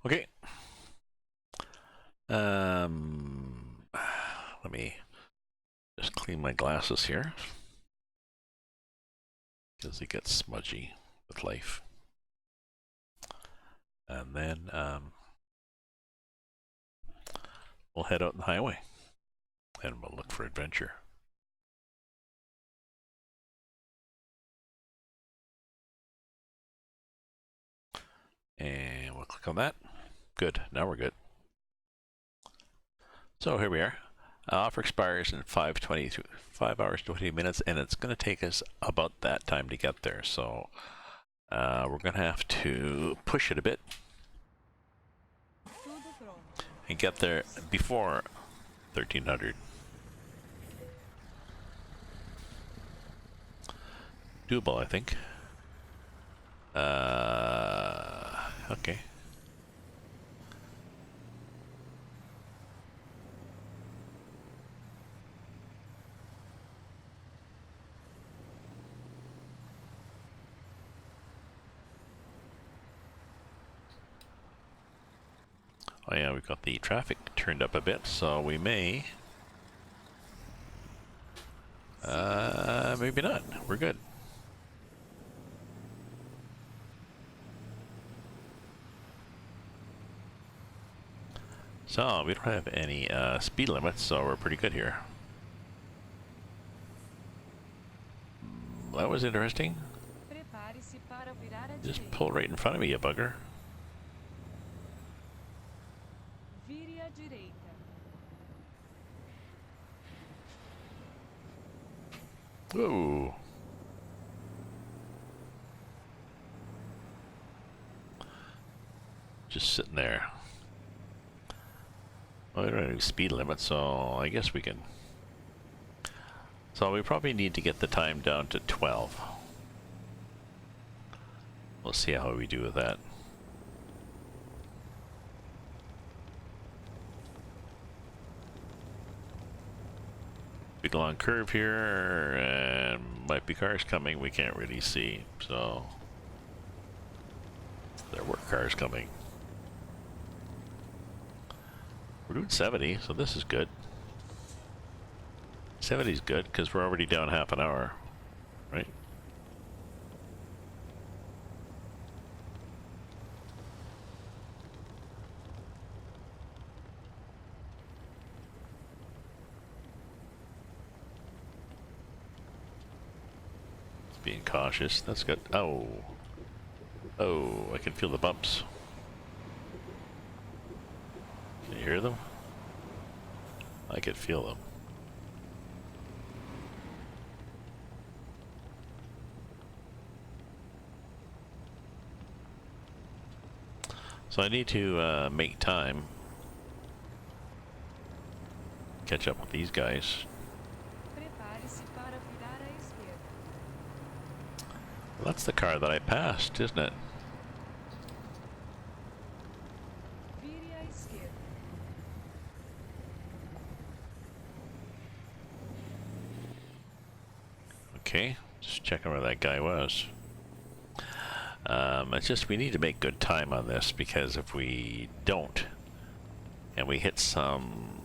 Okay. Let me just clean my glasses here because they get smudgy with life. And then we'll head out on the highway and we'll look for adventure. And we'll click on that. Good. Now we're good. So here we are. Offer expires in 5 hours 20 minutes, and it's going to take us about that time to get there. So we're going to have to push it a bit and get there before 1300. Doable, I think. Okay. Oh yeah, we've got the traffic turned up a bit, so we may... maybe not. We're good. So, we don't have any speed limits, so we're pretty good here. That was interesting. Just pull right in front of me, you bugger. Whoa. Just sitting there. Well, we don't have any speed limit, so I guess we can... So we probably need to get the time down to 12. We'll see how we do with that. Big long curve here, and might be cars coming we can't really see, so... There were cars coming. We're doing 70, so this is good. 70 is good, because we're already down half an hour, right? Being cautious, that's good. Oh. Oh, I can feel the bumps. Can you hear them? I could feel them. So I need to make time. Catch up with these guys. Well, that's the car that I passed, isn't it? Okay, just checking where that guy was. It's just we need to make good time on this, because if we don't, and we hit some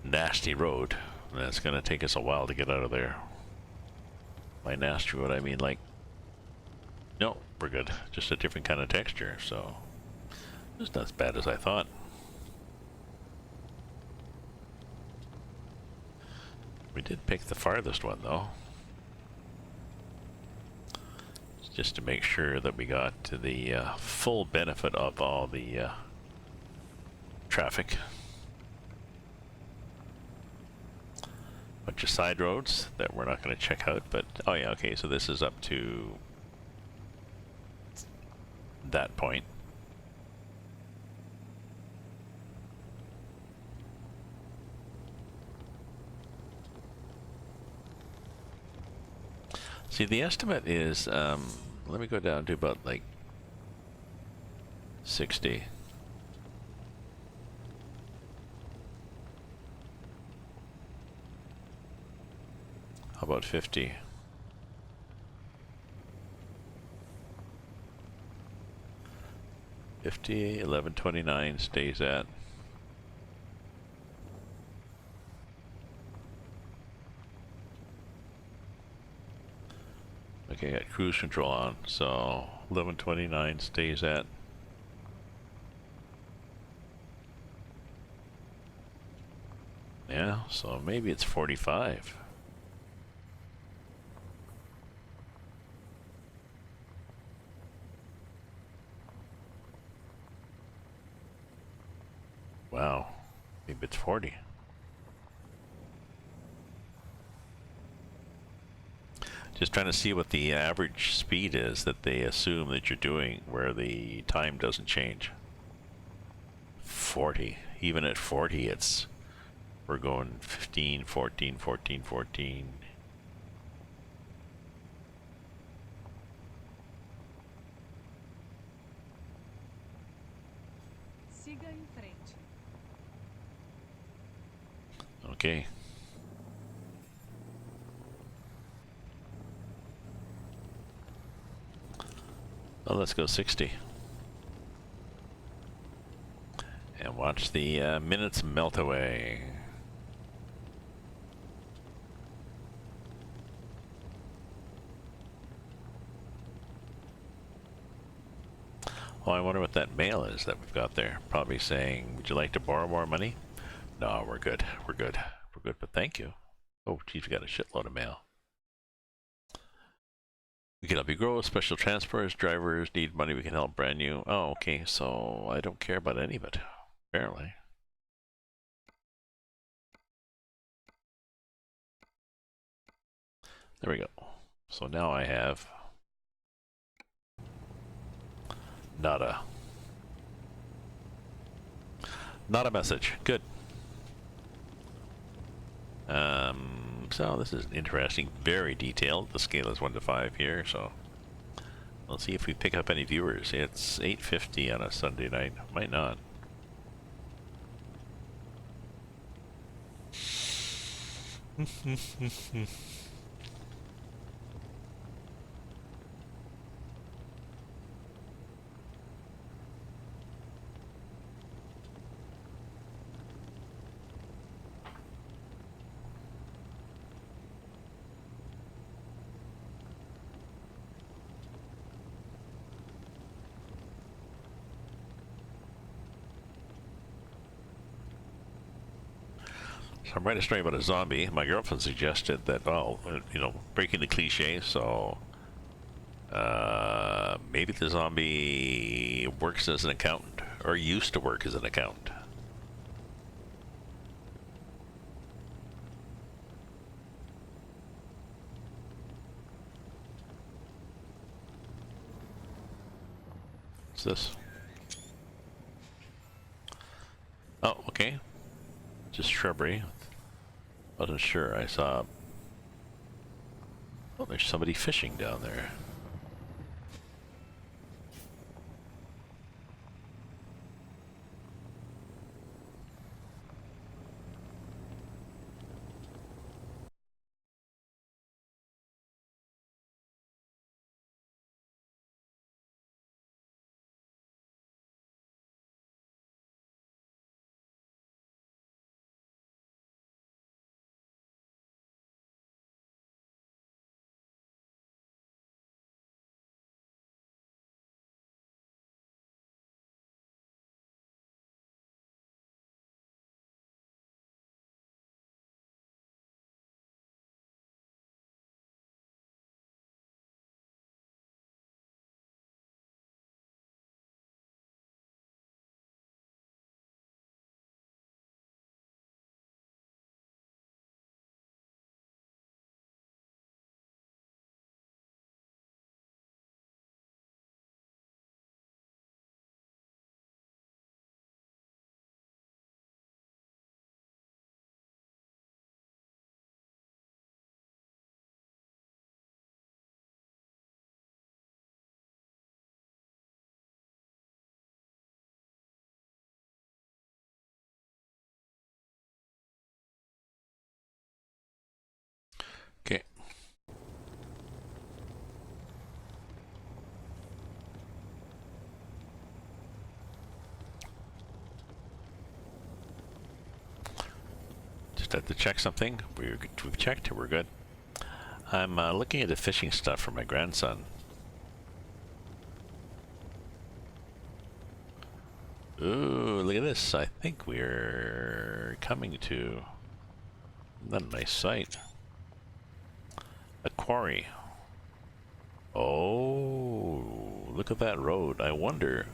nasty road, then it's going to take us a while to get out of there. By nasty road, I mean like, no, we're good. Just a different kind of texture, so it's not as bad as I thought. We did pick the farthest one, though. Just to make sure that we got to the full benefit of all the traffic. Bunch of side roads that we're not going to check out, but oh yeah, okay, so this is up to that point. See, the estimate is, let me go down to about like 60. How about 50? 50, 1129 stays at. Okay, got cruise control on, so 1129 stays at. Yeah, so maybe it's 45. Wow, maybe it's 40. Just trying to see what the average speed is that they assume that you're doing where the time doesn't change. 40. Even at 40, we're going 15, 14, 14, 14. Siga em frente. Okay. Well, let's go 60. And watch the minutes melt away. Oh, I wonder what that mail is that we've got there. Probably saying, would you like to borrow more money? No, we're good. We're good. We're good, but thank you. Oh, geez, we got a shitload of mail. We can help you grow. Special transfers. Drivers need money. We can help. Brand new. Oh, okay. So I don't care about any of it, apparently. There we go. So now I have nada. Not a message. Good. So this is interesting. Very detailed. The scale is 1 to 5 here, so let's see if we pick up any viewers. It's 8:50 on a Sunday night. Might not. So I'm writing a story about a zombie. My girlfriend suggested that, well, you know, breaking the cliche, so maybe the zombie works as an accountant, or used to work as an accountant. What's this? Oh, okay. Just shrubbery. Wasn't sure. I saw... Oh, there's somebody fishing down there. just had to check something. We've checked. We're good. I'm looking at the fishing stuff for my grandson. Ooh, look at this. I think we're coming to a nice site. A quarry. Oh, look at that road. I wonder,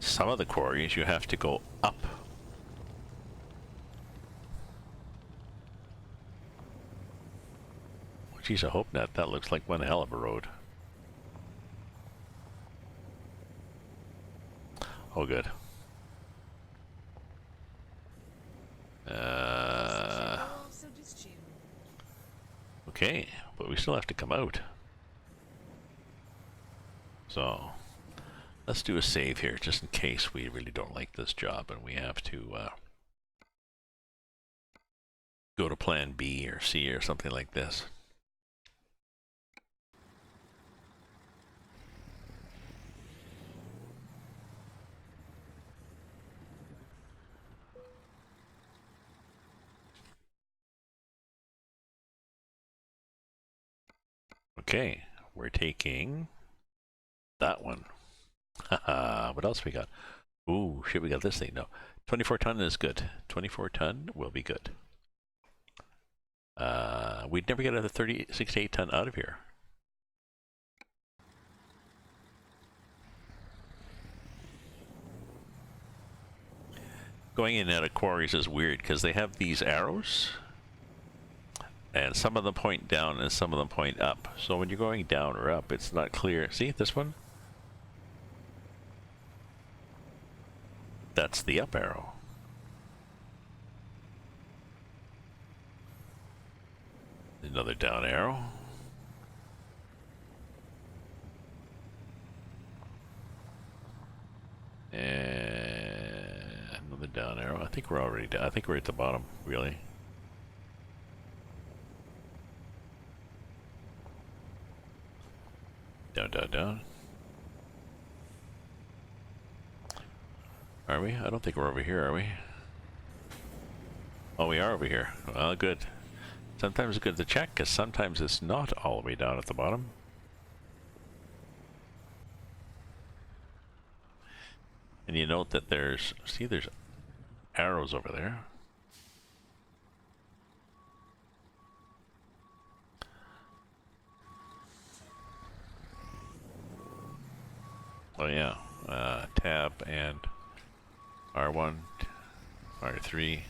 some of the quarries you have to go up. Oh, geez, I hope not. That looks like one hell of a road. Oh, good. Okay, but we still have to come out. So, let's do a save here, just in case we really don't like this job and we have to go to plan B or C or something like this. Okay, we're taking that one. Haha, what else we got? Ooh, shit, we got this thing. No, 24 ton is good. 24 ton will be good. We'd never get a 68 ton out of here. Going in and out of quarries is weird because they have these arrows and some of them point down and some of them point up. So when you're going down or up, it's not clear. See this one? That's the up arrow. Another down arrow. And another down arrow. I think we're already down. I think we're at the bottom, really. Down, down, down. Are we? I don't think we're over here, are we? Oh, we are over here. Well, good. Sometimes it's good to check, because sometimes it's not all the way down at the bottom. And you note that there's, see, there's arrows over there. Oh yeah, tab and R1, R3.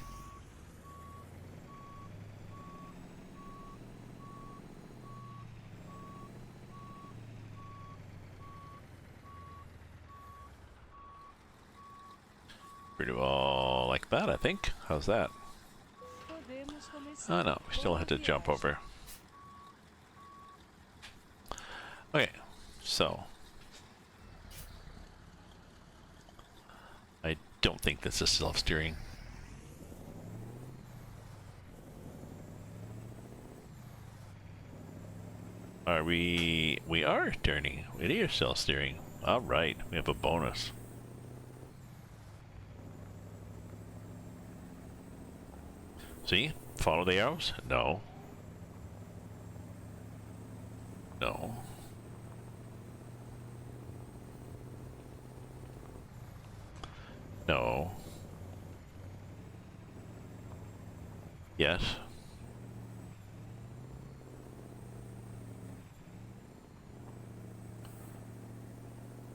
Pretty well like that, I think. How's that? Oh no, we still have to jump over. Okay, so I don't think this is self-steering. Are we? We are turning. It is self-steering. All right, we have a bonus. See? Follow the arrows? No. No. No. Yes.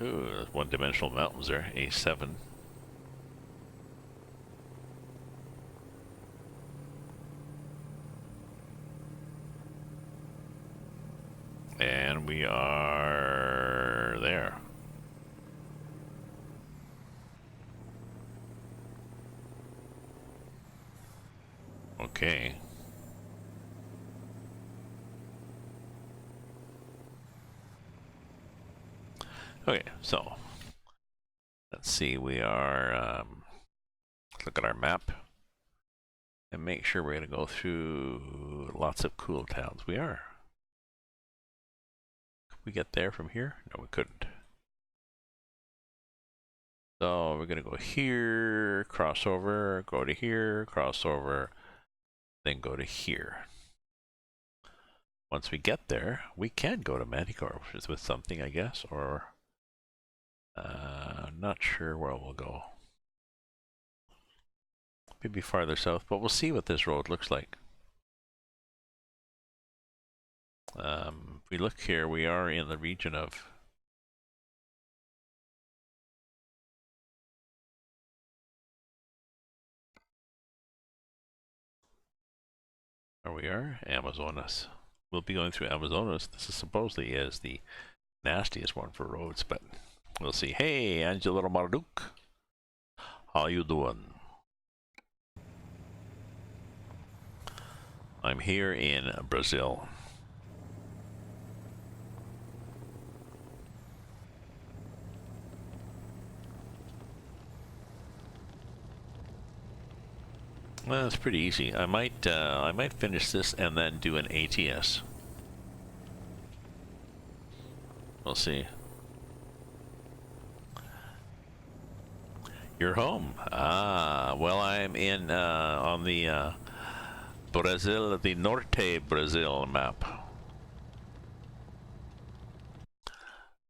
Ooh, there's one-dimensional mountains there. A7. And we are there. Okay. Okay, so let's see. We are. Let's look at our map and make sure we're going to go through lots of cool towns. We are. Could we get there from here? No, we couldn't. So we're going to go here, cross over, go to here, cross over, then go to here. Once we get there, we can go to Manticore with something, I guess, or not sure where we'll go. Maybe farther south, but we'll see what this road looks like. If we look here, we are in the region of where we are, Amazonas. We'll be going through Amazonas. This is supposedly is the nastiest one for roads, but we'll see. Hey, Angelo Marduk, how you doing? I'm here in Brazil. Well, it's pretty easy. I might finish this and then do an ATS. We'll see. You're home. Ah, well, I'm in on the Brazil, the Norte Brazil map.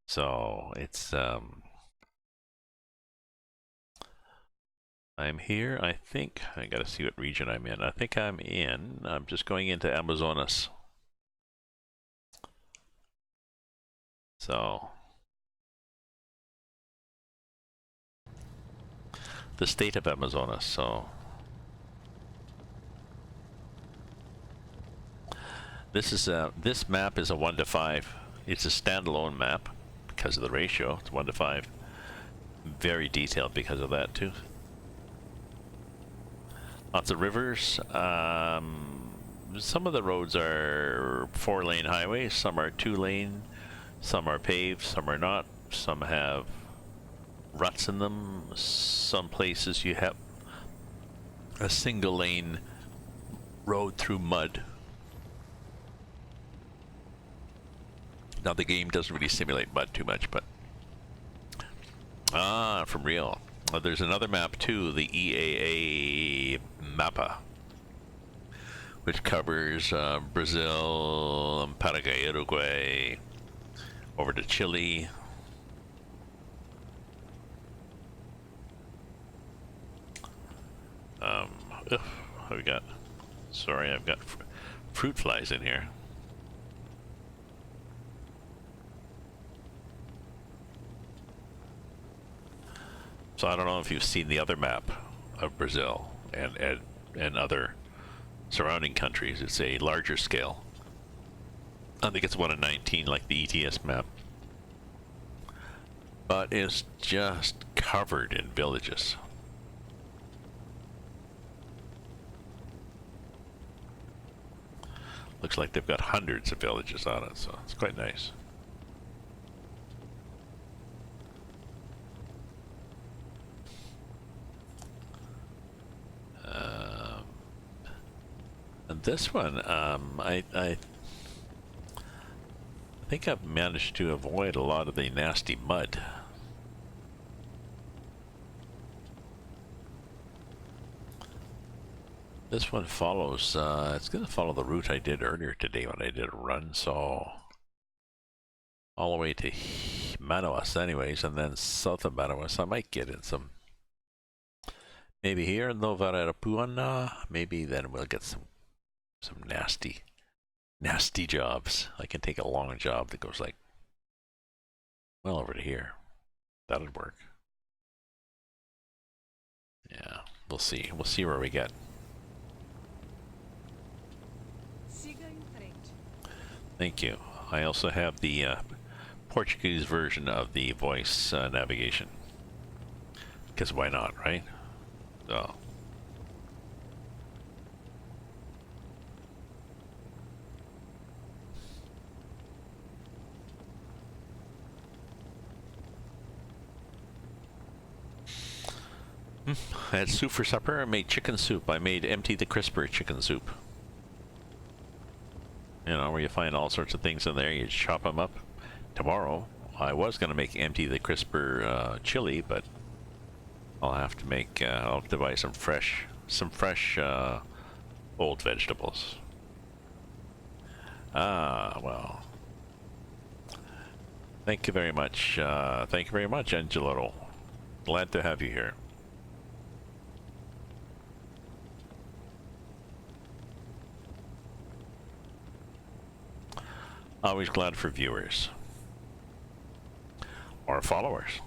So it's I'm here. I think I gotta see what region I'm in. I think I'm just going into Amazonas. So the state of Amazonas. So this is this map is a 1:5. It's a standalone map because of the ratio. It's 1:5. Very detailed because of that too. Lots of rivers. Some of the roads are 4-lane highways. Some are 2-lane. Some are paved. Some are not. Some have ruts in them. Some places you have a single-lane road through mud. Now the game doesn't really simulate mud too much, but from real. There's another map too, the EAA Mappa, which covers Brazil, Paraguay, Uruguay, over to Chile. What have we got? Sorry, I've got fruit flies in here. So I don't know if you've seen the other map of Brazil and other surrounding countries. It's a larger scale. I think it's 1 in 19, like the ETS map. But it's just covered in villages. Looks like they've got hundreds of villages on it, so it's quite nice. And this one, I think I've managed to avoid a lot of the nasty mud. This one follows, it's going to follow the route I did earlier today when I did a run, so all the way to Manaus anyways, and then south of Manaus I might get in some, maybe here in Nova Arapuana, maybe then we'll get some nasty jobs. I can take a long job that goes like well over to here. That'd work. Yeah, we'll see. We'll see where we get. Siga em frente. Thank you. I also have the Portuguese version of the voice navigation. Because why not, right? So. I had soup for supper. I made chicken soup. I made Empty the Crisper chicken soup. You know, where you find all sorts of things in there. You chop them up. Tomorrow, I was going to make Empty the Crisper chili, but I'll have to make, I'll have to buy some fresh Old vegetables. Ah, well. Thank you very much. Thank you very much, Angelo. Glad to have you here. Always glad for viewers. Or followers.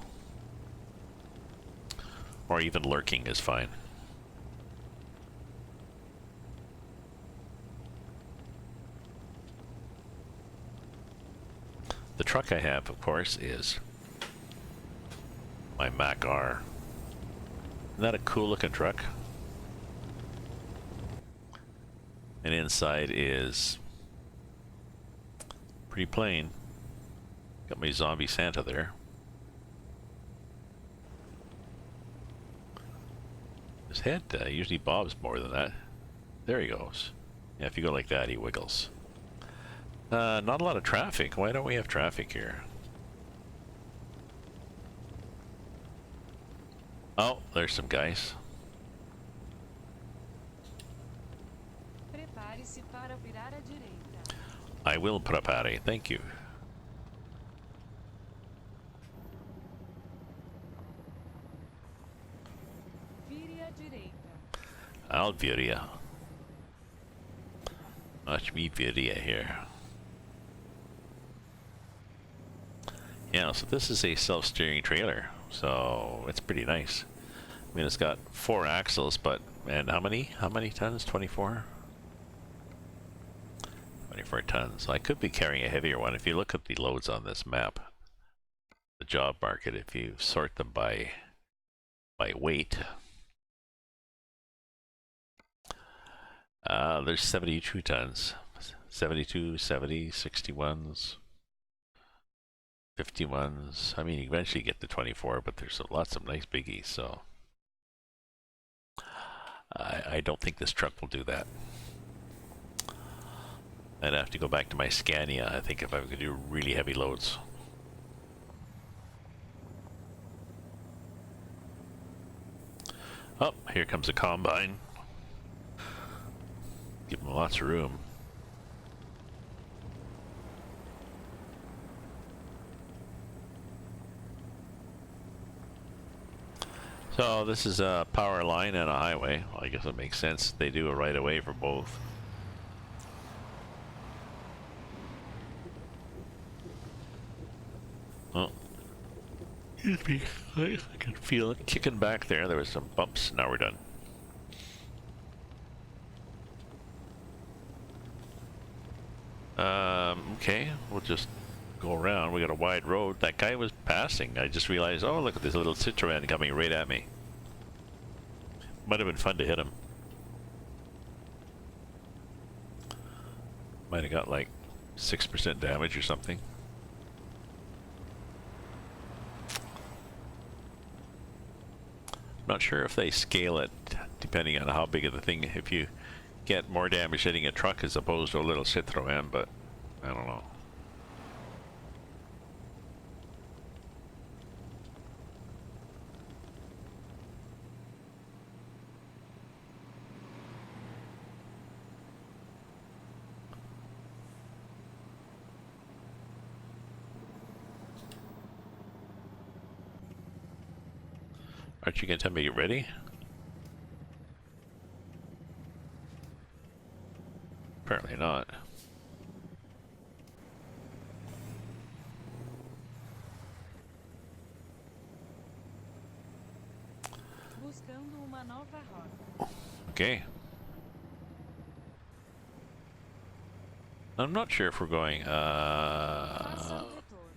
Or even lurking is fine. The truck I have, of course, is my Mack R. Isn't that a cool looking truck? And inside is pretty plain. Got my zombie Santa there. His head usually bobs more than that. There he goes. Yeah, if you go like that, he wiggles. Not a lot of traffic. Why don't we have traffic here? Oh, there's some guys. Prepare-se para virar à direita. I will prepare. Thank you. Vire à direita. I'll view ya. Watch me view ya here. Yeah, so this is a self-steering trailer, so it's pretty nice. I mean, it's got 4 axles, but, and how many tons? 24? 24 tons. So I could be carrying a heavier one. If you look at the loads on this map, the job market, if you sort them by weight, there's 72 tons. 72, 70, 61s. 51s. I mean, you eventually get to 24, but there's lots of nice biggies, so I don't think this truck will do that. I'd have to go back to my Scania, I think, if I could do really heavy loads. Oh, here comes a combine. Give them lots of room. So this is a power line and a highway. Well, I guess it makes sense. They do a right of way for both. Oh, excuse me. I can feel it kicking back there. There was some bumps. Now we're done. Okay, we'll just go around. We got a wide road. That guy was passing. I just realized, oh, look at this little Citroen coming right at me. Might have been fun to hit him. Might have got like 6% damage or something. Not sure if they scale it depending on how big of the thing. If you get more damage hitting a truck as opposed to a little Citroen, but I don't know. Aren't you gonna tell me you're ready? Apparently not. Buscando uma nova rota. Okay. I'm not sure if we're going,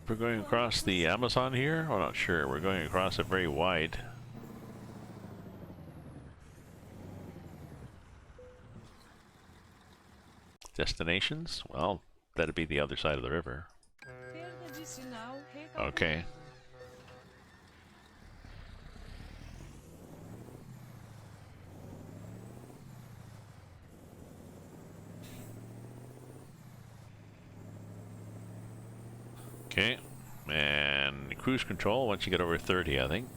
we're going across the Amazon here? I'm not sure. We're going across it very wide. Destinations? Well, that'd be the other side of the river. Perda de sinal recalculada. Okay. Okay. And cruise control once you get over 30, I think.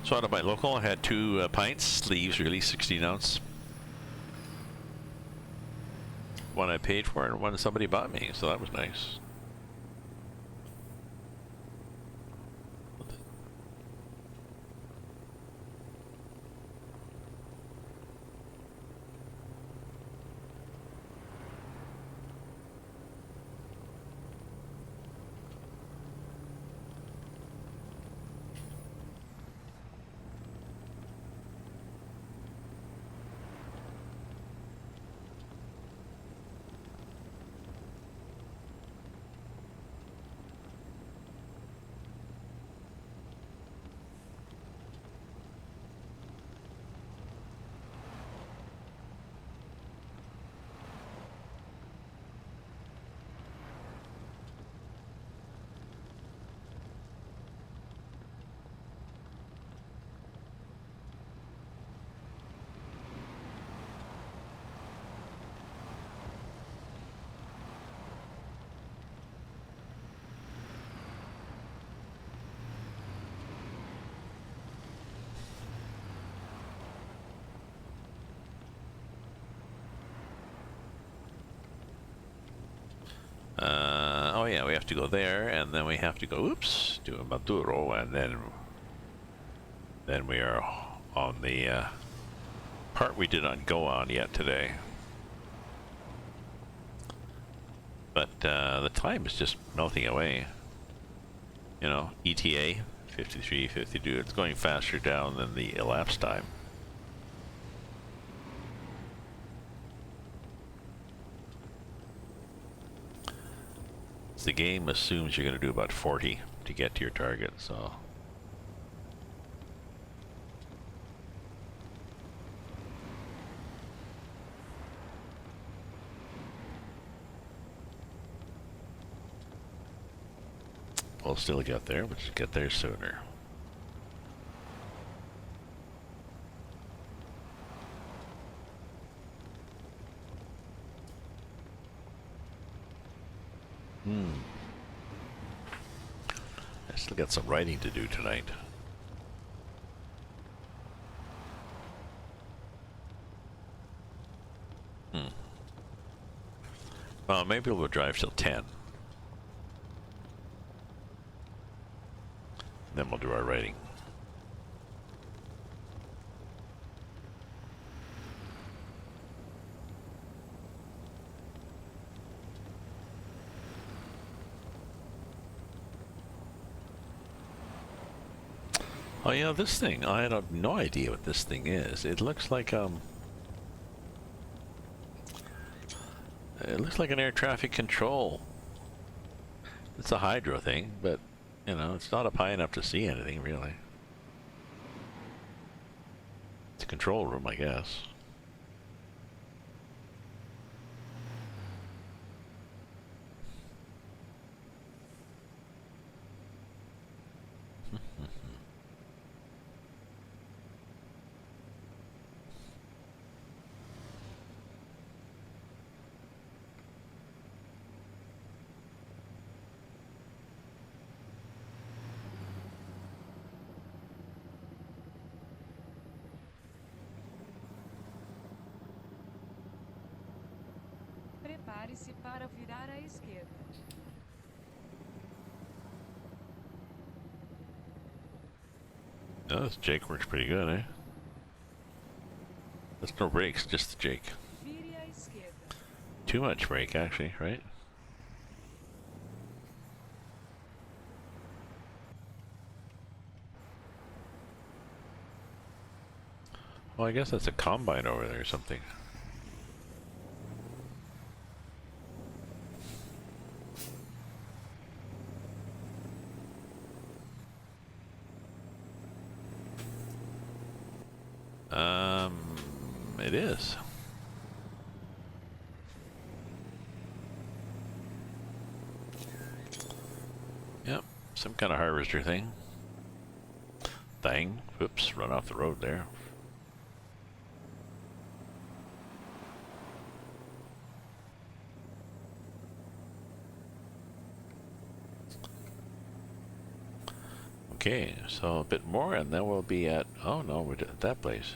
So out of my local, I had 2 pints, sleeves, really 16 ounce. One I paid for and one somebody bought me, so that was nice. Oh yeah, we have to go there, and then we have to go, oops, to a Maduro, and then we are on the part we did not go on yet today. But the time is just melting away. You know, ETA, 53, 52, it's going faster down than the elapsed time. The game assumes you're going to do about 40 to get to your target, so. We'll still get there, but just get there sooner. I still got some writing to do tonight. Well, maybe we'll drive till 10. Then we'll do our writing. Oh yeah, this thing, I had no idea what this thing is. It looks like an air traffic control. It's a hydro thing, but you know, it's not up high enough to see anything really. It's a control room, I guess. Prepare-se para virar à esquerda. Oh, this Jake works pretty good, eh? There's no brakes, just the Jake. Vire à esquerda. Too much brake, actually, right? Well, I guess that's a combine over there or something. It is. Yep, some kind of harvester thing. Oops, run off the road there. Okay, so a bit more, and then we'll be at. Oh no, we're at that place.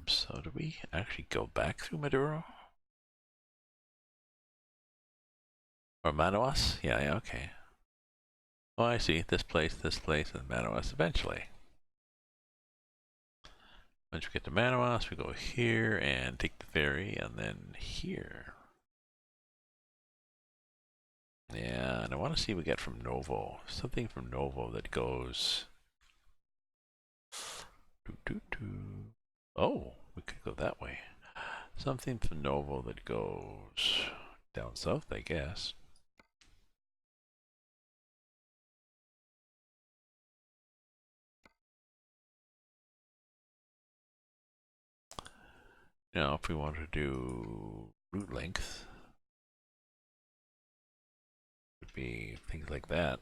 So do we actually go back through Maduro? Or Manaus? Yeah, yeah, okay. Oh, I see. This place, and Manaus eventually. Once we get to Manaus, we go here and take the ferry, and then here. Yeah, and I want to see what we get from Novo. Something from Novo that goes. Oh, we could go that way. Something from Novo that goes down south, I guess. Now, if we want to do route length, would be things like that.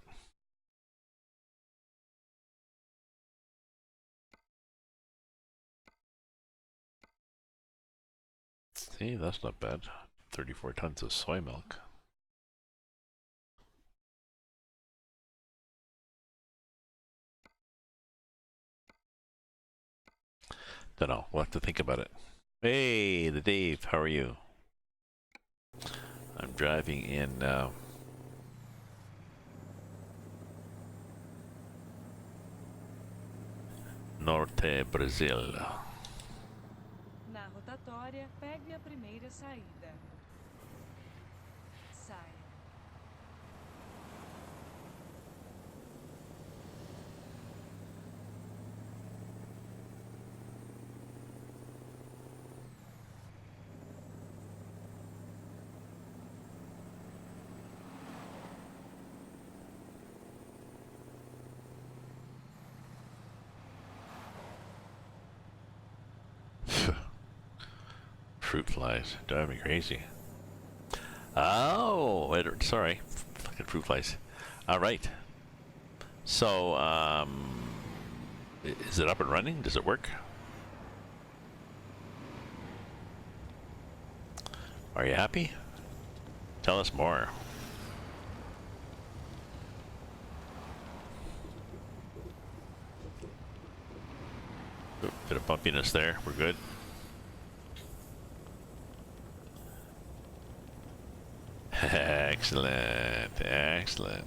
See, that's not bad. 34 tons of soy milk. Don't know. We'll have to think about it. Hey, the Dave. How are you? I'm driving in Norte, Brasil. Na rotatória, pegue a primeira saída. Saia. Fruit flies. Drive me crazy. Oh, sorry. Fucking fruit flies. All right. So, is it up and running? Does it work? Are you happy? Tell us more. Bit of bumpiness there. We're good. Excellent. Excellent.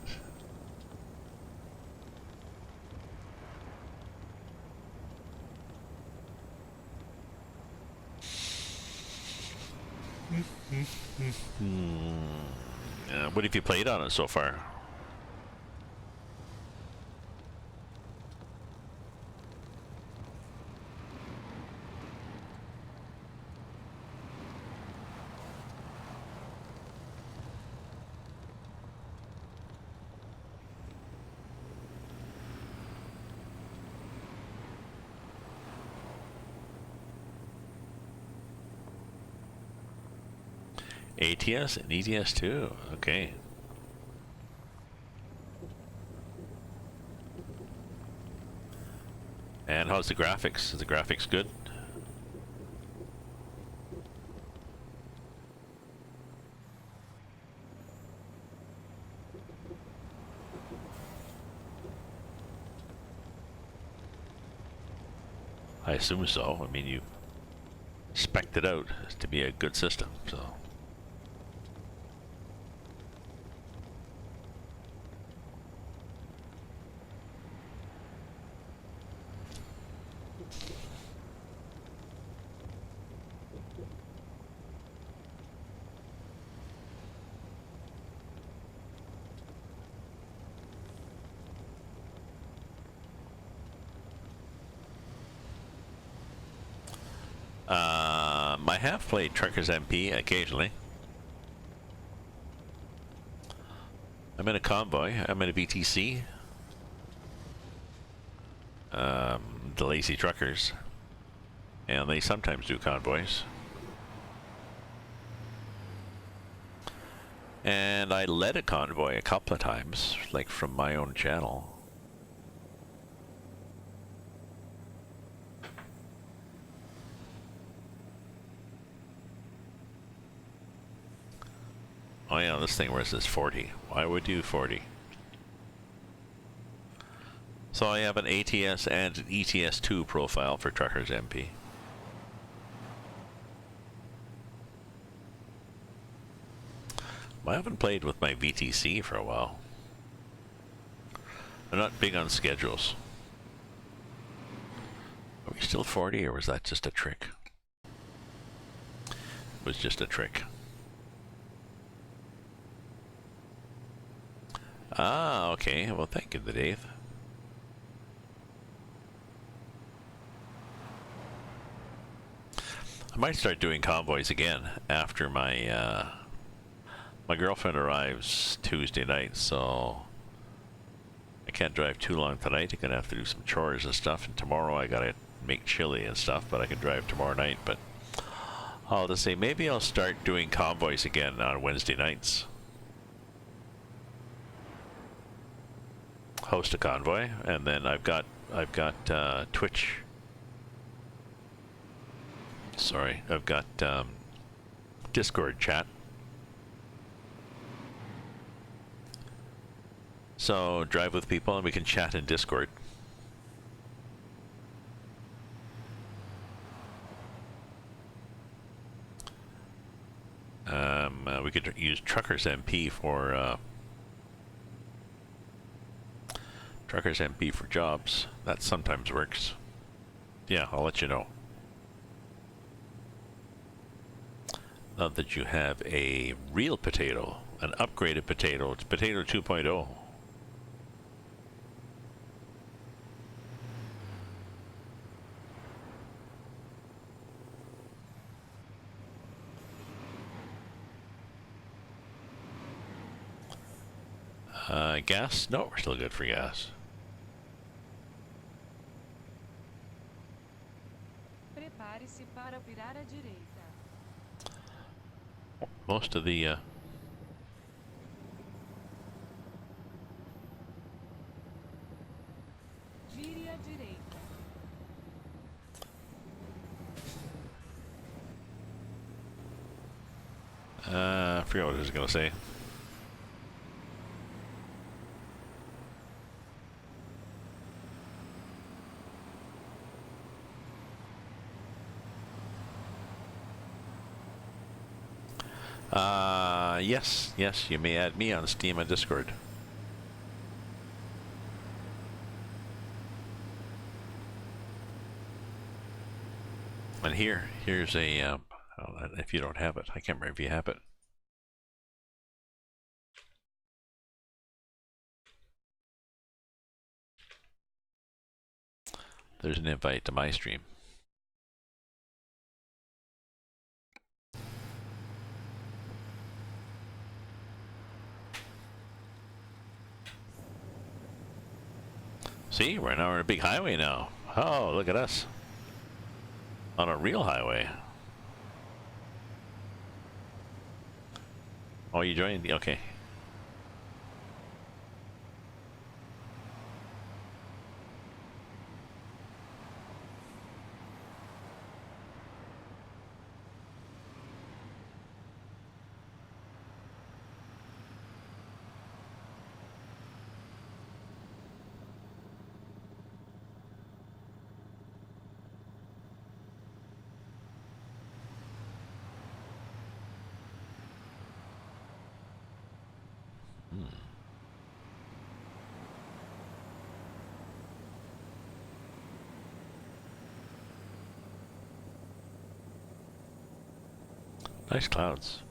What have you played on it so far? ATS and ETS2. Okay. And how's the graphics? Is the graphics good? I assume so. I mean, you spec'd it out to be a good system, so. I have played Truckers MP occasionally. I'm in a convoy. I'm in a VTC. The Lazy Truckers. And they sometimes do convoys. And I led a convoy a couple of times, like from my own channel. Oh yeah, this thing where it says 40. Why would you 40? So I have an ATS and an ETS2 profile for Truckers MP. I haven't played with my VTC for a while. I'm not big on schedules. Are we still 40 or was that just a trick? It was just a trick. Ah, okay. Well, thank you, Dave. I might start doing convoys again after my my girlfriend arrives Tuesday night, so I can't drive too long tonight. I'm gonna have to do some chores and stuff, and tomorrow I gotta make chili and stuff, but I can drive tomorrow night. But I'll just say maybe I'll start doing convoys again on Wednesday nights. Host a convoy, and then I've got Twitch. Sorry, I've got Discord chat. So drive with people and we can chat in Discord. We could use Truckers MP for Truckers MP for jobs. That sometimes works. Yeah, I'll let you know. Now that you have a real potato, an upgraded potato. It's Potato 2.0. Gas? No, we're still good for gas. Prepare-se para virar à direita. Most of the Vire à direita. I forget what I was gonna say. Yes, you may add me on Steam and Discord. And here's a, if you don't have it, I can't remember if you have it. There's an invite to my stream. See, we're now on a big highway now. Oh, look at us. On a real highway. Oh, you joined? Okay. Nice clouds.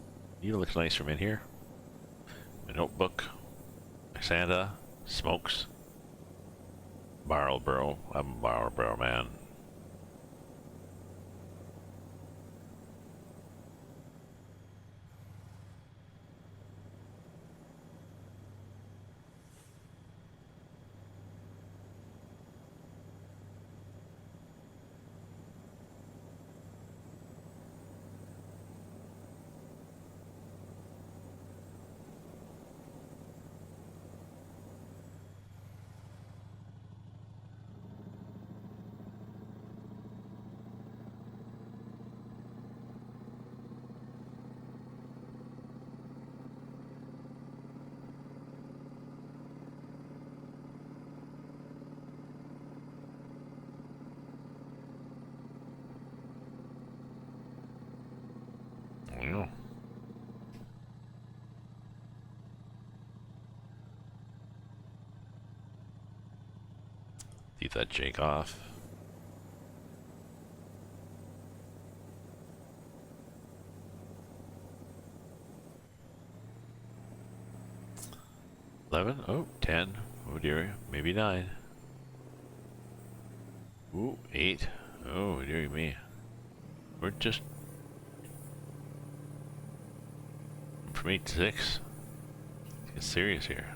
You looks nice from in here. My notebook. My Santa. Smokes. Marlboro. I'm a Marlboro man. Well, leave that Jake off. Oh, 10. Oh dear, maybe 9. Ooh, 8. Oh dear me. We're just from 8 to 6. Get serious here.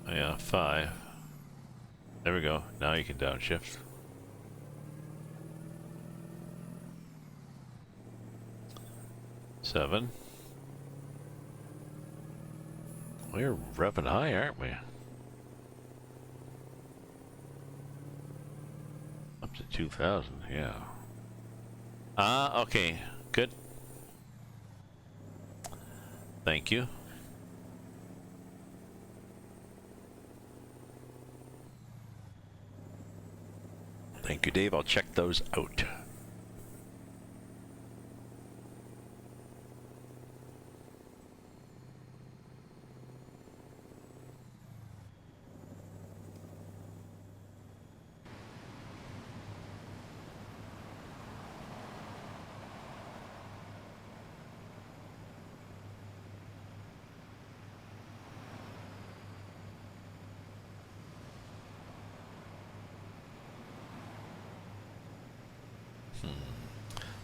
Yeah, 5. There we go. Now you can downshift. 7. We're revving high, aren't we? Up to 2,000, yeah. Okay. Good. Thank you. Thank you, Dave. I'll check those out.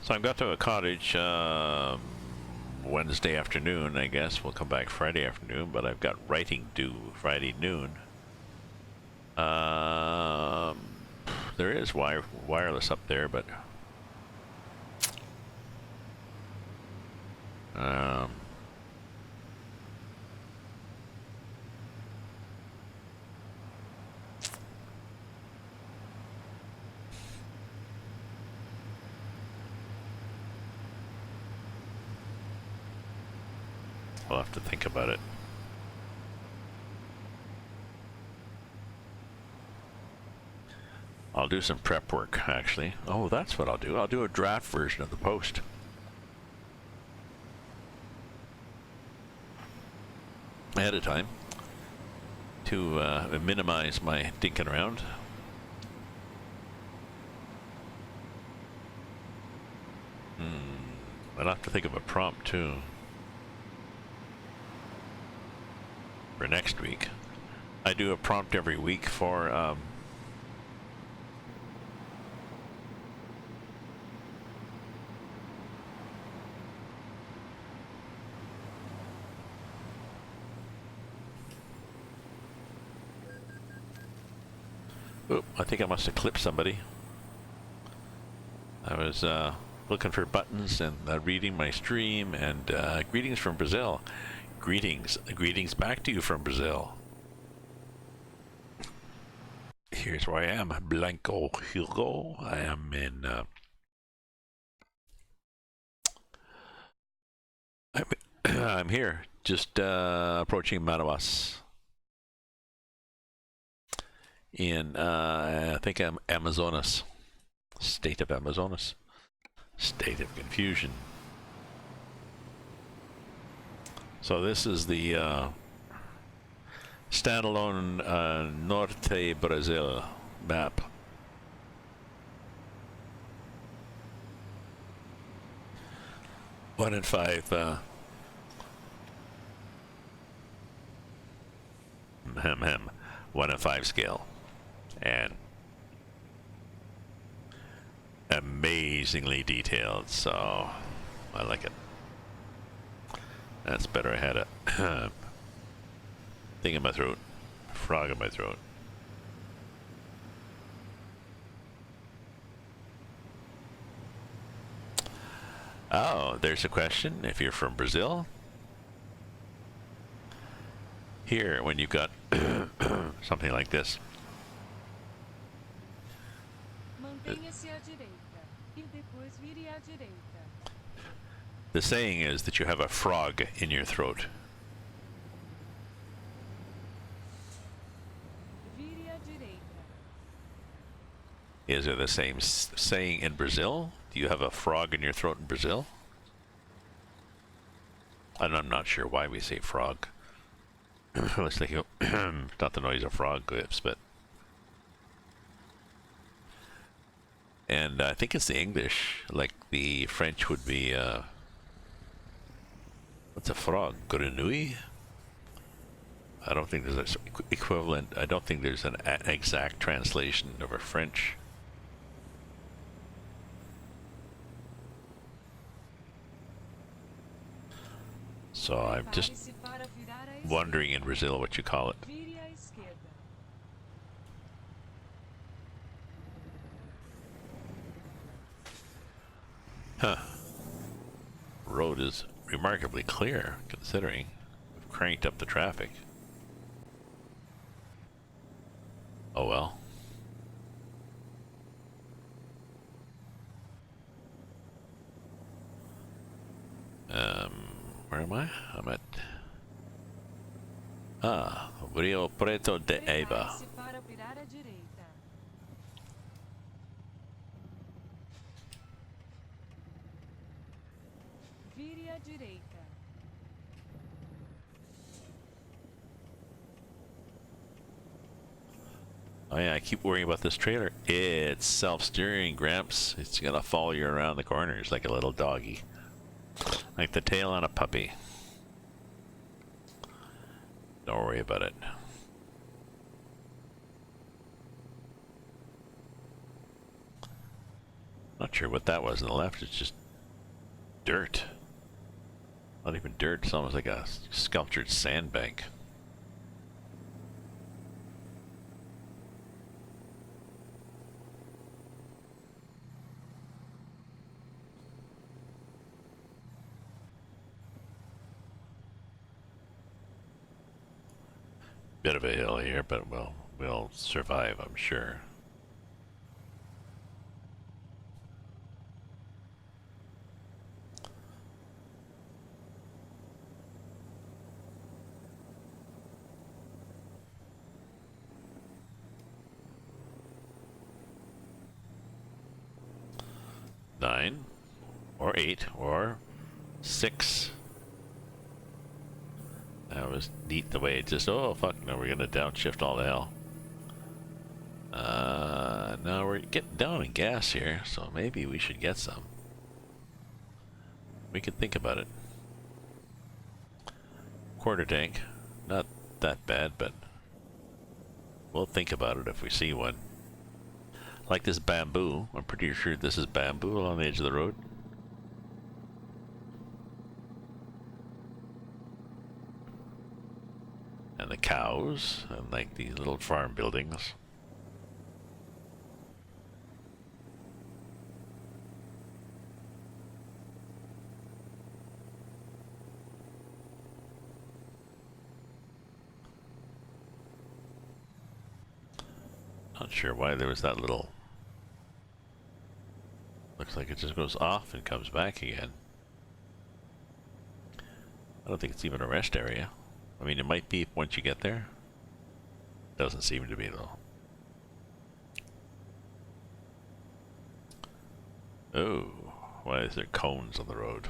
So I've got to a cottage Wednesday afternoon, I guess. We'll come back Friday afternoon, but I've got writing due Friday noon. There is wireless up there, but we'll have to think about it. I'll do some prep work, actually. Oh, that's what I'll do. I'll do a draft version of the post. Ahead of time to minimize my dinking around. I'll have to think of a prompt too for next week. I do a prompt every week for oh, I think I must have clipped somebody. I was looking for buttons and reading my stream, and greetings from Brazil. Greetings back to you from Brazil. Here's where I am, Blanco Hugo. I am in I'm here, just approaching Manaus in I think I'm Amazonas, state of Amazonas, state of confusion. So this is the standalone Norte Brazil map. One in 5 1 in 5 scale, and amazingly detailed, so I like it. That's better. I had a thing in my throat, frog in my throat. Oh, there's a question. If you're from Brazil, here, when you've got something like this, Mantenha-se à direita e depois vire à direita. The saying is that you have a frog in your throat. Vire à direita. Is it the same saying in Brazil? Do you have a frog in your throat in Brazil? And I'm not sure why we say frog. Looks like not the noise of frog lips, but. And I think it's the English, like the French would be, what's a frog? Grenouille? I don't think there's an equivalent, I don't think there's an exact translation of a French. So I'm just Prepare-se para virar à esquerda. wondering in Brazil what you call it. Vire à esquerda. Huh. Road is remarkably clear, considering we've cranked up the traffic. Oh well. Where am I? I'm at... Rio Preto de Eva. Prepare-se para virar à direita. Vire à direita. Oh yeah, I keep worrying about this trailer. It's self-steering, Gramps. It's gonna follow you around the corners like a little doggy. Like the tail on a puppy. Don't worry about it. Not sure what that was on the left. It's just dirt. Not even dirt. It's almost like a sculptured sandbank. Bit of a hill here, but we'll survive, I'm sure. Nine, or 8, or 6. That was neat the way it just, oh fuck, no, we're gonna downshift all to hell. Now we're getting down in gas here, so maybe we should get some. We could think about it. Quarter tank, not that bad, but we'll think about it if we see one. Like this bamboo, I'm pretty sure this is bamboo along the edge of the road. And the cows, and like these little farm buildings. Not sure why there was that little... Looks like it just goes off and comes back again. I don't think it's even a rest area. I mean, it might be once you get there. Doesn't seem to be though. Oh, why is there cones on the road?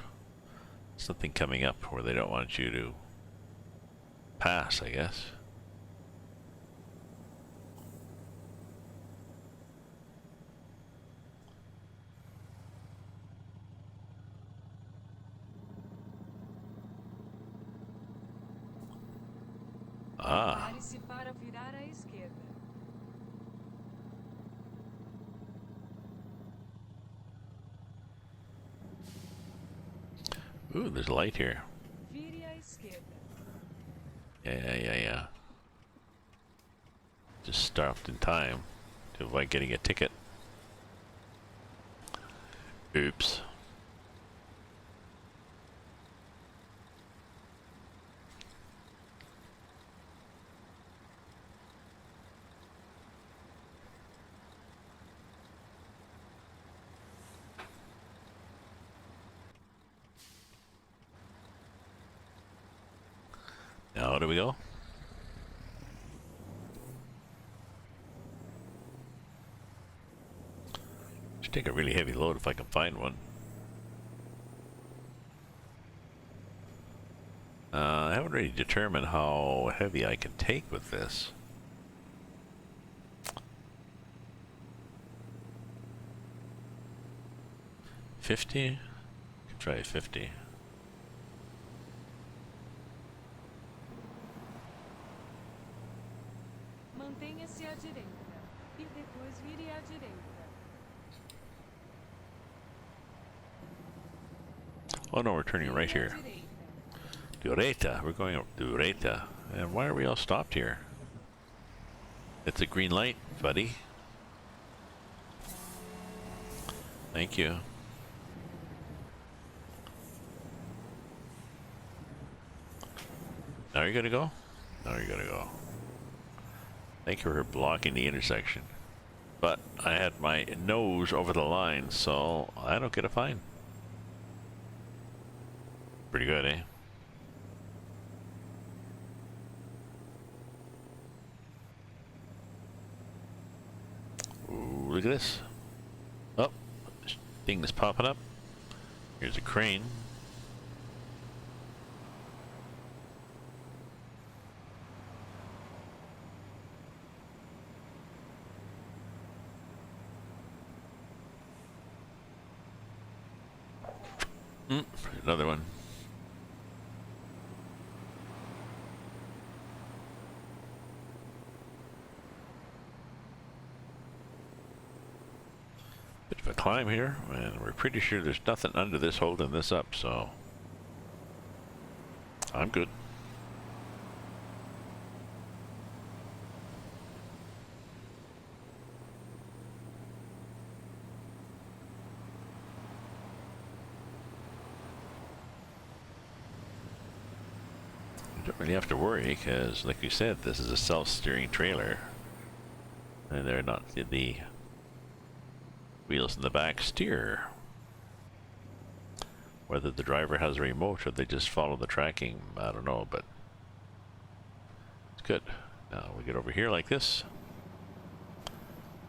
Something coming up where they don't want you to pass, I guess. Ah. Prepare-se para virar à esquerda. Ooh, there's a light here. Vire à esquerda. Yeah. Just stopped in time to avoid getting a ticket. Oops. How do we go? Should take a really heavy load if I can find one. I haven't really determined how heavy I can take with this. $50? Could try 50. Mantenha-se à direita e depois vire à direita. Oh no, we're turning right Vire à here. direita. Dureta, we're going up Dureta. And why are we all stopped here? It's a green light, buddy. Thank you. Now you're gonna go? Now you're gonna go. Thank you for blocking the intersection. But I had my nose over the line, so I don't get a fine. Pretty good, eh? Ooh, look at this. Oh, this thing that's popping up. Here's a crane. Another one. Bit of a climb here, and we're pretty sure there's nothing under this holding this up, so I'm good. Don't really have to worry because, like you said, this is a self-steering trailer, and they're not the wheels in the back steer. Whether the driver has a remote or they just follow the tracking, I don't know, but it's good. Now we get over here like this,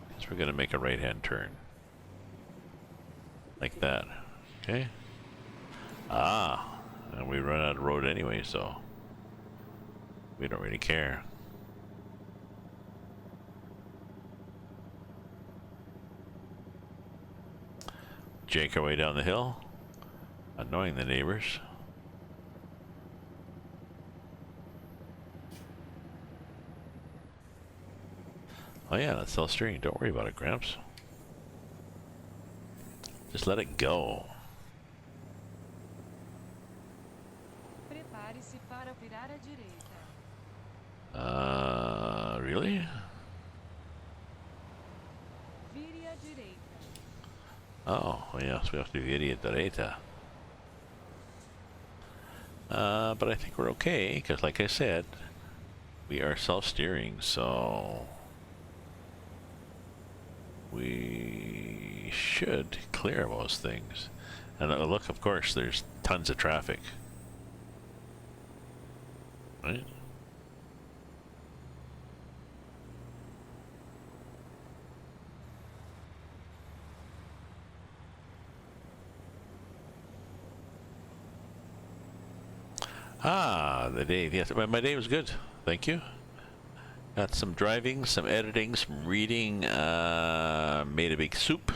because we're going to make a right-hand turn, like that. Okay. Ah, and we run out of road anyway, so we don't really care. Jake our way down the hill, annoying the neighbors. Oh yeah, that's self-steering. Don't worry about it, Gramps. Just let it go. Prepare-se para virar à direita. Really? Vire à direita. Oh, yes, we have to do idiot Doreta. But I think we're okay, because like I said, we are self-steering, so we should clear most things. And look, of course, there's tons of traffic. Right? Ah, the day. Yes, my day was good. Thank you. Got some driving, some editing, some reading. Made a big soup.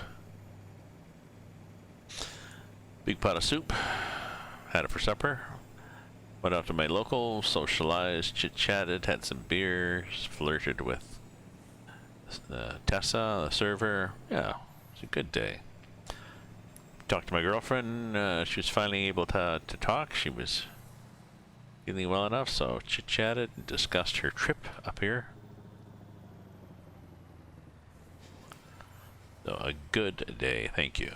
Big pot of soup. Had it for supper. Went out to my local, socialized, chit-chatted, had some beers, flirted with Tessa, the server. Yeah, it's a good day. Talked to my girlfriend. She was finally able to talk. She was feeling well enough, so chit-chatted and discussed her trip up here. So a good day, thank you.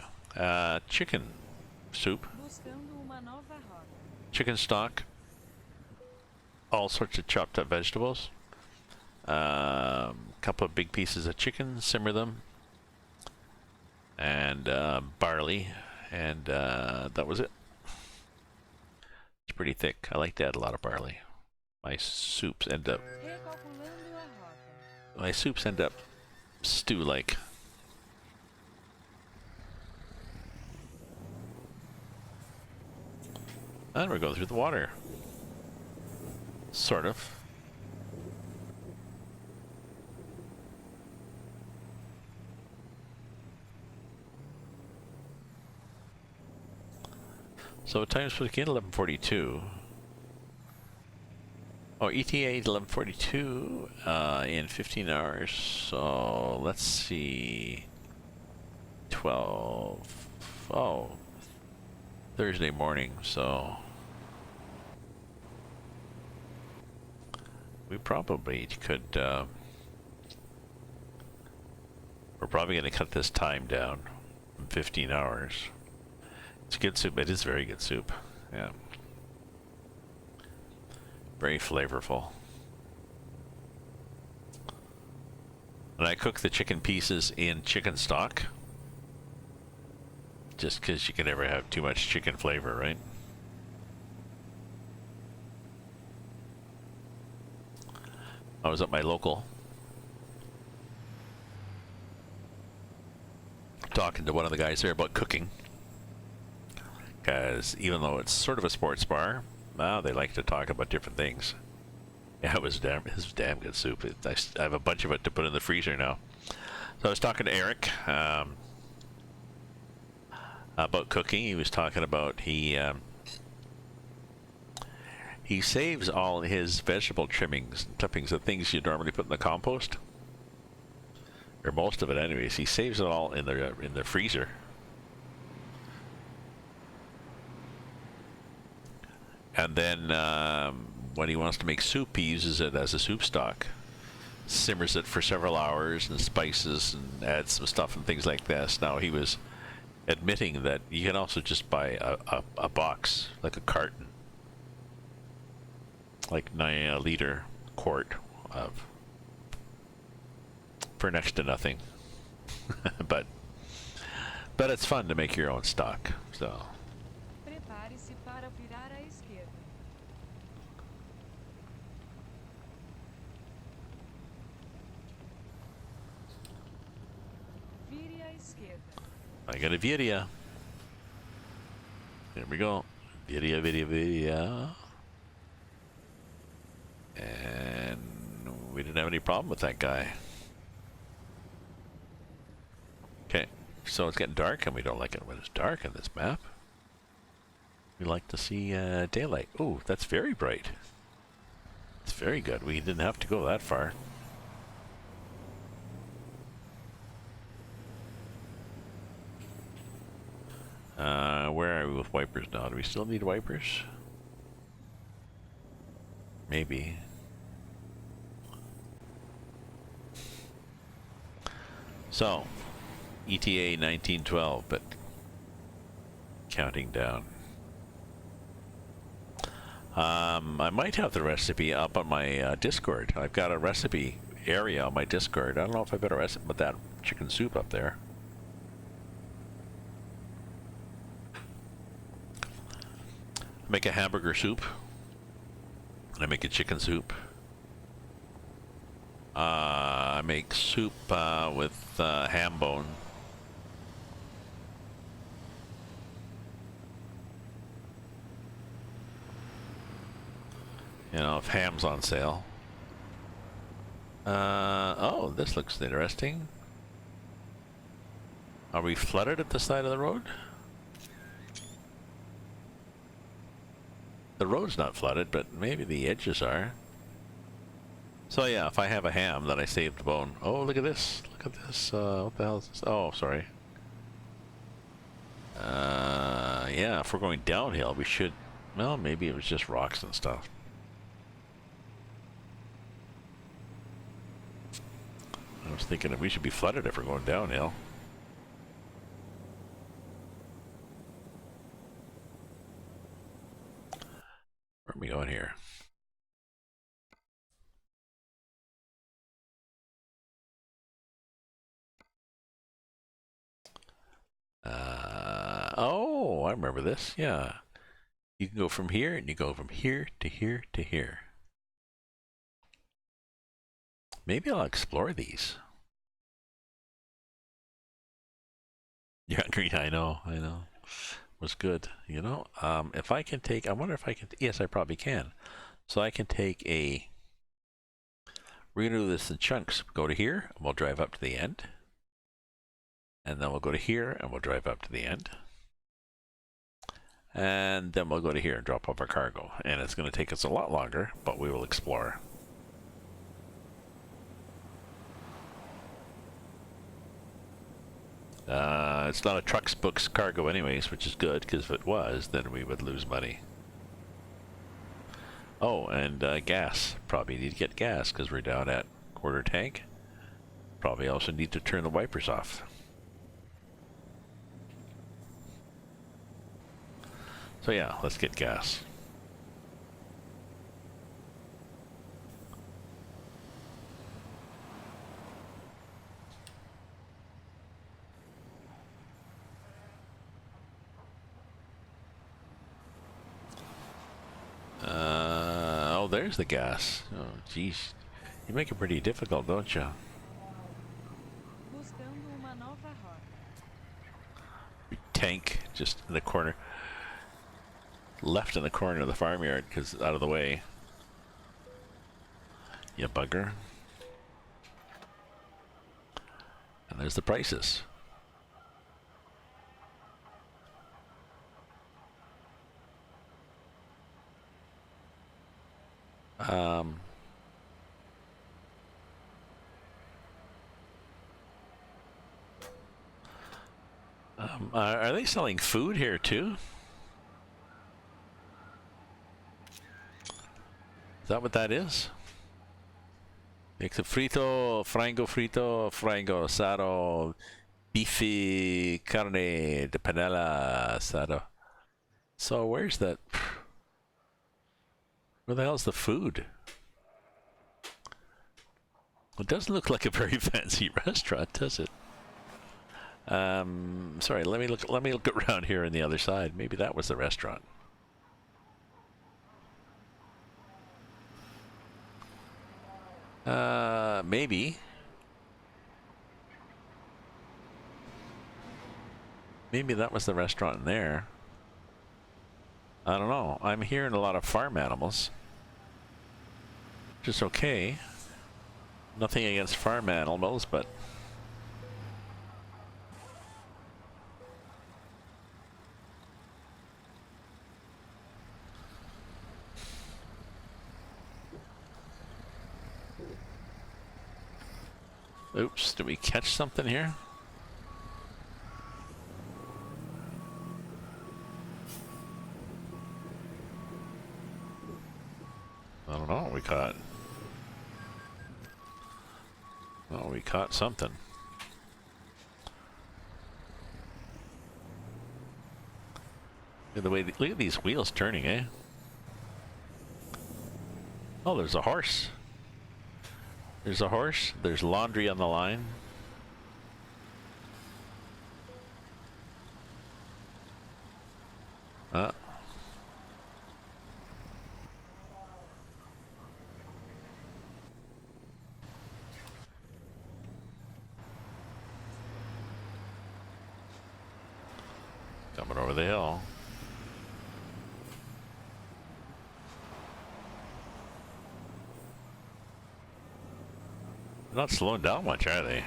Chicken soup, Buscando uma nova rota. chicken stock, all sorts of chopped up vegetables, couple of big pieces of chicken, simmer them, and barley, and that was it. It's pretty thick. I like to add a lot of barley. My soups end up Recalculando a rota. stew-like. And we're going through the water. Sort of. So time's for the kid 11:42. Oh, ETA 11:42 in 15 hours. So let's see. 12. Oh, Thursday morning. So we probably could. We're probably going to cut this time down from 15 hours. It's good soup. It is very good soup. Yeah. Very flavorful. And I cook the chicken pieces in chicken stock. Just because you can never have too much chicken flavor, right? I was at my local talking to one of the guys there about cooking. Because even though it's sort of a sports bar, they like to talk about different things. Yeah, it was damn good soup. I have a bunch of it to put in the freezer now. So I was talking to Eric about cooking. He was talking about he saves all his vegetable trimmings and clippings and things you normally put in the compost, or most of it, anyways. He saves it all in the freezer. And then when he wants to make soup, he uses it as a soup stock. Simmers it for several hours and spices and adds some stuff and things like this. Now he was admitting that you can also just buy a box, like a carton, like 9 liter quart of, for next to nothing. but it's fun to make your own stock. So. Prepare-se para virar à esquerda. Vire à esquerda. I got a Viria. There we go. Viria. And we didn't have any problem with that guy. Okay, so it's getting dark, and we don't like it when it's dark in this map. We like to see daylight. Oh, that's very bright. It's very good. We didn't have to go that far. Where are we with wipers now? Do we still need wipers? Maybe. So, ETA 1912, but counting down. I might have the recipe up on my Discord. I've got a recipe area on my Discord. I don't know if I've got a recipe with that chicken soup up there. I make a hamburger soup. I make a chicken soup. I make soup with ham bone. You know, if ham's on sale. Oh, this looks interesting. Are we flooded at the side of the road? The road's not flooded, but maybe the edges are. So yeah, if I have a ham, then I save the bone. Oh, look at this. Look at this. What the hell is this? Oh, sorry. Yeah, if we're going downhill, we should... Well, maybe it was just rocks and stuff. I was thinking that we should be flooded if we're going downhill. Where are we going here? Oh, I remember this. Yeah. You can go from here, and you go from here to here to here. Maybe I'll explore these. You're hungry? I know, I know. Was good. You know, if I can take, I wonder if I can, yes, I probably can. So I can take a, we're gonna do this in chunks. Go to here, and we'll drive up to the end. And then we'll go to here, and we'll drive up to the end. And then we'll go to here and drop off our cargo. And it's gonna take us a lot longer, but we will explore. It's not a trucks books cargo anyways, which is good, because if it was, then we would lose money. Oh, and gas. Probably need to get gas, because we're down at quarter tank. Probably also need to turn the wipers off. So yeah, let's get gas. Oh, there's the gas. Oh, geez. You make it pretty difficult, don't you? Buscando uma nova rota. Tank just in the corner. Left in the corner of the farmyard, because out of the way. You bugger. And there's the prices. Are they selling food here too? Is that what that is? Mix frito, frango asado, beefy carne de panela asado. So where's that? Where the hell's the food? It doesn't look like a very fancy restaurant, does it? Sorry, let me look around here on the other side. Maybe that was the restaurant. Maybe. Maybe that was the restaurant in there. I don't know. I'm hearing a lot of farm animals. Which is okay. Nothing against farm animals, but... Oops, did we catch something here? I don't know what we caught. Oh, we caught something. Look at the way, look at these wheels turning, eh? Oh, there's a horse. There's a horse. There's laundry on the line. Coming over the hill. They're not slowing down much, are they?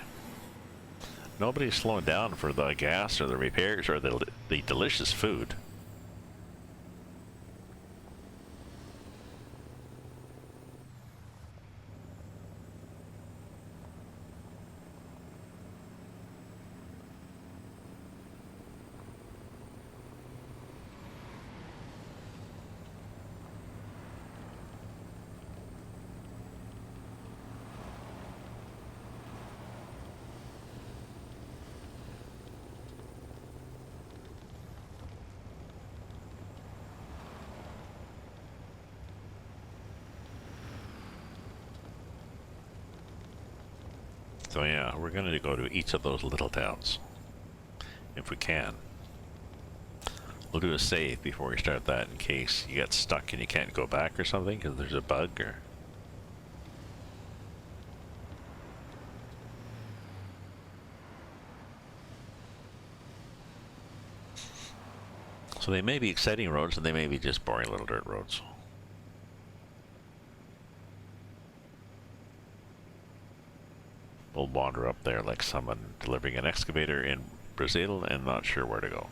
Nobody's slowing down for the gas or the repairs or the delicious food. So yeah, we're going to go to each of those little towns, if we can. We'll do a save before we start that in case you get stuck and you can't go back or something because there's a bug or... So they may be exciting roads and they may be just boring little dirt roads. We'll wander up there like someone delivering an excavator in Brazil and not sure where to go.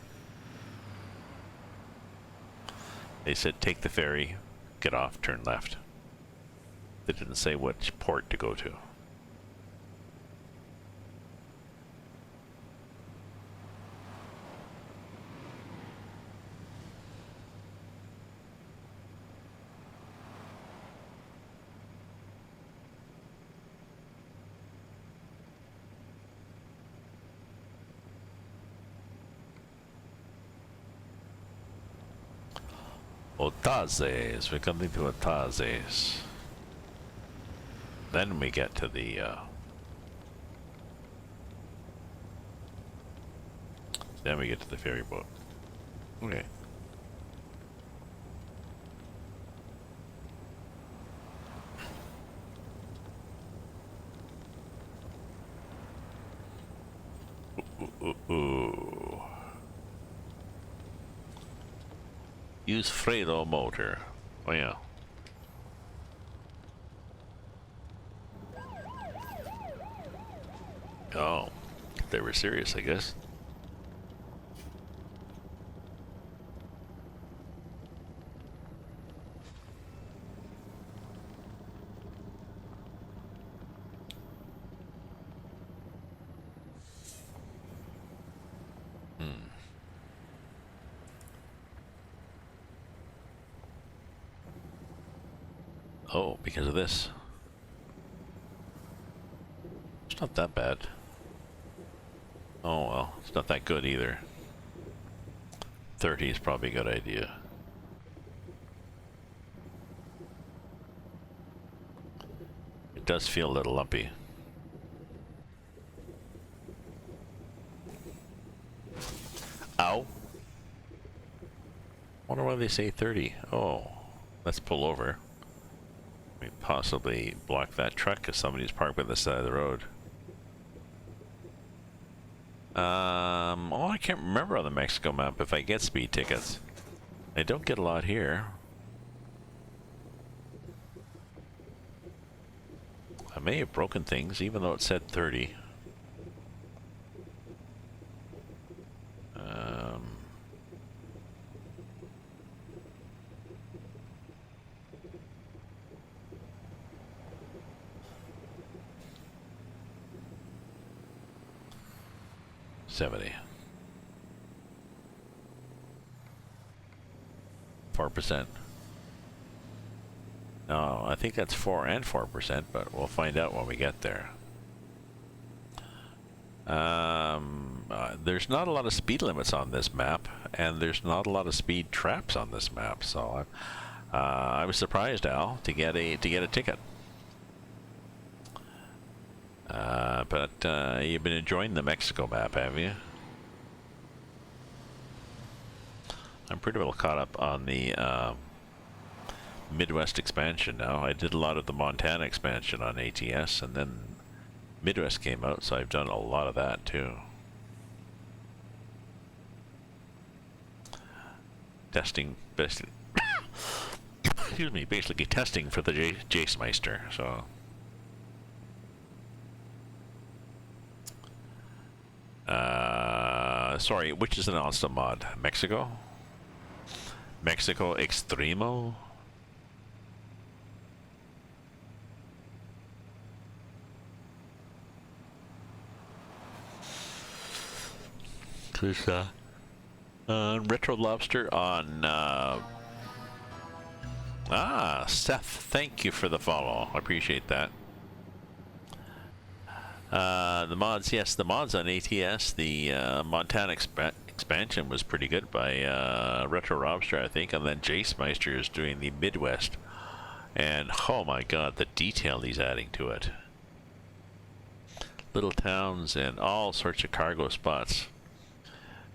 They said take the ferry, get off, turn left. They didn't say which port to go to. Otazes, we're coming to Otazes. Then we get to the, ferry boat. Okay. Ooh. Use Fredo motor. Oh yeah. Oh, they were serious, I guess. Oh, because of this. It's not that bad. Oh well, it's not that good either. 30 is probably a good idea. It does feel a little lumpy. Ow! Wonder why they say 30. Oh, let's pull over. We possibly block that truck if somebody's parked by the side of the road. Oh, I can't remember on the Mexico map if I get speed tickets. I don't get a lot here. I may have broken things, even though it said 30. $70. 4%. No, I think that's 4 and 4%, but we'll find out when we get there. There's not a lot of speed limits on this map, and there's not a lot of speed traps on this map, so I was surprised, Al, to get a ticket. But you've been enjoying the Mexico map, have you? I'm pretty well caught up on the Midwest expansion now. I did a lot of the Montana expansion on ATS, and then Midwest came out, so I've done a lot of that too. Testing, basically, excuse me, basically testing for the Jace-Meister, so. Sorry, which is an awesome mod? Mexico? Mexico Extremo? Cause, Retro Lobster on, Seth, thank you for the follow. I appreciate that. The mods, yes, the mods on ATS, the Montana expansion was pretty good by Retro Lobster, I think, and then Jace-Meister is doing the Midwest. And oh my god, the detail he's adding to it. Little towns and all sorts of cargo spots.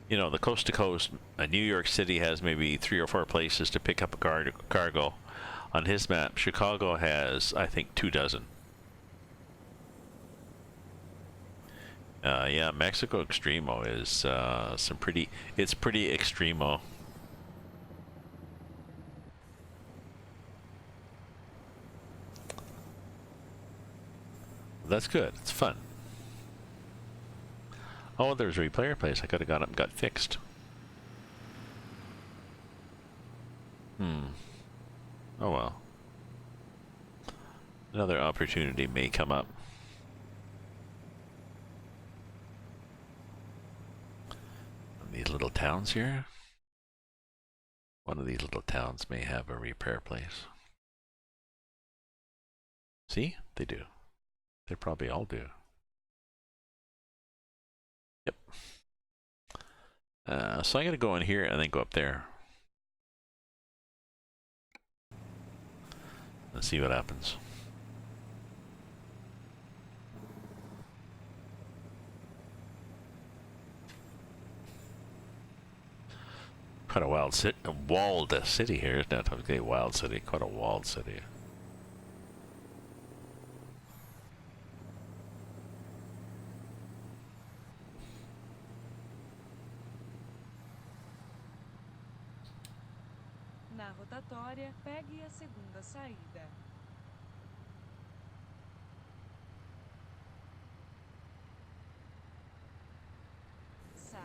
You know, the coast to coast, New York City has maybe 3 or 4 places to pick up a cargo. On his map, Chicago has, I think, 24. Yeah, Mexico Extremo is it's pretty extremo. That's good. It's fun. Oh, there's a replayer place. I could have gone up and got fixed. Oh well. Another opportunity may come up. These little towns here. One of these little towns may have a repair place. See? They do. They probably all do. Yep. So I'm going to go in here and then go up there. Let's see what happens. Quite a walled city here, isn't it? Okay, wild city. Quite a walled city. Na rotatória, pegue a segunda saída. Saia.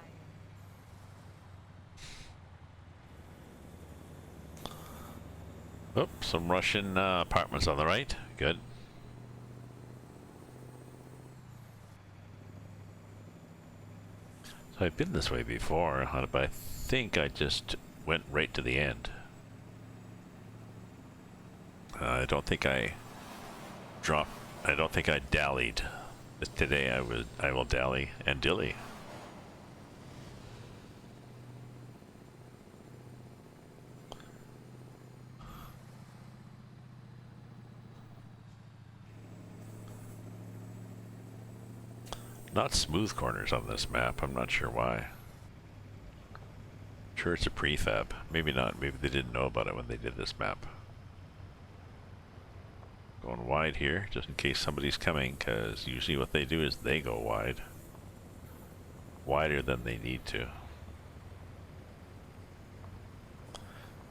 Oops, some Russian apartments on the right. Good. So I've been this way before, but I think I just went right to the end. I don't think I dropped. I don't think I dallied. But today I will dally and dilly. Not smooth corners on this map. I'm not sure why. Sure, it's a prefab. Maybe not. Maybe they didn't know about it when they did this map. Going wide here, just in case somebody's coming, because usually what they do is they go wide. Wider than they need to.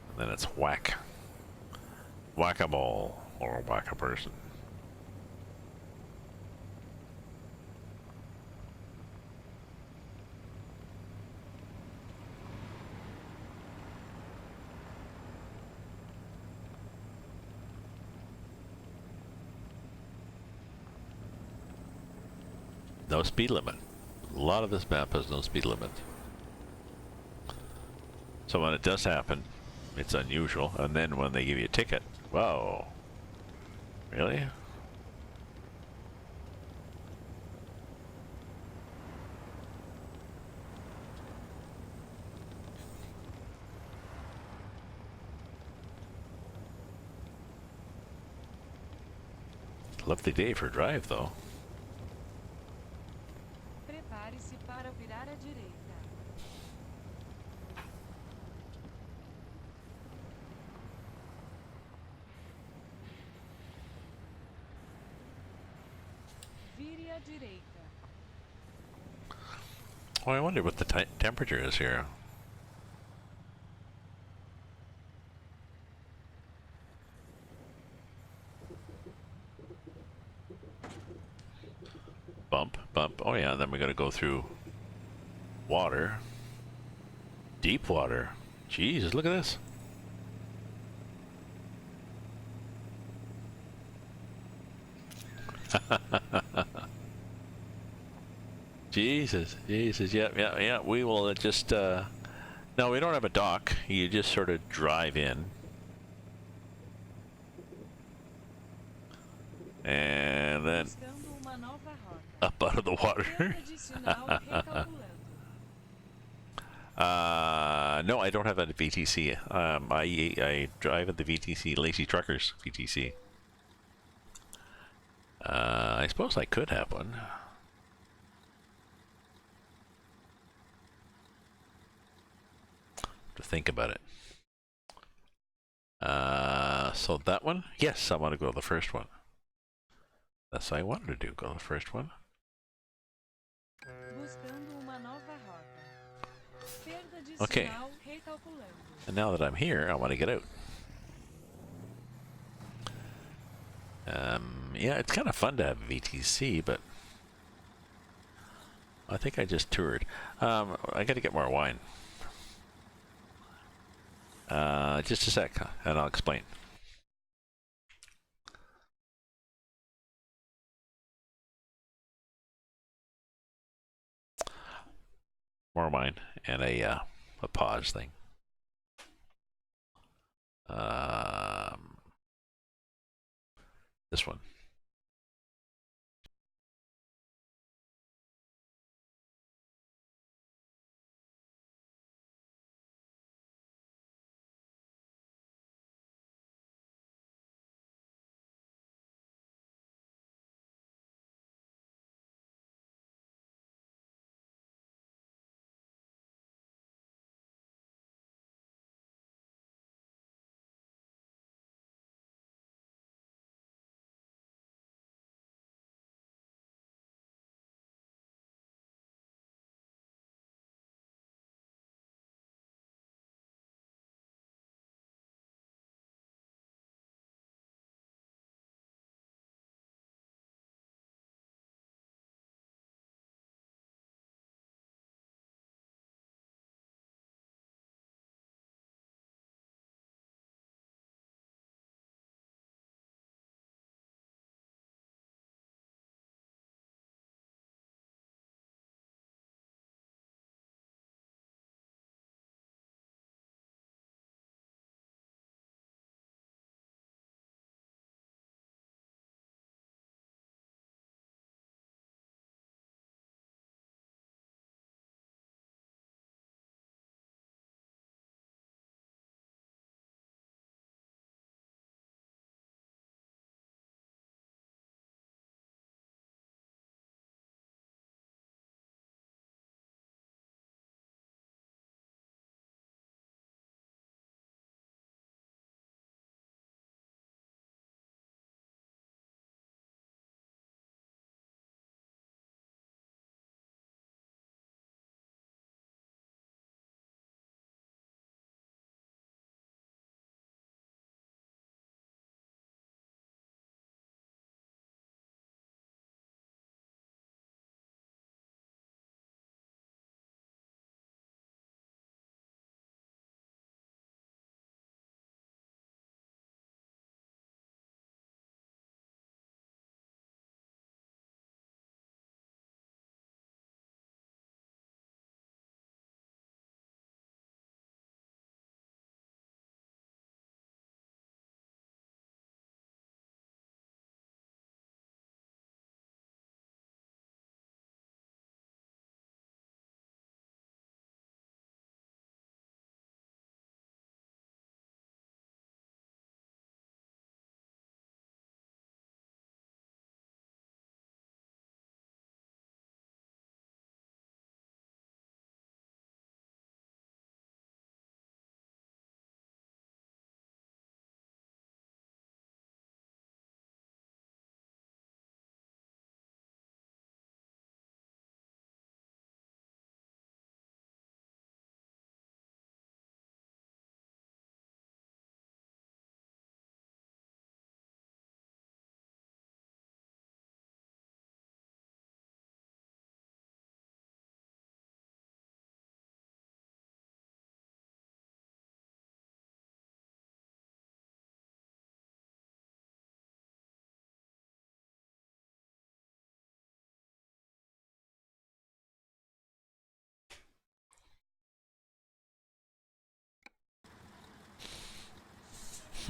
And then it's whack. Whack-a-mole, or whack-a-person. No speed limit. A lot of this map has no speed limit. So when it does happen, it's unusual. And then when they give you a ticket, whoa. Really? Lovely day for a drive, though. Prepare-se para virar à direita. Vire à direita. Oh, I wonder what the temperature is here. Bump, bump. Oh yeah, then we gotta go through water. Deep water. Jeez, look at this. Jesus, Jesus, yeah. We will just, no, we don't have a dock. You just sort of drive in. And then Buscando uma nova rota. up out of the water. Perda de sinal recalculando. No, I don't have a VTC. I drive at the VTC, Lazy Truckers VTC. I suppose I could have one. To think about it. So that one? Yes, I want to go to the first one. That's what I wanted to do, go to the first one. Buscando uma nova rota. Perda de Okay. sinal recalculando. And now that I'm here, I want to get out. Yeah, it's kind of fun to have VTC, but I think I just toured. I got to get more wine. Just a sec, and I'll explain. More wine and a pause thing. This one.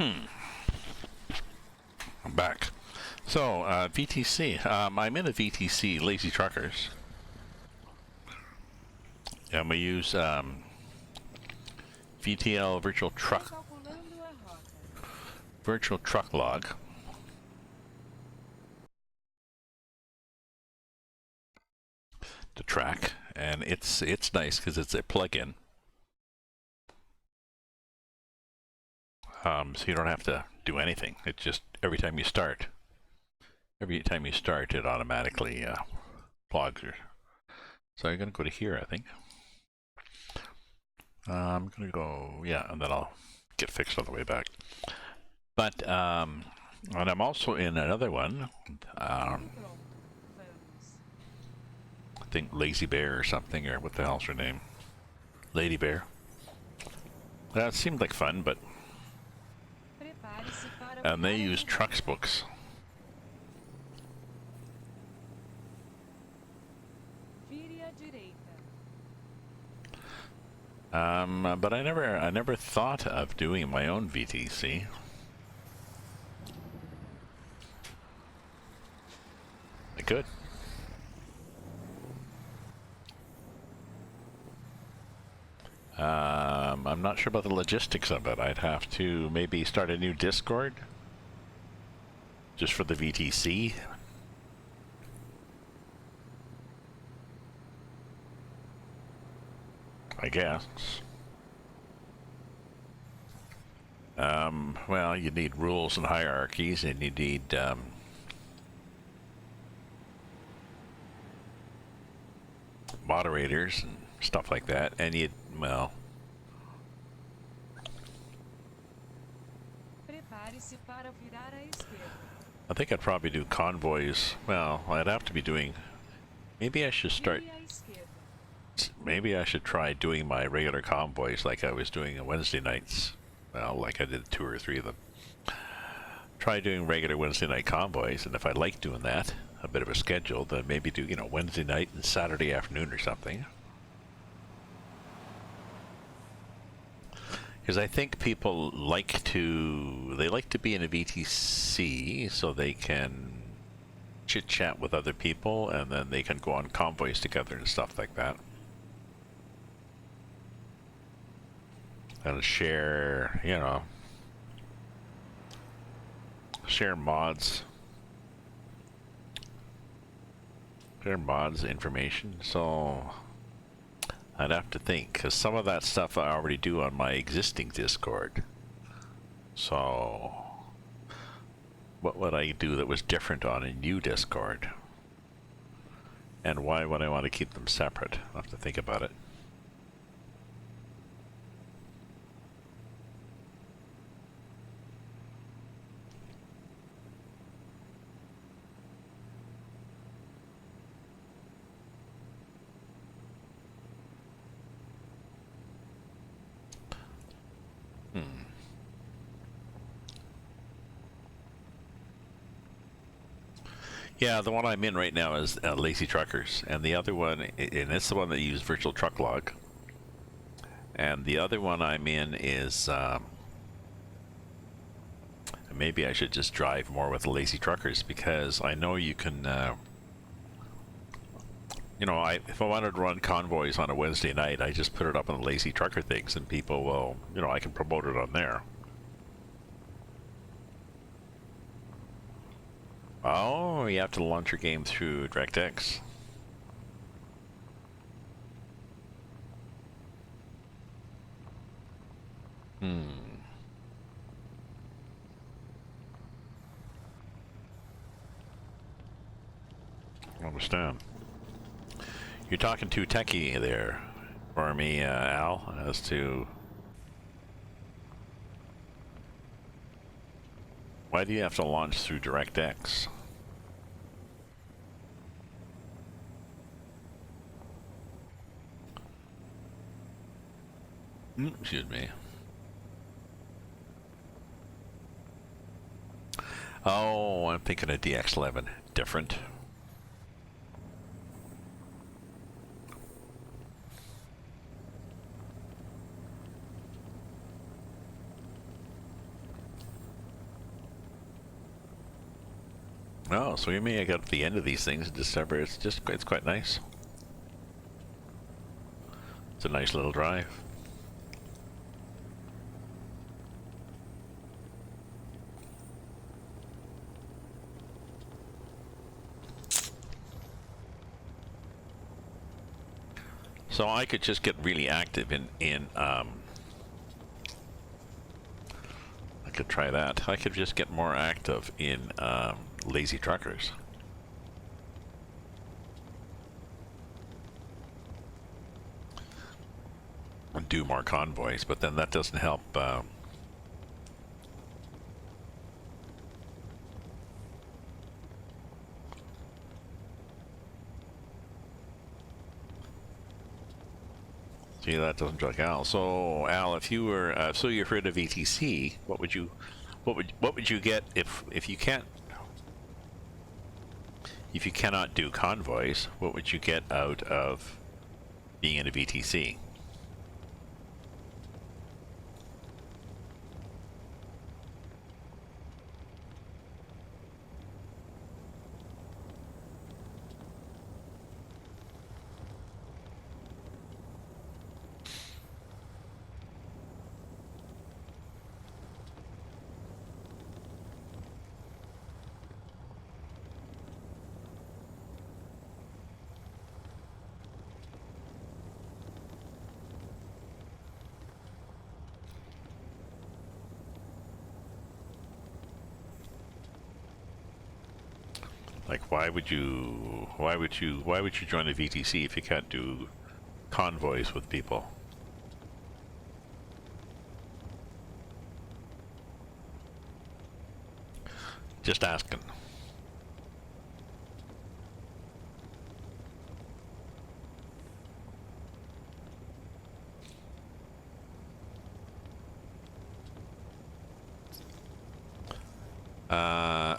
I'm back. So, VTC. I'm in a VTC Lazy Truckers. And we use VTL Recalculando a rota. Virtual Truck Log. To track, and it's nice because it's a plug-in. So you don't have to do anything. It just every time you start, it automatically logs your. So I'm gonna go to here, I think. I'm gonna go, yeah, and then I'll get fixed on the way back. But And I'm also in another one. Tudo pronto. Vamos. I think Lazy Bear or something, or what the hell's her name? Lady Bear. That seemed like fun, but Prepare-se para and they virar à use trucks direita. books. Vire à direita. But I never thought of doing my own VTC. I could. I'm not sure about the logistics of it. I'd have to maybe start a new Discord just for the VTC. I guess. Well, you need rules and hierarchies, and you need moderators and stuff like that, and you, well, Prepare-se para virar à esquerda. I think I'd probably do convoys. Well, I'd have to be doing, maybe I should start, Vire à esquerda. maybe I should try doing my regular convoys like I was doing on Wednesday nights. Well, like I did 2 or 3 of them. Try doing regular Wednesday night convoys, and if I like doing that, a bit of a schedule, then maybe do, you know, Wednesday night and Saturday afternoon or something. Because I think people like to be in a VTC so they can chit chat with other people, and then they can go on convoys together and stuff like that. And share, you know, share mods. Share mods information. So I'd have to think, because some of that stuff I already do on my existing Discord. So what would I do that was different on a new Discord? And why would I want to keep them separate? I'll have to think about it. Yeah, the one I'm in right now is Lazy Truckers, and the other one, and it's the one that uses Virtual Truck Log. And the other one I'm in is, maybe I should just drive more with the Lazy Truckers, because I know you can, you know, if I wanted to run convoys on a Wednesday night, I just put it up on the Lazy Trucker things, and people will, you know, I can promote it on there. Oh, you have to launch your game through DirectX. I understand. You're talking too techie there for me, Al, as to why do you have to launch through DirectX? Excuse me. Oh, I'm thinking of DX11. Different. Oh, so you may get to the end of these things in December. It's quite nice. It's a nice little drive. So I could just get really active in I could try that. I could just get more active in Lazy Truckers. And do more convoys, but then that doesn't help Okay, that doesn't truck Al. So Al, if you were so you're afraid of ETC, what would you get if you can't if you cannot do convoys? What would you get out of being in a VTC? Like, why would you join a VTC if you can't do convoys with people? Just asking.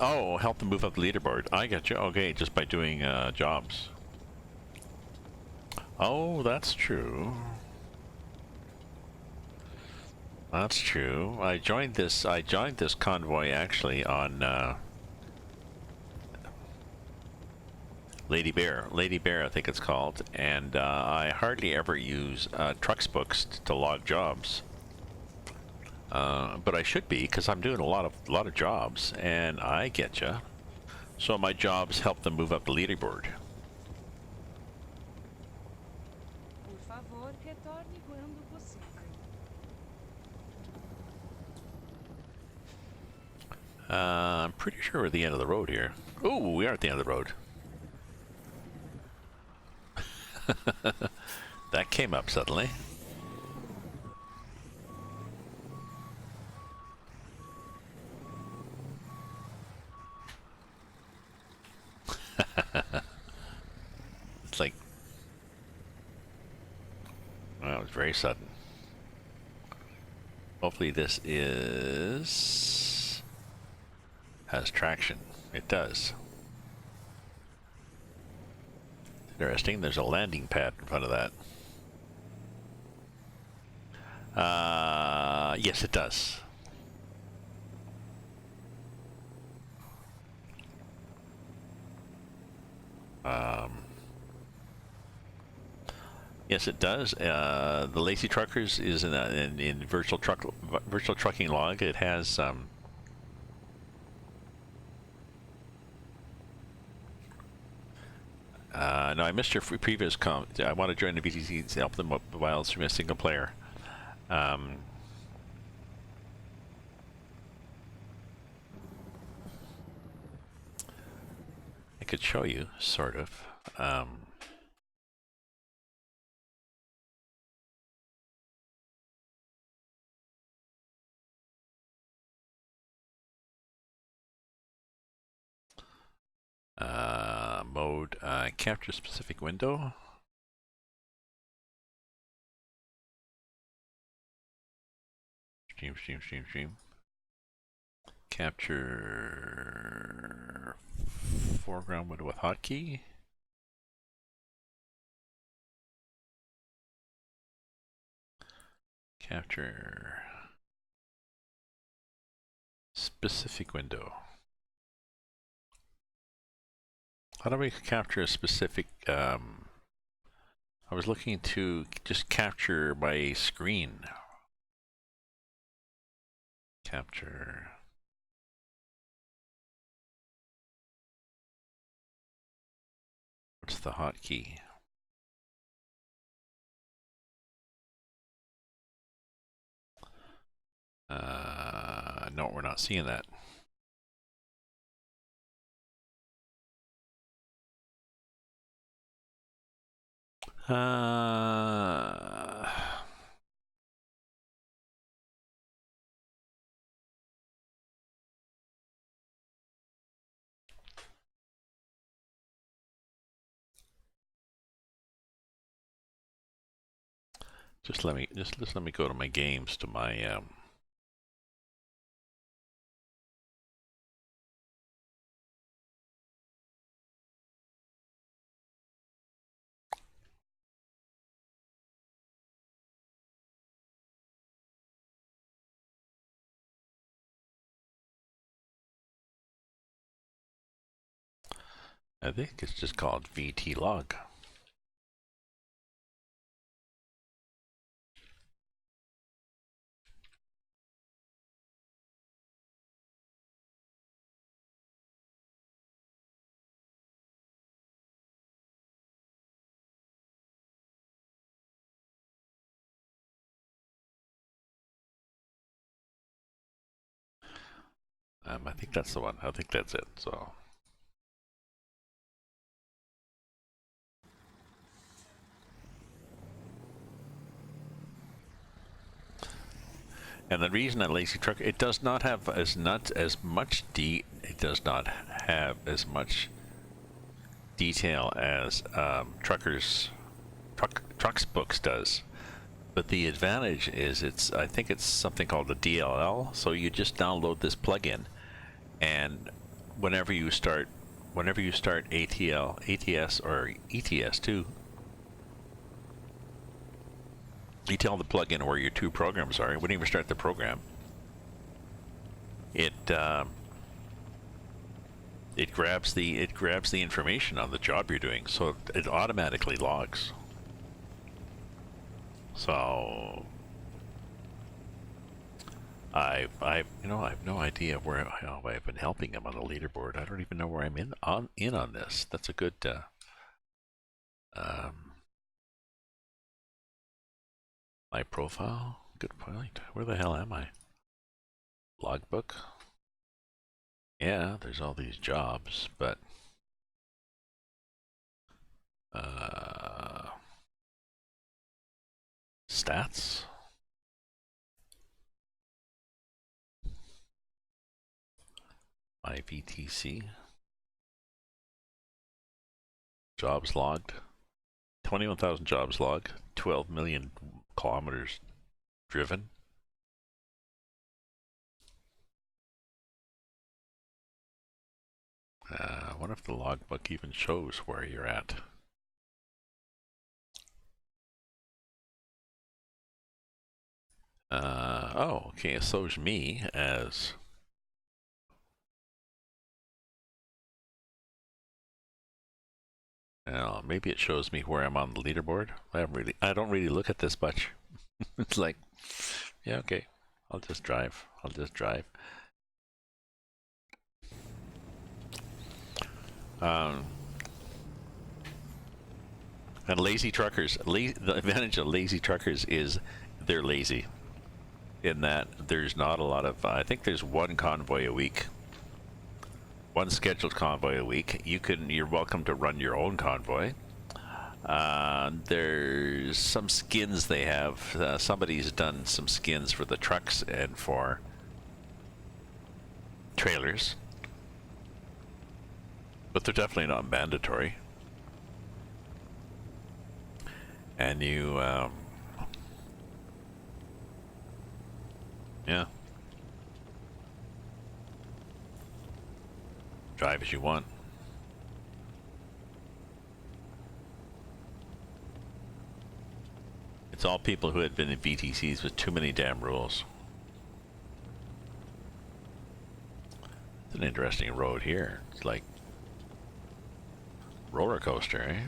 Oh, help them move up the leaderboard. I get you. Okay, just by doing jobs. Oh, that's true. That's true. I joined this convoy actually on Lady Bear. Lady Bear, I think it's called, and I hardly ever use trucks books to log jobs. But I should be, because I'm doing a lot of jobs, and I get you. So my jobs help them move up the leaderboard. Por favor, retorne quando possível. I'm pretty sure we're at the end of the road here. Oh, we are at the end of the road. That came up suddenly. It's like, well, it was very sudden. Hopefully this has traction. It does. Interesting. There's a landing pad in front of that. Yes, it does. Yes, it does. The Lazy Truckers is in virtual trucking log. It has no, I missed your previous comment. I want to join the BTC to help them while streaming a single player. I could show you, sort of. Mode, capture specific window. Stream. Capture foreground window with hotkey. Capture specific window. How do we capture a specific, I was looking to just capture my screen. Capture. What's the hotkey? No, we're not seeing that. Just let me go to my games, to my I think it's just called VT log. I think that's the one. I think that's it. So. And the reason that Lazy Truck, it does not have it does not have as much detail as Trucks Books does. But the advantage is I think it's something called the DLL. So you just download this plugin, and whenever you start ATS or ETS2, you tell the plugin where your two programs are. When you start the program, it grabs the information on the job you're doing, so it automatically logs. So I have no idea how I've been helping him on the leaderboard. I don't even know where I'm in on this. That's a good my profile. Good point. Where the hell am I? Logbook. Yeah, there's all these jobs, but stats. My VTC. Jobs logged. 21,000 jobs logged. 12 million kilometers driven. I wonder if the logbook even shows where you're at. Oh, okay, it shows me as maybe it shows me where I'm on the leaderboard. I don't really look at this much. It's like, yeah, okay, I'll just drive. And lazy truckers, the advantage of lazy truckers is they're lazy. In that there's not a lot of, I think there's one convoy a week. One scheduled convoy a week. You're welcome to run your own convoy. There's some skins they have. Somebody's done some skins for the trucks and for trailers, but they're definitely not mandatory. And you, yeah, drive as you want. It's all people who had been in VTCs with too many damn rules. It's an interesting road here. It's like roller coaster, eh?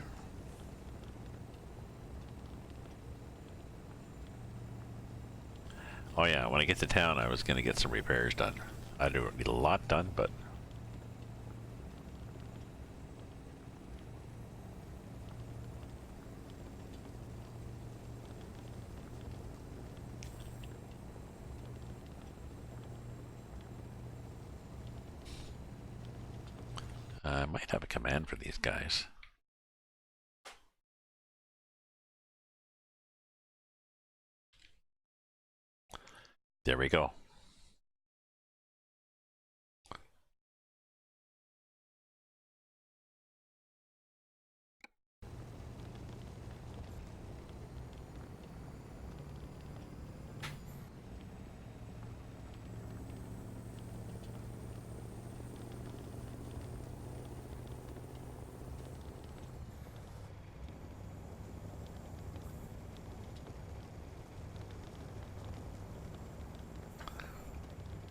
Oh yeah, when I get to town, I was going to get some repairs done. I don't get a lot done, but I might have a command for these guys. There we go.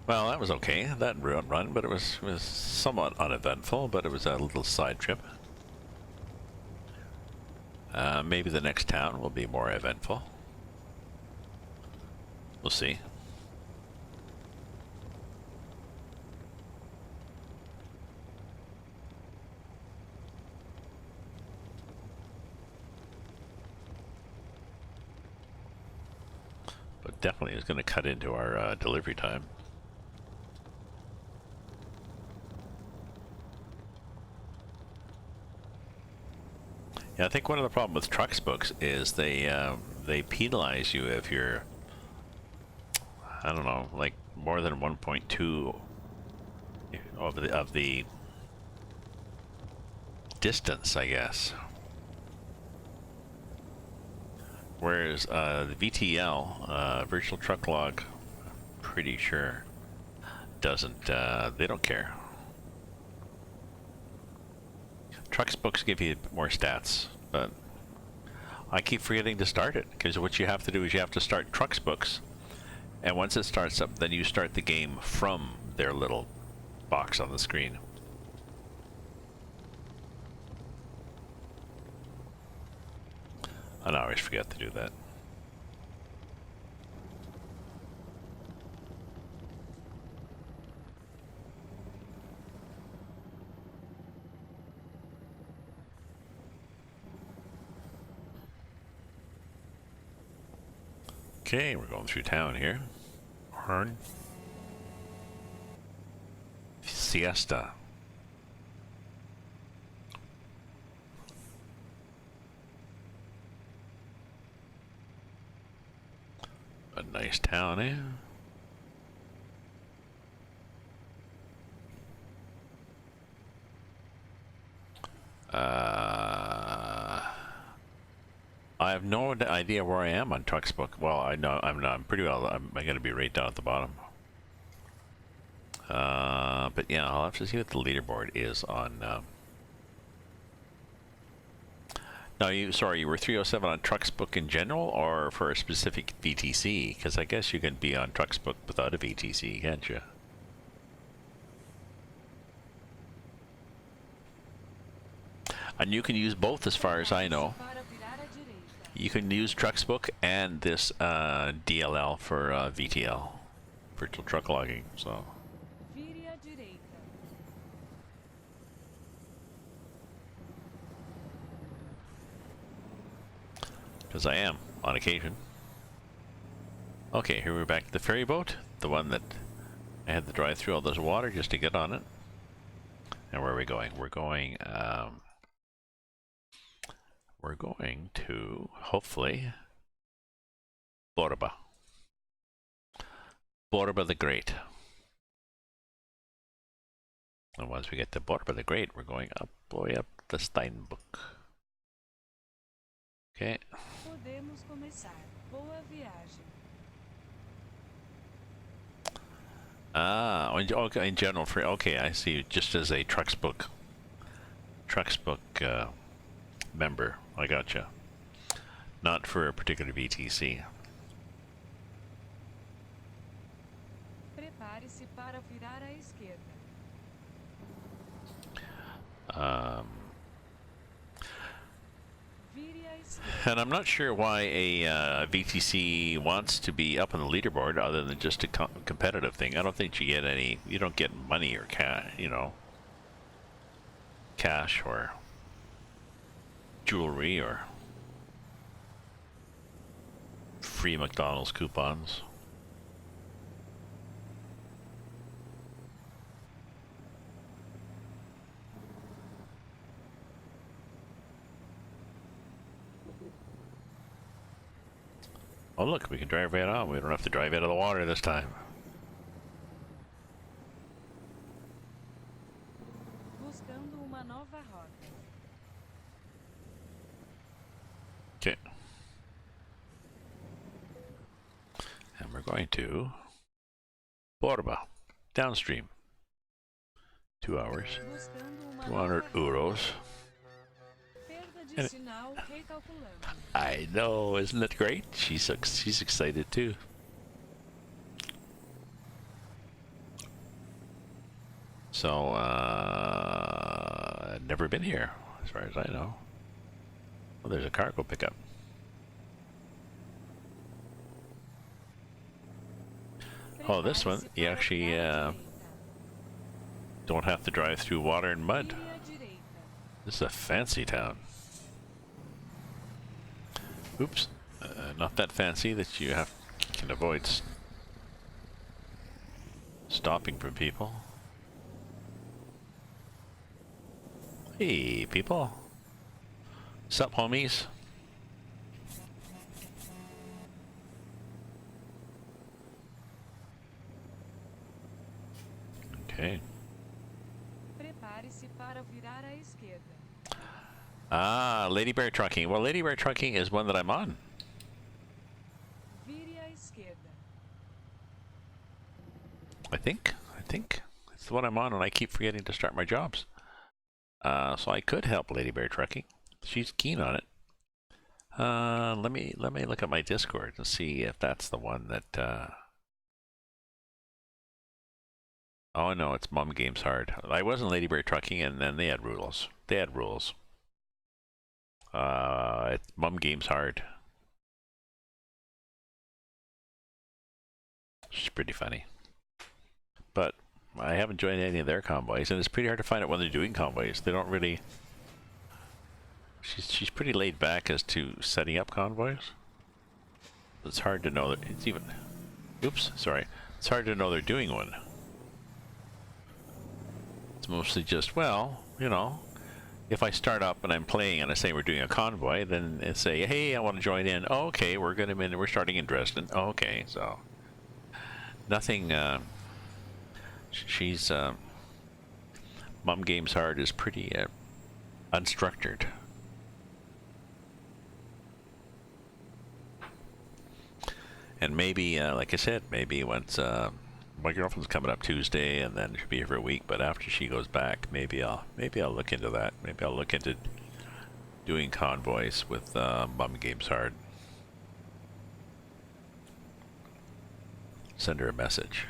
Well, that was okay, that run, but it was somewhat uneventful, but it was a little side trip. Maybe the next town will be more eventful. We'll see. But definitely is going to cut into our delivery time. Yeah, I think one of the problems with trucks books is they penalize you if you're, I don't know, like more than 1.2 of the distance, I guess. Whereas the VTL, Virtual Truck Log, pretty sure doesn't. They don't care. Trucks books give you more stats, but I keep forgetting to start it because what you have to do is you have to start trucks books, and once it starts up, then you start the game from their little box on the screen. And I always forget to do that. Okay, we're going through town here. Horn. Siesta. A nice town, eh? I have no idea where I am on Trucks Book. Well, I know I'm not. I'm pretty well. I'm going to be right down at the bottom. But yeah, I'll have to see what the leaderboard is on. No, you were 307 on Trucks Book in general, or for a specific VTC? Because I guess you can be on Trucks Book without a VTC, can't you? And you can use both, as far as I know. You can use Trucks Book and this DLL for VTL, virtual truck logging. So. Because I am, on occasion. Okay, here we're back to the ferry boat, the one that I had to drive through all this water just to get on it. And where are we going? We're going to, hopefully, Borba. Borba the Great. And once we get to Borba the Great, we're going up, way up the Steinbook. Okay. Podemos começar. Boa viagem. Okay, in general, for okay, I see. Just as a Trucks Book member, I gotcha. Not for a particular VTC. Prepare-se para virar à esquerda. And I'm not sure why a VTC wants to be up on the leaderboard other than just a competitive thing. I don't think you get any. You don't get money or cash or jewelry or free McDonald's coupons. Oh look, we can drive right on. We don't have to drive out of the water this time. Buscando uma nova rota. Okay. And we're going to Borba, downstream. 2 hours, 200 euros. I know, isn't it great? She's excited too. So, never been here, as far as I know. Well, there's a cargo pickup. Oh, this one, you actually don't have to drive through water and mud. Vire à direita. This is a fancy town. Oops, not that fancy that you can avoid stopping for people. Hey, people. Sup, homies? Okay. Prepare-se para virar à esquerda. Ah, Lady Bear Trucking. Well, Lady Bear Trucking is one that I'm on. Vire à esquerda. I think it's the one I'm on, and I keep forgetting to start my jobs. So I could help Lady Bear Trucking. She's keen on it. Let me look at my Discord and see if that's the one that. Oh no, it's Mum Games Hard. I wasn't Lady Bear Trucking, and then they had rules. They had rules. It's Mum Games Hard. She's pretty funny. But I haven't joined any of their convoys, and it's pretty hard to find out when they're doing convoys. They don't really. She's pretty laid back as to setting up convoys. It's hard to know that it's even. Oops, sorry. It's hard to know they're doing one. It's mostly just, well, you know, if I start up and I'm playing and I say we're doing a convoy, then it say, hey, I want to join in. Oh, okay, we're starting in Dresden. Oh, okay, so nothing. She's Mum Games Hard is pretty unstructured. And maybe, like I said, maybe once my girlfriend's coming up Tuesday, and then she'll be here for a week. But after she goes back, maybe I'll look into that. Maybe I'll look into doing convoys with Mum Games Hard. Send her a message.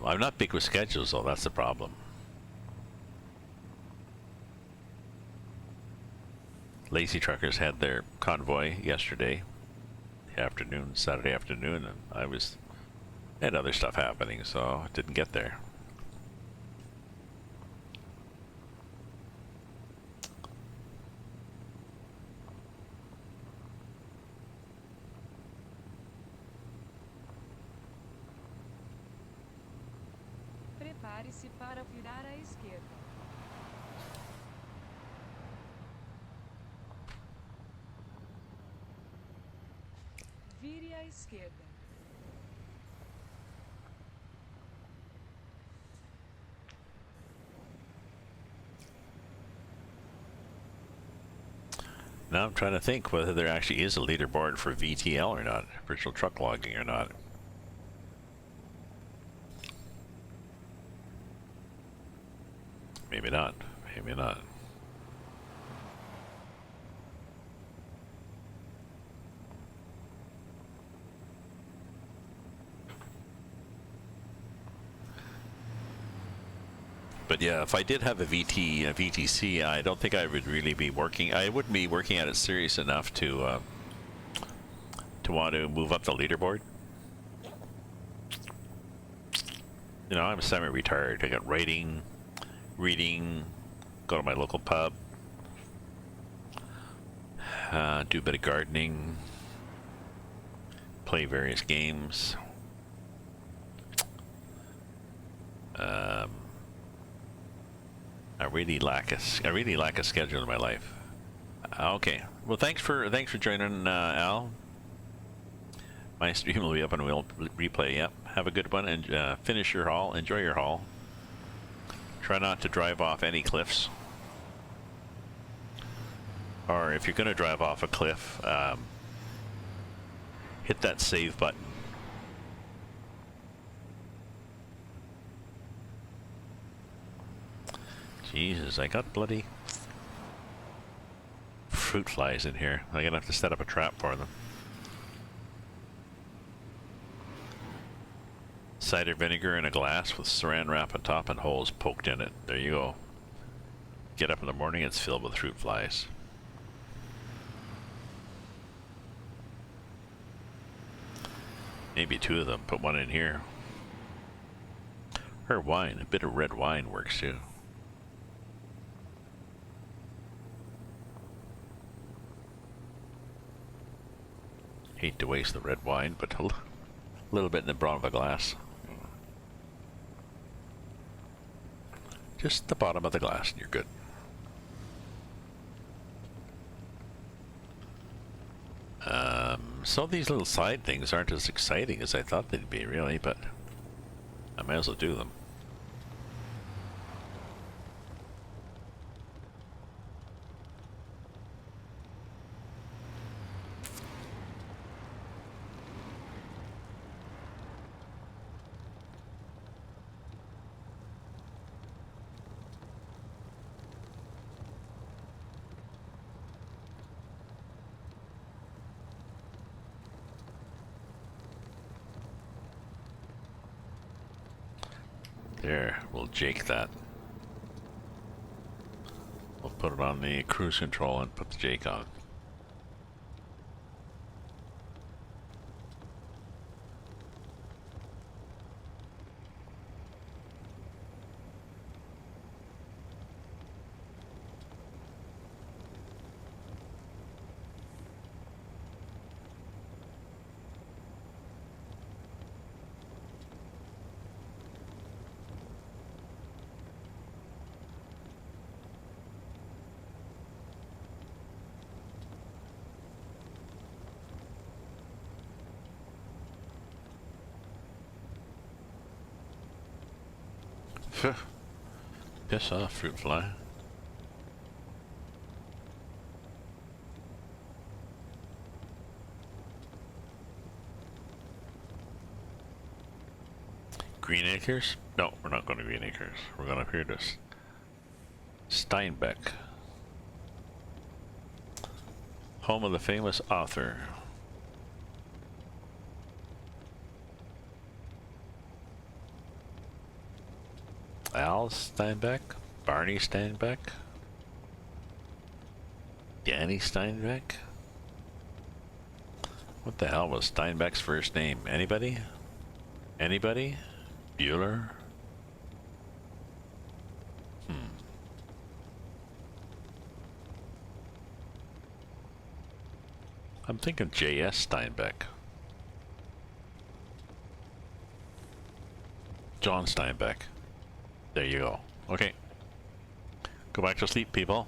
I'm not big with schedules, though. That's the problem. Lazy Truckers had their convoy yesterday afternoon, Saturday afternoon, and I had other stuff happening, so I didn't get there. Prepare-se para virar à esquerda. Vire à esquerda. Now I'm trying to think whether there actually is a leaderboard for VTL or not, virtual truck logging or not. Maybe not. Maybe not. But yeah, if I did have a VTC, I don't think I would really be working. I wouldn't be working at it serious enough to want to move up the leaderboard. You know, I'm semi-retired. I got writing, reading, go to my local pub, do a bit of gardening, play various games. I really lack a schedule in my life. Okay, well, thanks for joining, Al. My stream will be up and we'll replay. Yep, have a good one and finish your haul. Enjoy your haul. Try not to drive off any cliffs, or if you're going to drive off a cliff, hit that save button. Jesus, I got bloody fruit flies in here. I'm gonna have to set up a trap for them. cider vinegar in a glass with saran wrap on top and holes poked in it. There you go. Get up in the morning, it's filled with fruit flies. Maybe 2 of them. Put 1 in here. Or wine. A bit of red wine works too. Hate to waste the red wine, but a little bit in the bottom of a glass. Just the bottom of the glass and you're good. Some of these little side things aren't as exciting as I thought they'd be, really, but I might as well do them. There, we'll jake that. We'll put it on the cruise control and put the jake on. Piss off, fruit fly. Green Acres? No, we're not going to Green Acres. We're going up here to Steinbeck. Home of the famous author. Al Steinbeck? Barney Steinbeck? Danny Steinbeck? What the hell was Steinbeck's first name? Anybody? Anybody? Bueller? I'm thinking J.S. Steinbeck. John Steinbeck. There you go. Okay. Go back to sleep, people.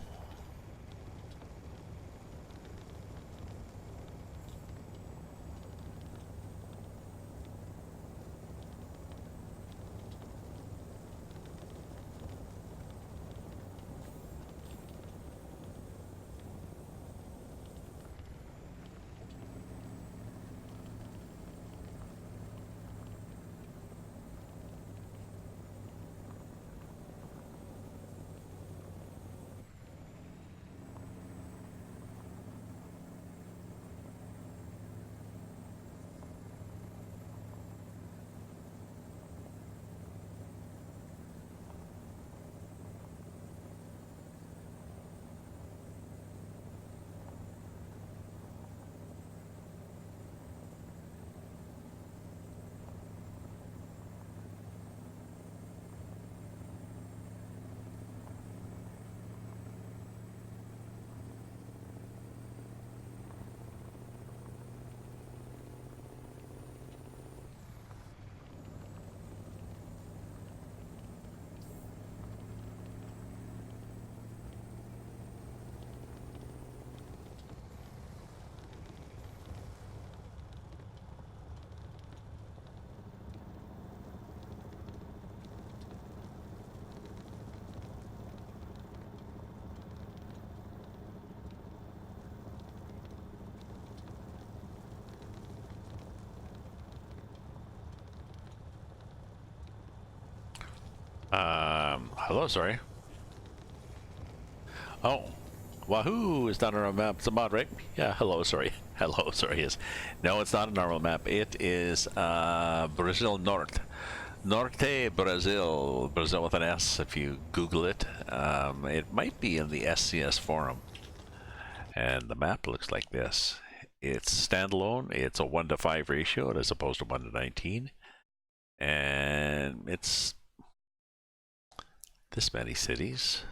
Hello, sorry. Oh, Wahoo! It's not on our map. It's a mod, right? Yeah, hello, sorry. Hello, sorry, yes. No, it's not a normal map. It is Brazil Norte. Norte, Brazil. Brazil with an S if you Google it. It might be in the SCS forum. And the map looks like this. It's standalone. It's a 1:5 ratio as opposed to 1:19. And it's this many cities.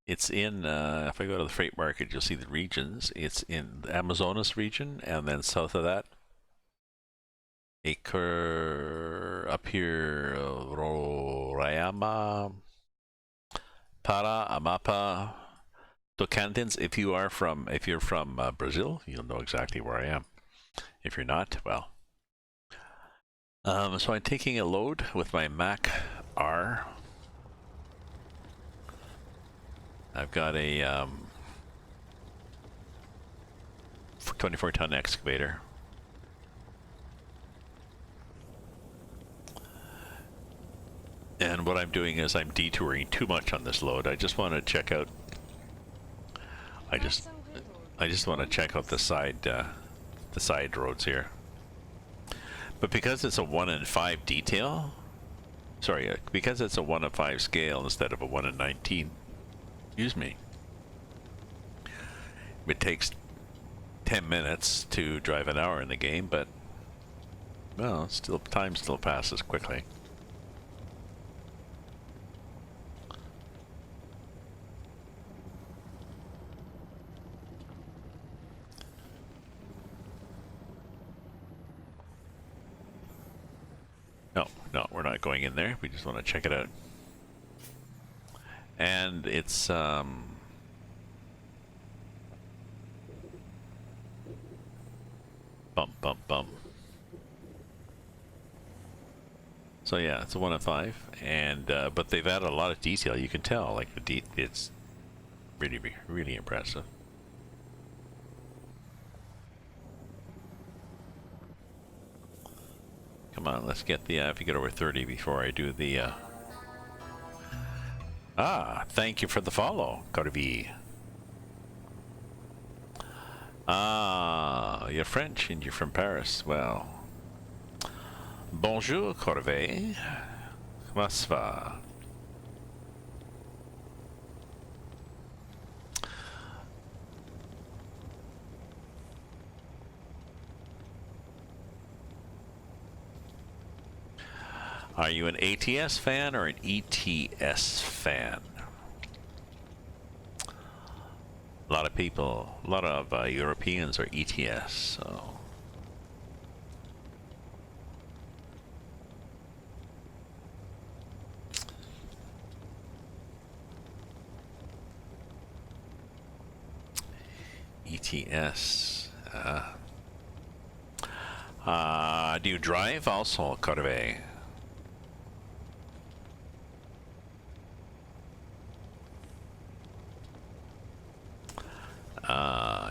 It's in, if I go to the freight market, you'll see the regions. It's in the Amazonas region, and then south of that, up here, Roraima, Para, Amapa, Tocantins. If you're from Brazil, you'll know exactly where I am. If you're not, well. So I'm taking a load with my Mack R. I've got a 24-ton excavator. And what I'm doing is I'm detouring too much on this load. I just want to check out. I just want to check out the side roads here. But because it's a 1:5 detail, sorry, because it's a 1:5 scale instead of a 1:19. Excuse me. It takes 10 minutes to drive an hour in the game, but well, time still passes quickly. No, we're not going in there. We just want to check it out. And it's bum. So yeah, it's a 1:5, and but they've added a lot of detail. You can tell, like it's really impressive. Come on, let's get the if you get over 30 before I do the. Thank you for the follow, Corvi. You're French and you're from Paris. Well, bonjour, Corvi. Comment ça va? Are you an ATS fan or an ETS fan? A lot of people, a lot of Europeans are ETS, so. ETS. Do you drive also, Corve?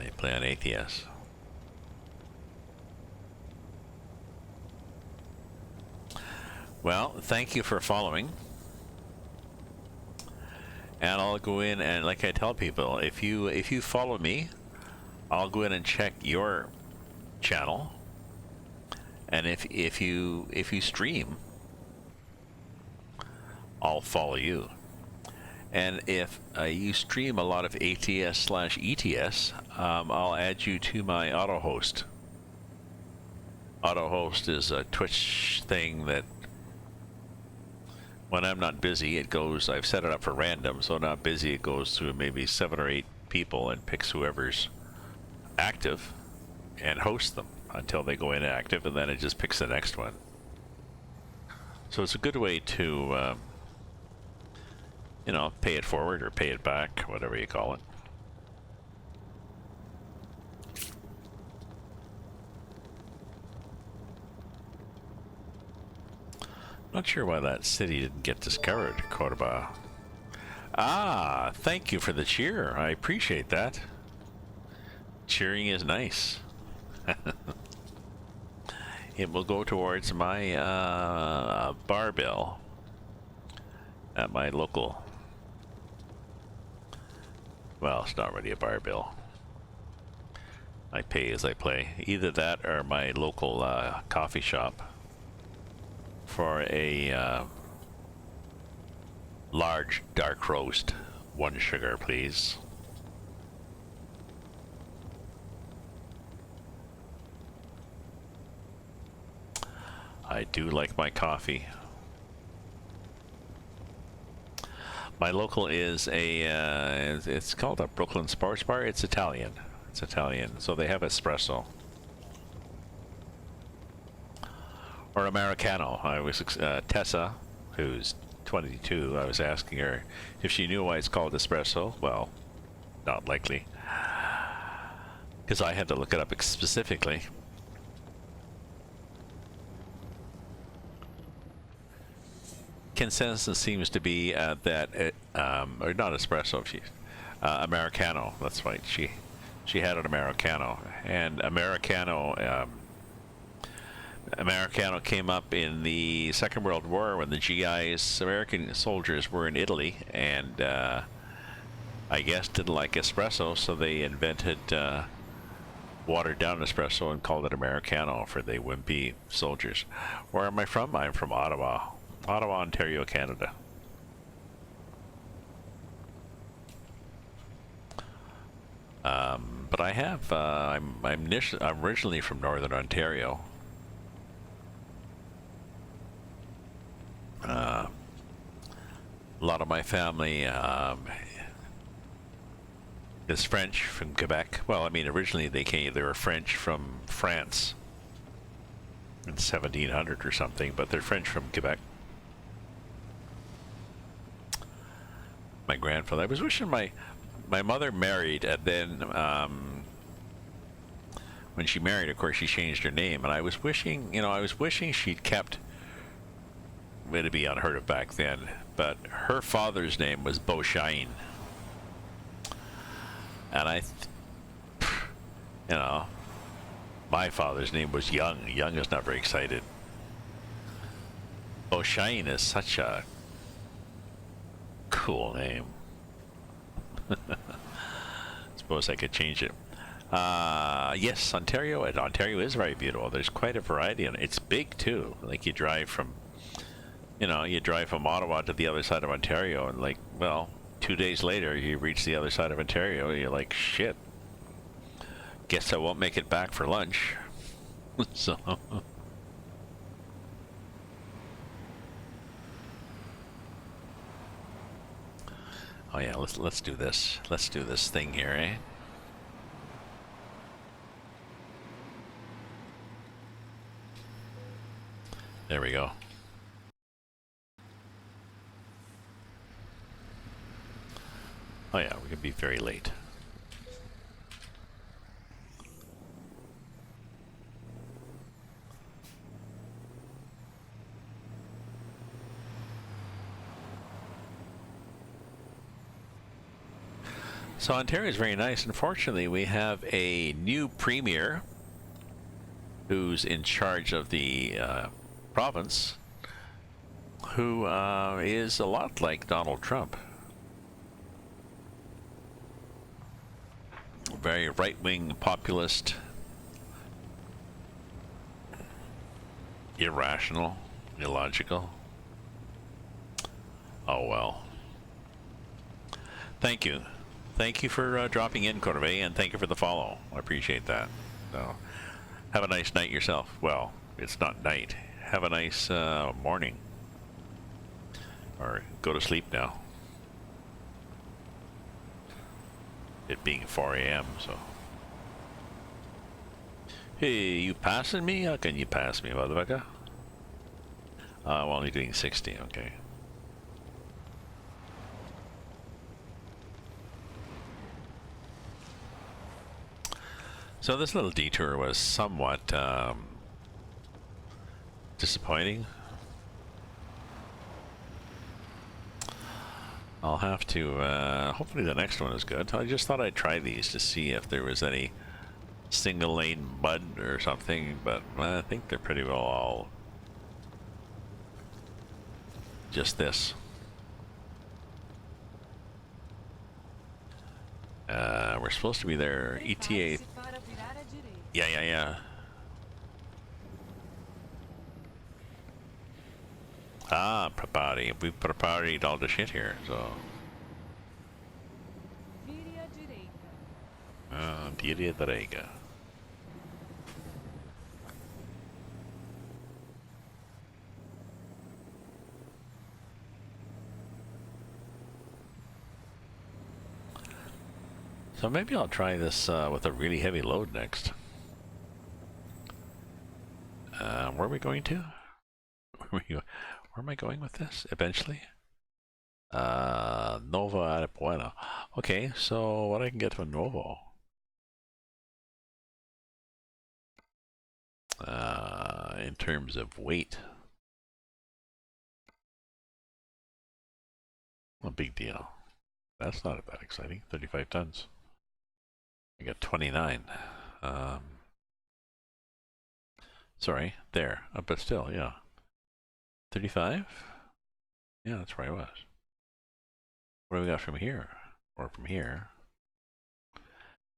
You play on ATS. Well, thank you for following. And I'll go in and, like I tell people, if you follow me, I'll go in and check your channel. And if you stream, I'll follow you. And if you stream a lot of ATS/ETS, I'll add you to my auto host. Auto host is a Twitch thing that when I'm not busy, it goes, I've set it up for random, so not busy, it goes through maybe 7 or 8 people and picks whoever's active and hosts them until they go inactive, and then it just picks the next one. So it's a good way to you know, pay it forward or pay it back, whatever you call it. Not sure why that city didn't get discovered, Cordoba. Ah, thank you for the cheer. I appreciate that. Cheering is nice. It will go towards my bar bill at my local Well, it's not really a bar bill. I pay as I play. Either that or my local coffee shop for a large dark roast. 1 sugar, please. I do like my coffee. My local is a, it's called a Brooklyn Sports Bar. It's Italian. It's Italian, so they have espresso. Or Americano. I was, Tessa, who's 22, I was asking her if she knew why it's called espresso. Well, not likely. Because I had to look it up specifically. Consensus seems to be that or not espresso, Americano. That's right. She had an Americano, and Americano came up in the Second World War when the GIs, American soldiers, were in Italy, and I guess didn't like espresso, so they invented watered down espresso and called it Americano for the wimpy soldiers. Where am I from? I'm from Ottawa. Ottawa, Ontario, Canada. But I have, I'm originally from Northern Ontario. A lot of my family is French from Quebec. Well, I mean, originally they were French from France in 1700 or something, but they're French from Quebec. My grandfather. I was wishing my mother married, and then when she married, of course, she changed her name, and I was wishing, she'd kept. It'd be unheard of back then, but her father's name was Beauchesne, and my father's name was Young. Young is not very excited. Beauchesne is such a cool name. Suppose I could change it. Yes, Ontario. And Ontario is very beautiful. There's quite a variety, and it's big too. Like you drive from Ottawa to the other side of Ontario, and like, well, 2 days later you reach the other side of Ontario. You're like, shit. Guess I won't make it back for lunch. So. Oh yeah, let's do this. Let's do this thing here, eh? There we go. Oh yeah, we could be very late. So Ontario is very nice. Unfortunately, we have a new premier who's in charge of the province, who is a lot like Donald Trump. Very right-wing, populist, irrational, illogical. Oh well. Thank you. Thank you for dropping in, Corvée, and thank you for the follow. I appreciate that. So, have a nice night yourself. Well, it's not night. Have a nice morning. Or go to sleep now. It being 4 a.m., so. Hey, you passing me? How can you pass me, motherfucker? I'm only doing 60, okay. So this little detour was somewhat disappointing. I'll have to, hopefully the next one is good. I just thought I'd try these to see if there was any single lane mud or something, but I think they're pretty well all just this. We're supposed to be there. ETA. Prepare-se para virar à direita. Yeah. Ah, prepari. We prepared all the shit here, so. Vire à direita. Diria Drega. So maybe I'll try this with a really heavy load next. Where are we going to? Where am I going with this eventually? Nova Arapuana. Okay, so what I can get from Novo? In terms of weight. A big deal. That's not that exciting. 35 tons. I got 29. Sorry, there. But still, yeah. 35? Yeah, that's where I was. What do we got from here? Or from here?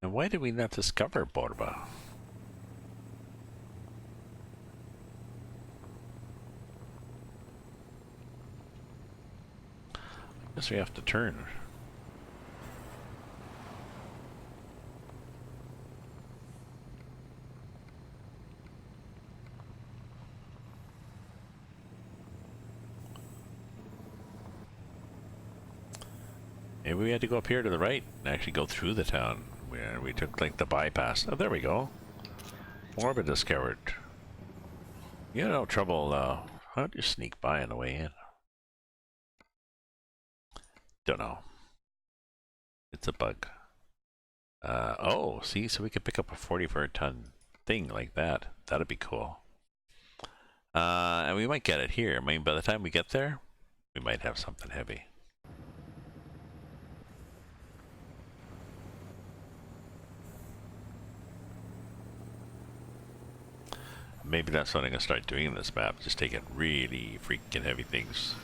And why did we not discover Borba? I guess we have to turn. Maybe we had to go up here to the right and actually go through the town. Where we took like the bypass. Oh, there we go. Orbit discovered. You had no trouble, how do you sneak by on the way in? Don't know. It's a bug. Oh, see, so we could pick up a 44-ton thing like that. That'd be cool. And we might get it here. I mean, by the time we get there, we might have something heavy. Maybe that's what I'm gonna start doing in this map. Just taking really freaking heavy things.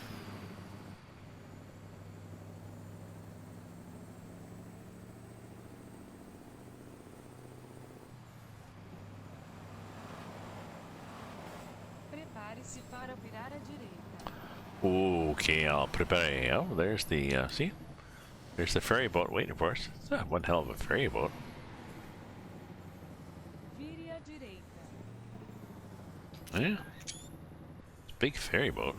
Prepare-se para virar à direita. Okay, I'll prepare. Oh, there's the, see? There's the ferry boat waiting for us. It's not one hell of a ferry boat. Vire à direita. Yeah. It's a big ferry boat.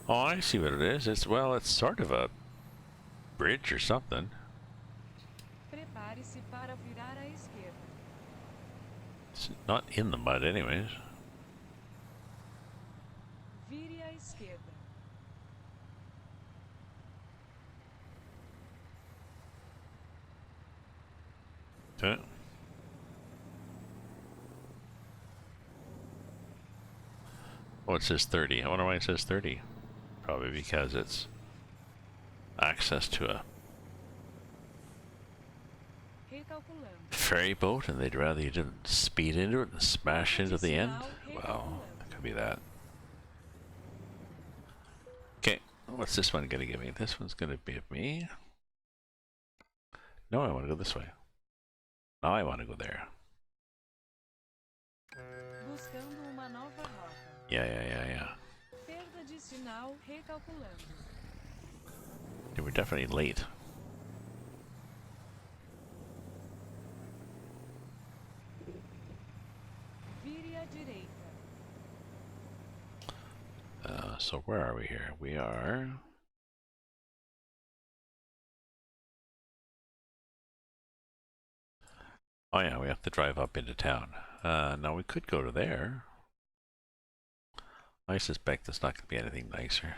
Oh, I see what it is. It's, well, it's sort of a bridge or something. Prepare-se para virar à esquerda. It's not in the mud anyways. Vire à esquerda. Okay. Oh, it says 30. I wonder why it says 30. Probably because it's access to a Recalculando. ferry boat and they'd rather you didn't speed into it and smash into the end. Well, it could be that. Okay, what's this one gonna give me? This one's gonna give me... No, I want to go this way. Now I want to go there. Buscando uma nova rota. Yeah. Perda de sinal, recalculando. They were definitely late. Vire à direita. So where are we here? We are... Oh yeah, we have to drive up into town. Now we could go to there. I suspect there's not going to be anything nicer.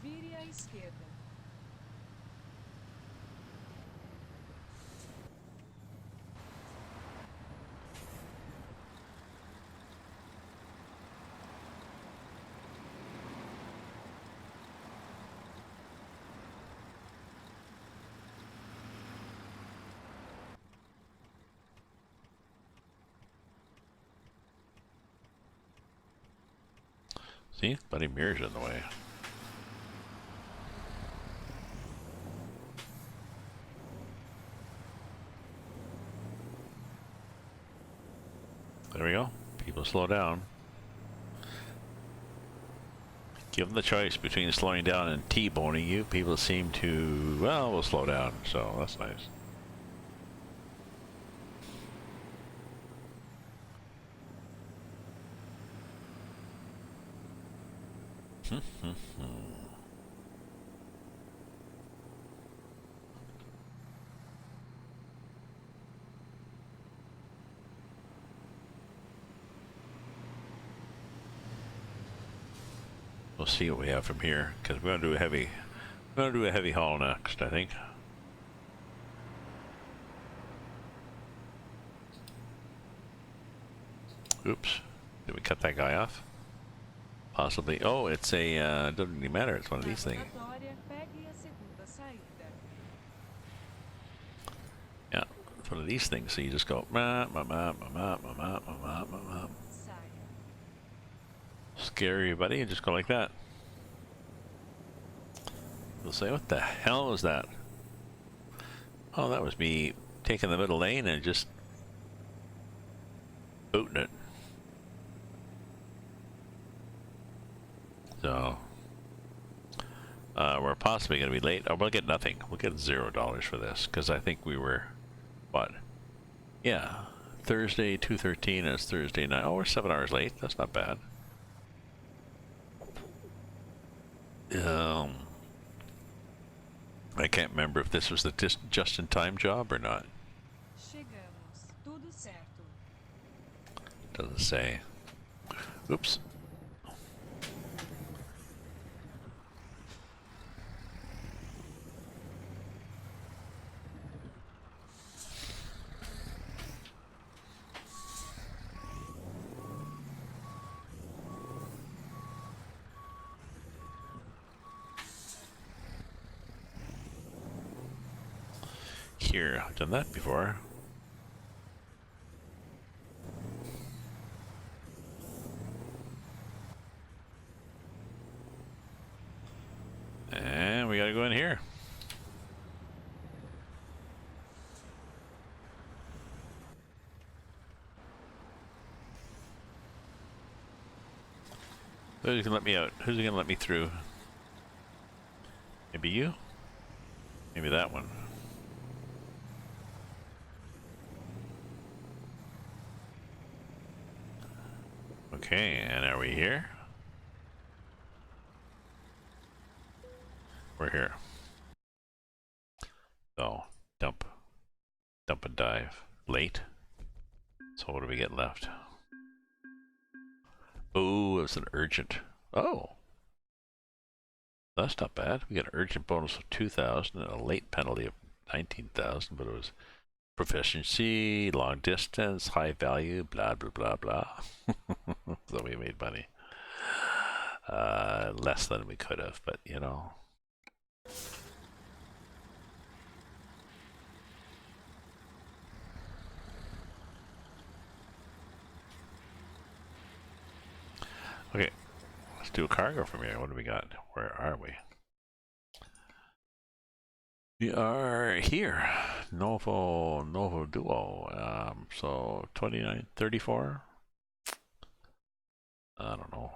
Vire à esquerda. See? Bloody mirrors in the way. There we go. People slow down. Given the choice between slowing down and T-boning you, people seem to, well, we'll slow down, so that's nice. We'll see what we have from here, because we're gonna do a heavy haul next, I think. Oops, did we cut that guy off? Possibly. Oh, it's a, doesn't really matter, it's one of these things. Yeah, it's one of these things, so you just go, scare everybody and just go like that. They'll say, what the hell was that? Oh, that was me taking the middle lane and just booting it. So, we're possibly going to be late. Oh, we'll get nothing. We'll get $0 for this, because I think we were, what? Yeah, Thursday, 2:13, and it's Thursday night. Oh, we're 7 hours late. That's not bad. I can't remember if this was the just-in-time job or not. Chegamos. Tudo certo. Doesn't say. Oops. Here, I've done that before. And we gotta go in here. Who's gonna let me out? Who's gonna let me through? Maybe you? Maybe that one. Okay, and are we here? We're here. So, dump and dive. Late. So what do we get left? Oh, it's an urgent. Oh, that's not bad. We got an urgent bonus of 2,000 and a late penalty of 19,000, but it was proficiency, long distance, high value, blah, blah, blah, blah. So we made money. Less than we could have, but you know. Okay, let's do a cargo from here. What do we got? Where are we? We are here. Novo Duo. So 29, 34? I don't know.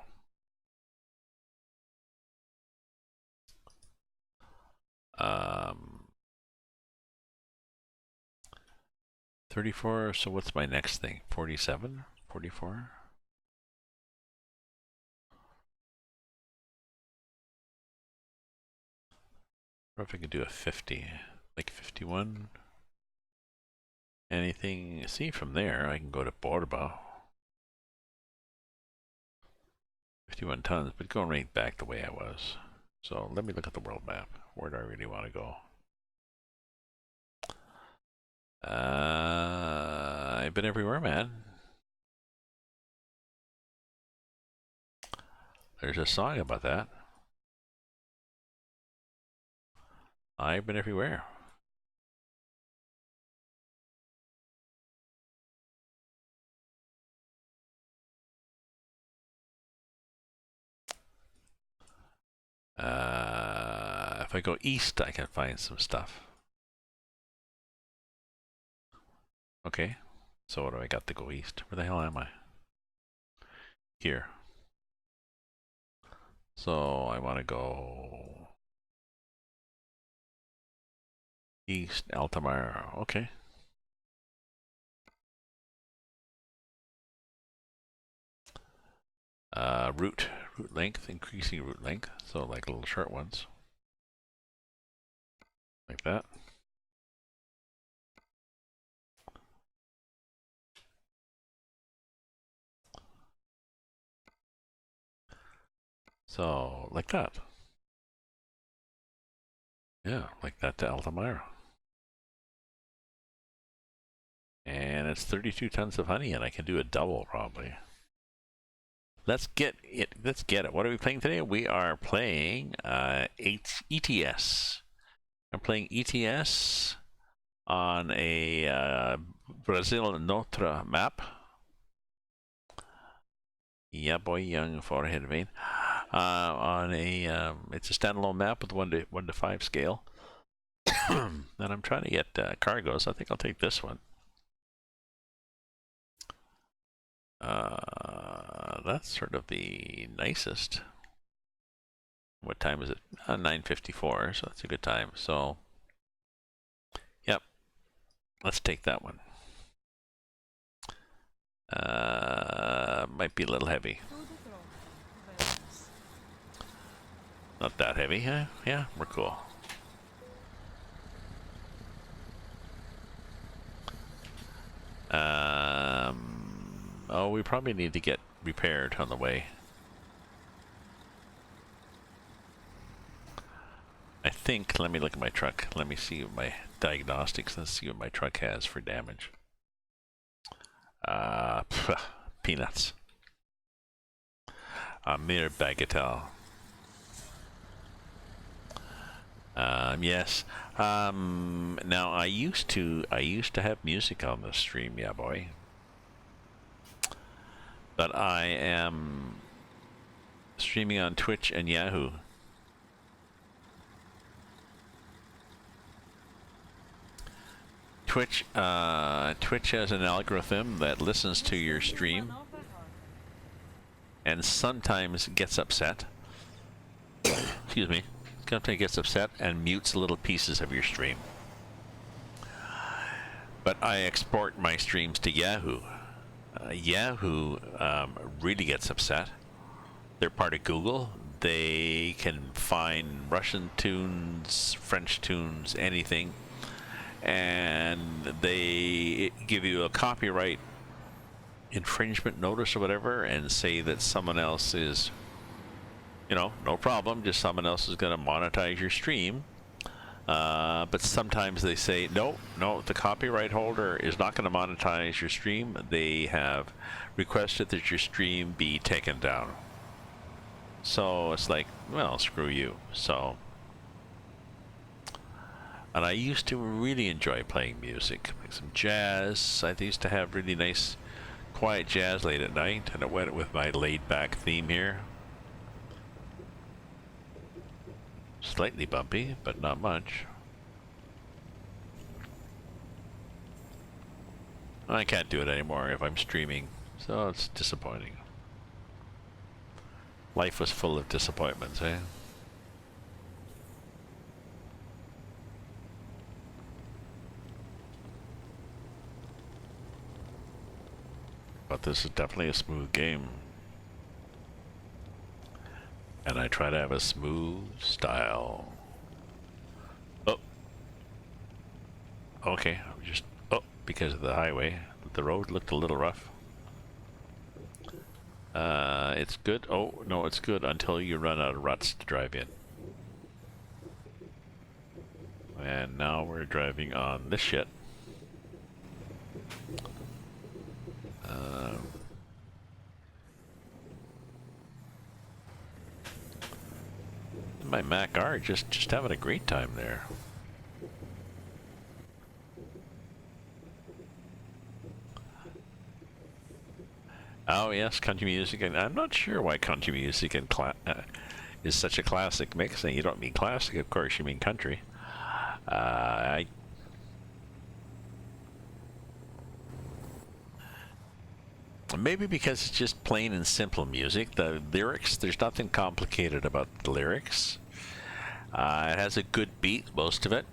34, so what's my next thing? 47? 44? Or if I could do a 50, like 51. Anything, see from there, I can go to Borba. 51 tons, but going right back the way I was. So let me look at the world map. Where do I really want to go? I've been everywhere, man. There's a song about that. I've been everywhere. If I go east, I can find some stuff. Okay, so what do I got to go east? Where the hell am I? Here. So I want to go east, Altamira. Okay. Route length, increasing route length. So like little short ones. Like that. So like that. Yeah, like that to Altamira. And it's 32 tons of honey, and I can do a double probably. Let's get it. Let's get it. What are we playing today? We are playing ETS. I'm playing ETS on a Brasil Norte map. Yeah, boy, young forehead vein. On a it's a standalone map with 1 to 5 scale. And I'm trying to get cargoes. I think I'll take this one. That's sort of the nicest. What time is it? 9:54, so that's a good time. So, yep, let's take that one. Might be a little heavy. Not that heavy, huh? Yeah, we're cool. Oh, we probably need to get repaired on the way. I think, let me look at my truck. Let me see what my diagnostics, let's see what my truck has for damage. Peanuts. A mere bagatelle. Yes. Now I used to have music on the stream, yeah boy. But I am streaming on Twitch and Yahoo. Twitch has an algorithm that listens to your stream and sometimes gets upset. Excuse me. Sometimes gets upset and mutes little pieces of your stream. But I export my streams to Yahoo. Yahoo really gets upset. They're part of Google. They can find Russian tunes, French tunes, anything, and they give you a copyright infringement notice or whatever and say that someone else is, you know, no problem, just someone else is going to monetize your stream. But sometimes they say, no, the copyright holder is not going to monetize your stream. They have requested that your stream be taken down. So it's like, well, screw you. So, and I used to really enjoy playing music, like some jazz. I used to have really nice, quiet jazz late at night, and it went with my laid-back theme here. Slightly bumpy, but not much. I can't do it anymore if I'm streaming, so it's disappointing. Life was full of disappointments, eh? But this is definitely a smooth game. And I try to have a smooth style. Oh. Okay, just, oh, because of the highway. The road looked a little rough. It's good. Oh, no, it's good until you run out of ruts to drive in. And now we're driving on this shit. My Mack are just having a great time there. Oh yes, country music, and I'm not sure why country music and is such a classic mix. And you don't mean classic, of course, you mean country. I Maybe because it's just plain and simple music. The lyrics, there's nothing complicated about the lyrics. It has a good beat, most of it.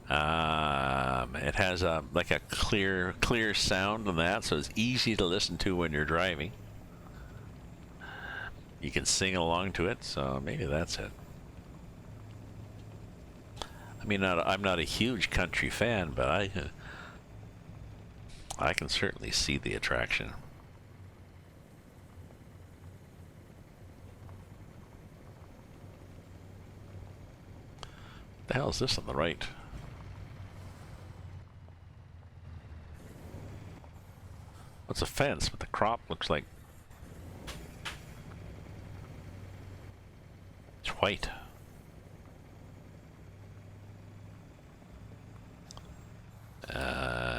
It has a like a clear sound on that, so it's easy to listen to when you're driving. You can sing along to it, so maybe that's it. I mean, I'm not a huge country fan, but I can certainly see the attraction. What the hell is this on the right? What's a fence? But the crop looks like it's white.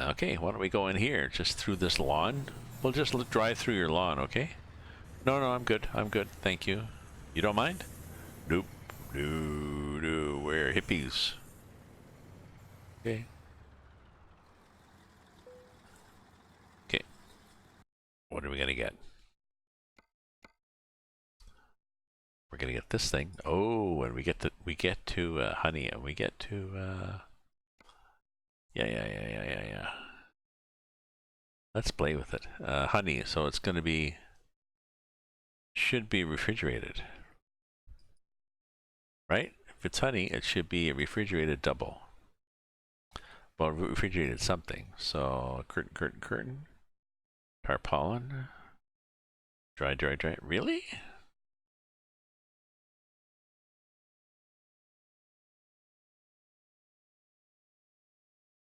Okay, why don't we go in here? Just through this lawn? We'll just drive through your lawn, okay? No, I'm good. I'm good. Thank you. You don't mind? Nope. No, we're hippies. Okay. Okay. What are we gonna get? We're gonna get this thing. Oh, and we get to honey, and we get to yeah. Let's play with it. Honey, so it's gonna be should be refrigerated. Right? If it's honey, it should be a refrigerated double. Well, refrigerated something. So curtain. Tarpaulin. Dry. Really?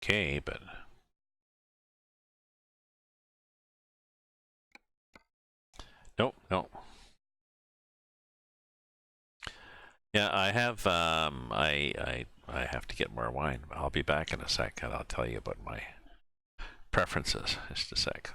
Okay, but nope. Yeah, I have I have to get more wine. I'll be back in a sec and I'll tell you about my preferences. Just a sec.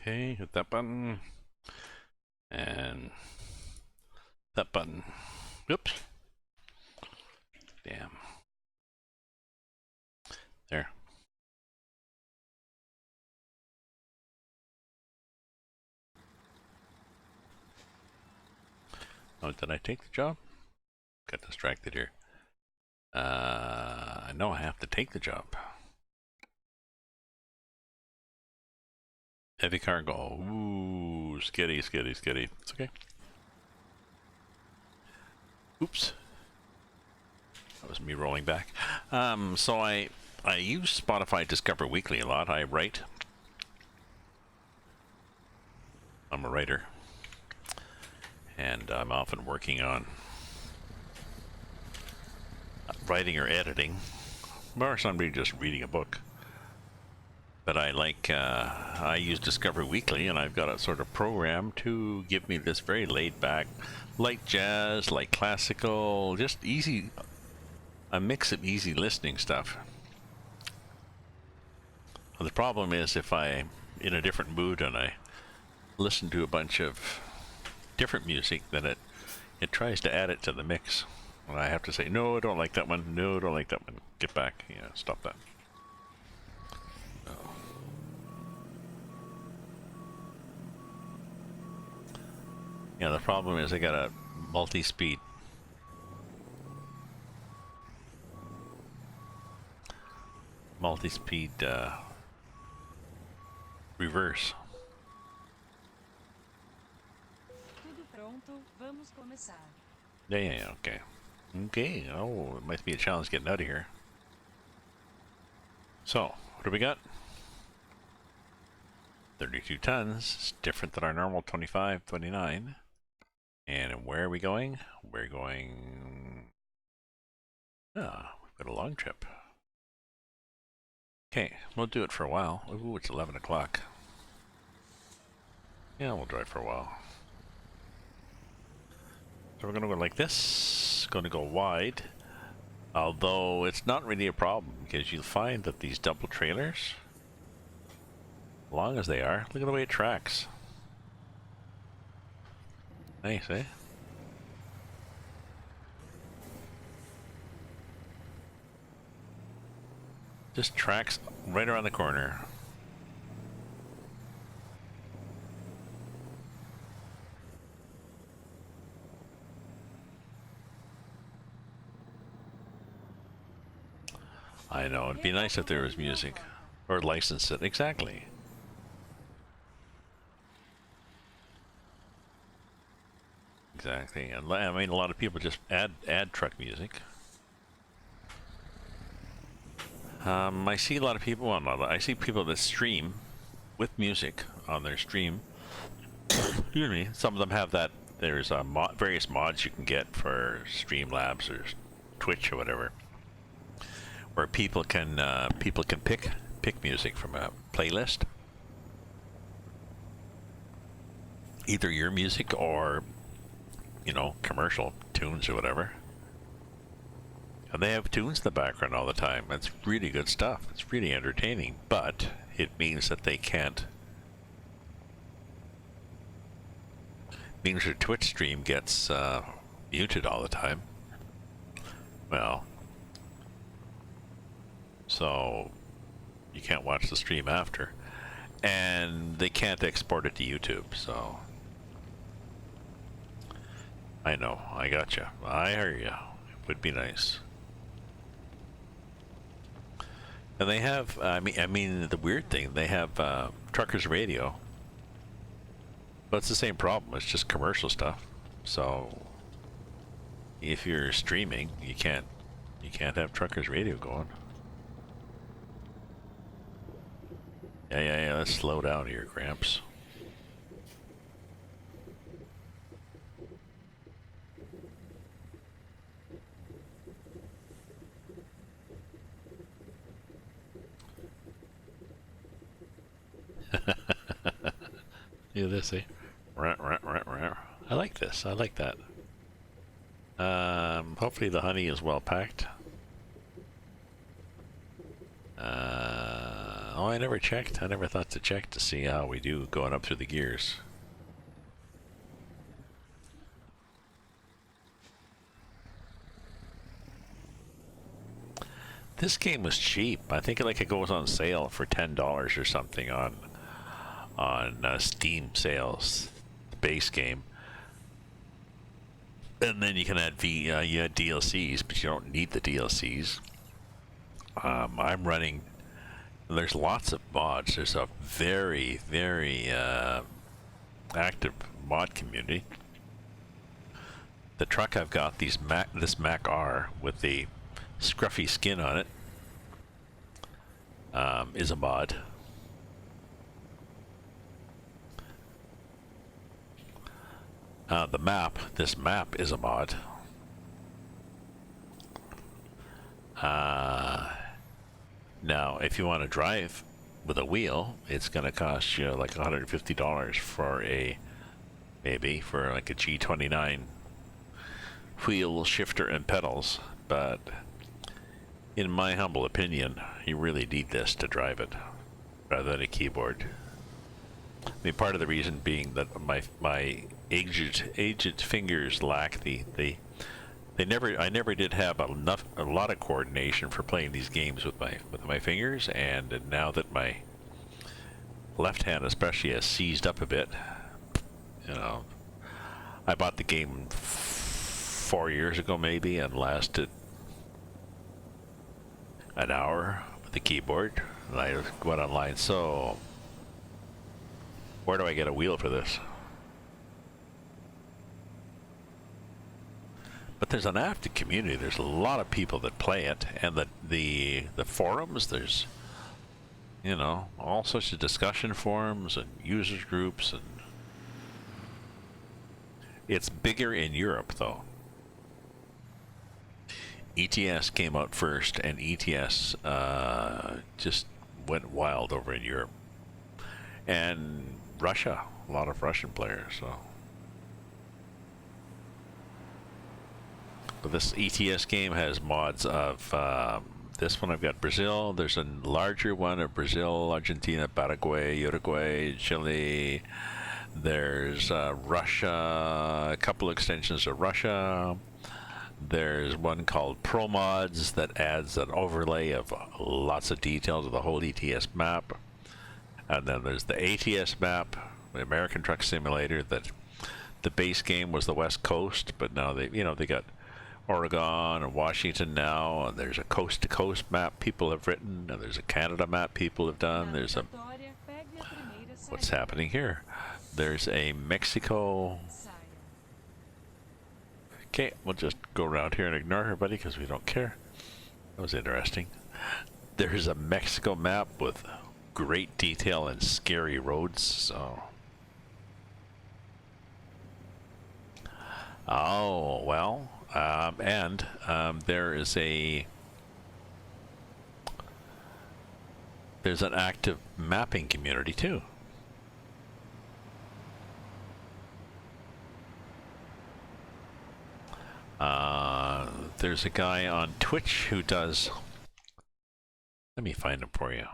Okay, hit that button. And that button. Oops. Damn. There. Oh, did I take the job? Got distracted here. No, I have to take the job. Heavy cargo. Ooh, skitty. It's okay. Oops. That was me rolling back. So I use Spotify Discover Weekly a lot. I write. I'm a writer. And I'm often working on writing or editing. Or somebody just reading a book. But I use Discover Weekly, and I've got it sort of programmed to give me this very laid back, light jazz, light classical, just easy, a mix of easy listening stuff. Well, the problem is if I'm in a different mood and I listen to a bunch of different music, then it tries to add it to the mix. And I have to say, no, I don't like that one. No, I don't like that one. Get back. Yeah, stop that. Yeah, the problem is I got a multi-speed. Multi-speed reverse. Tudo pronto, vamos começar. Yeah, okay. Okay, oh, it might be a challenge getting out of here. So, what do we got? 32 tons. It's different than our normal 25, 29. And where are we going? We're going... Ah, we've got a long trip. Okay, we'll do it for a while. Ooh, it's 11 o'clock. Yeah, we'll drive for a while. So we're going to go like this. Going to go wide. Although it's not really a problem because you'll find that these double trailers, long as they are, look at the way it tracks. Nice, eh? Just tracks right around the corner. I know, it'd be nice if there was music. Or license it, exactly. Exactly, and I mean, a lot of people just add truck music. I see a lot of people, well, not, I see people that stream with music on their stream. Excuse me. Some of them have that. There's various mods you can get for Streamlabs or Twitch or whatever, where people can pick music from a playlist, either your music or, you know, commercial tunes or whatever. And they have tunes in the background all the time. It's really good stuff. It's really entertaining, but it means that they can't. Means your Twitch stream gets muted all the time. Well, so you can't watch the stream after, and they can't export it to YouTube. So I know, I gotcha. I hear you. It would be nice. And they have, I mean, the weird thing, they have Truckers Radio, but it's the same problem. It's just commercial stuff. So if you're streaming, you can't have Truckers Radio going. Yeah. Let's slow down here, Gramps. Do this, eh? I like this. I like that. Hopefully the honey is well packed. Oh, I never checked. I never thought to check to see how we do going up through the gears. This game was cheap. I think like it goes on sale for $10 or something on Steam sales, the base game. And then you can add you add DLCs, but you don't need the DLCs. I'm running. There's lots of mods. There's a very, very active mod community. The truck I've got, this Mack R with the scruffy skin on it, is a mod. This map is a mod. Now, if you want to drive with a wheel, it's going to cost you like $150 for maybe for like a G29 wheel, shifter, and pedals. But in my humble opinion, you really need this to drive it rather than a keyboard. I mean, part of the reason being that my aged fingers lack I never did have a lot of coordination for playing these games with my fingers, and now that my left hand especially has seized up a bit, you know, I bought the game 4 years ago maybe and lasted an hour with the keyboard, and I went online. So where do I get a wheel for this? But there's an active community. There's a lot of people that play it, and the forums. There's, you know, all sorts of discussion forums and users groups, and it's bigger in Europe though. ETS came out first, and ETS just went wild over in Europe, and Russia. A lot of Russian players. So. But this ETS game has mods of this one. I've got Brazil. There's a larger one of Brazil, Argentina, Paraguay, Uruguay, Chile. There's Russia, a couple extensions of Russia. There's one called Pro Mods that adds an overlay of lots of details of the whole ETS map. And then there's the ATS map, the American Truck Simulator. That the base game was the West Coast, but now they got Oregon and Washington now, and there's a coast-to-coast map people have written, and there's a Canada map people have done. There's a what's happening here? There's a Mexico. Okay, we'll just go around here and ignore her, buddy, because we don't care. That was interesting. There's a Mexico map with great detail and scary roads. So, oh well. There's an active mapping community too. There's a guy on Twitch who does. Let me find him for you.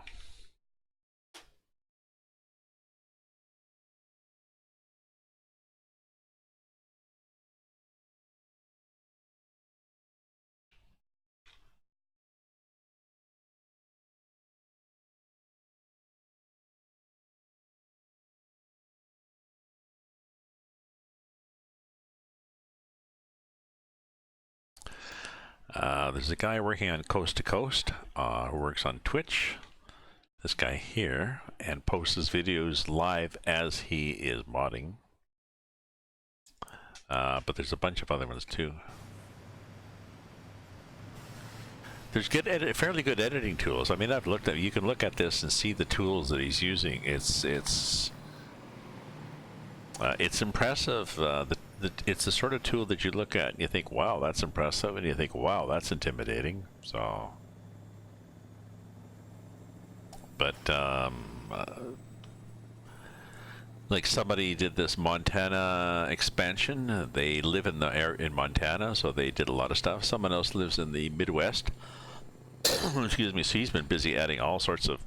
There's a guy working on Coast to Coast who works on Twitch. This guy here, and posts his videos live as he is modding. But there's a bunch of other ones too. There's fairly good editing tools. I mean, I've looked at. You can look at this and see the tools that he's using. It's impressive. It's the sort of tool that you look at and you think, wow, that's impressive, and you think, wow, that's intimidating. So, but like somebody did this Montana expansion. They live in in Montana, so they did a lot of stuff. Someone else lives in the Midwest. Excuse me. So he's been busy adding all sorts of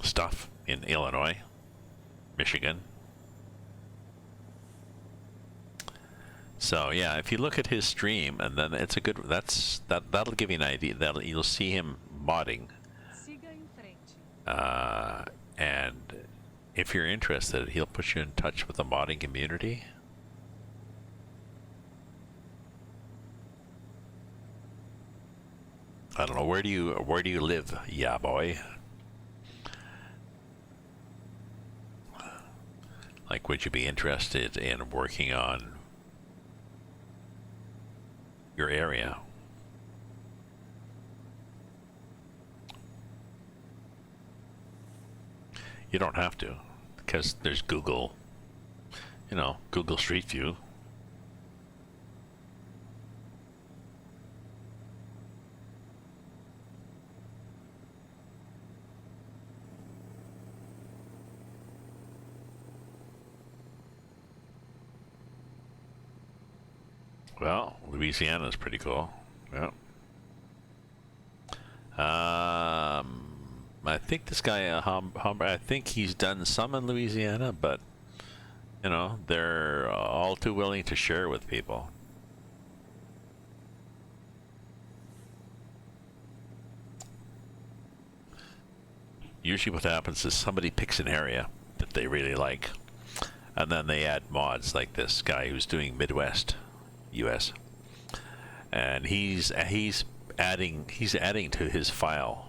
stuff in Illinois, Michigan. So yeah, if you look at his stream, and then it's a good. That'll give you an idea. You'll see him modding. And if you're interested, he'll put you in touch with the modding community. I don't know, where do you live, yeah boy? Like, would you be interested in working on your area? You don't have to, because there's Google, Google Street View. Well, Louisiana's pretty cool. Yeah. I think this guy, I think he's done some in Louisiana, but you know, they're all too willing to share with people. Usually what happens is somebody picks an area that they really like, and then they add mods like this guy who's doing Midwest US, and he's adding to his file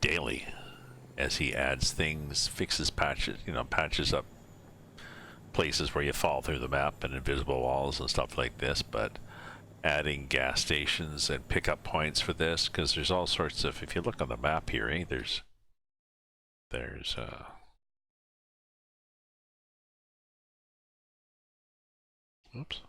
daily as he adds things, fixes patches, you know, patches up places where you fall through the map and invisible walls and stuff like this, but adding gas stations and pickup points for this, because there's all sorts of, if you look on the map here, there's oops,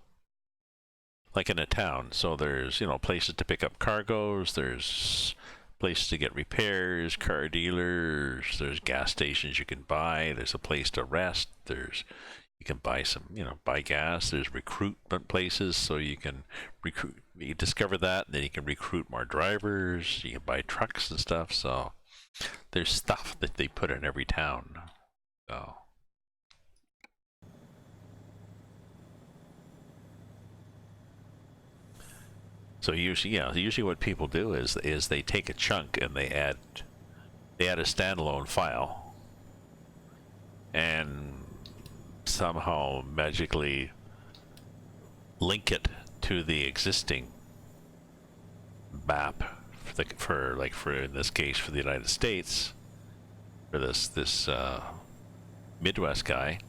like in a town, so there's, you know, places to pick up cargoes, there's places to get repairs, car dealers, there's gas stations you can buy, there's a place to rest, you can buy some, you know, buy gas, there's recruitment places, so you can recruit, you discover that, and then you can recruit more drivers, you can buy trucks and stuff, so there's stuff that they put in every town. So usually, yeah, usually what people do is they take a chunk and they add a standalone file, and somehow magically link it to the existing map for in this case for the United States, for this Midwest guy,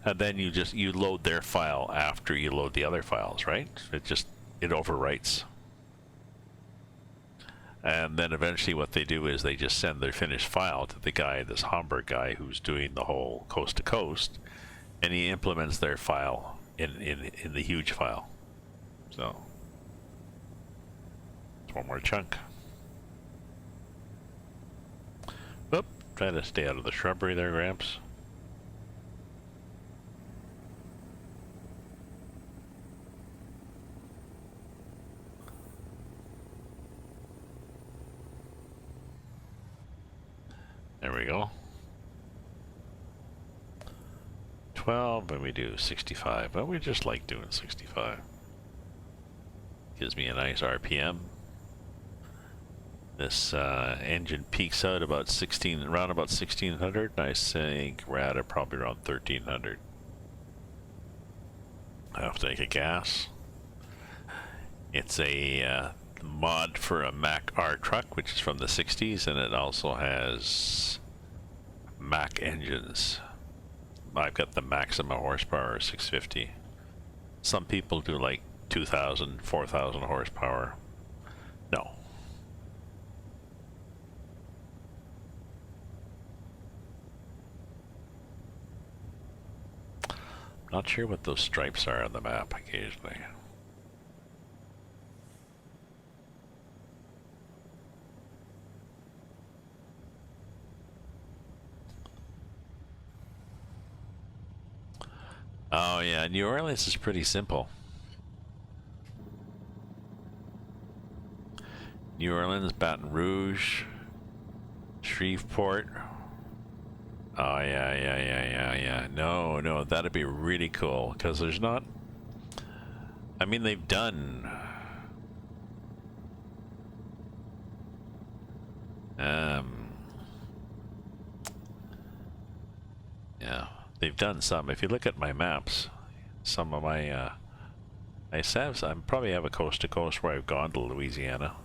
and then you load their file after you load the other files, right? It overwrites. And then eventually what they do is they just send their finished file to the guy, this Hamburg guy who's doing the whole coast to coast, and he implements their file in the huge file. So it's one more chunk. Oop, try to stay out of the shrubbery there, Gramps. There we go. 12, and we do 65. Well, we just like doing 65. Gives me a nice RPM. This engine peaks out about around about 1600. I think we're at probably around 1300. I have to take a gas. It's a mod for a Mack R truck, which is from the 60s, and it also has Mack engines. I've got the maximum horsepower 650. Some people do like 2,000, 4,000 horsepower. No. Not sure what those stripes are on the map occasionally. Oh yeah, New Orleans is pretty simple. New Orleans, Baton Rouge, Shreveport. Oh yeah. No, that'd be really cool, because there's not... I mean, they've done... yeah, they've done some. If you look at my maps, some of my... I probably have a coast to coast where I've gone to Louisiana.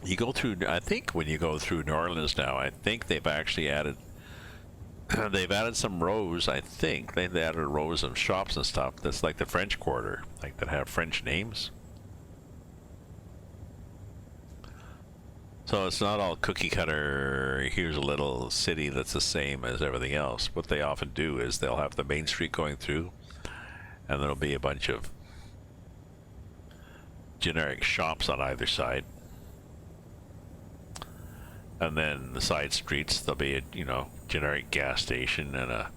You go through, I think when you go through New Orleans now, I think they've actually added, they've added some rows, I think. They've added rows of shops and stuff that's like the French Quarter, like that have French names. So it's not all cookie cutter, here's a little city that's the same as everything else. What they often do is they'll have the main street going through, and there'll be a bunch of generic shops on either side. And then the side streets, there'll be a, you know, generic gas station and a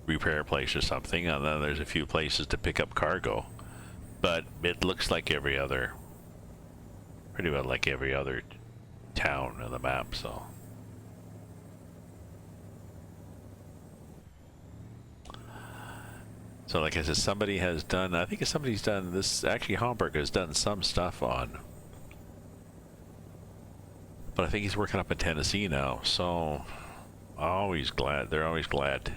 repair place or something, and then there's a few places to pick up cargo. But it looks like every other, pretty well like every other town on the map, so. So like I said, somebody has done, I think somebody's done this, actually Hamburg has done some stuff on, but I think he's working up in Tennessee now, so always glad, they're always glad.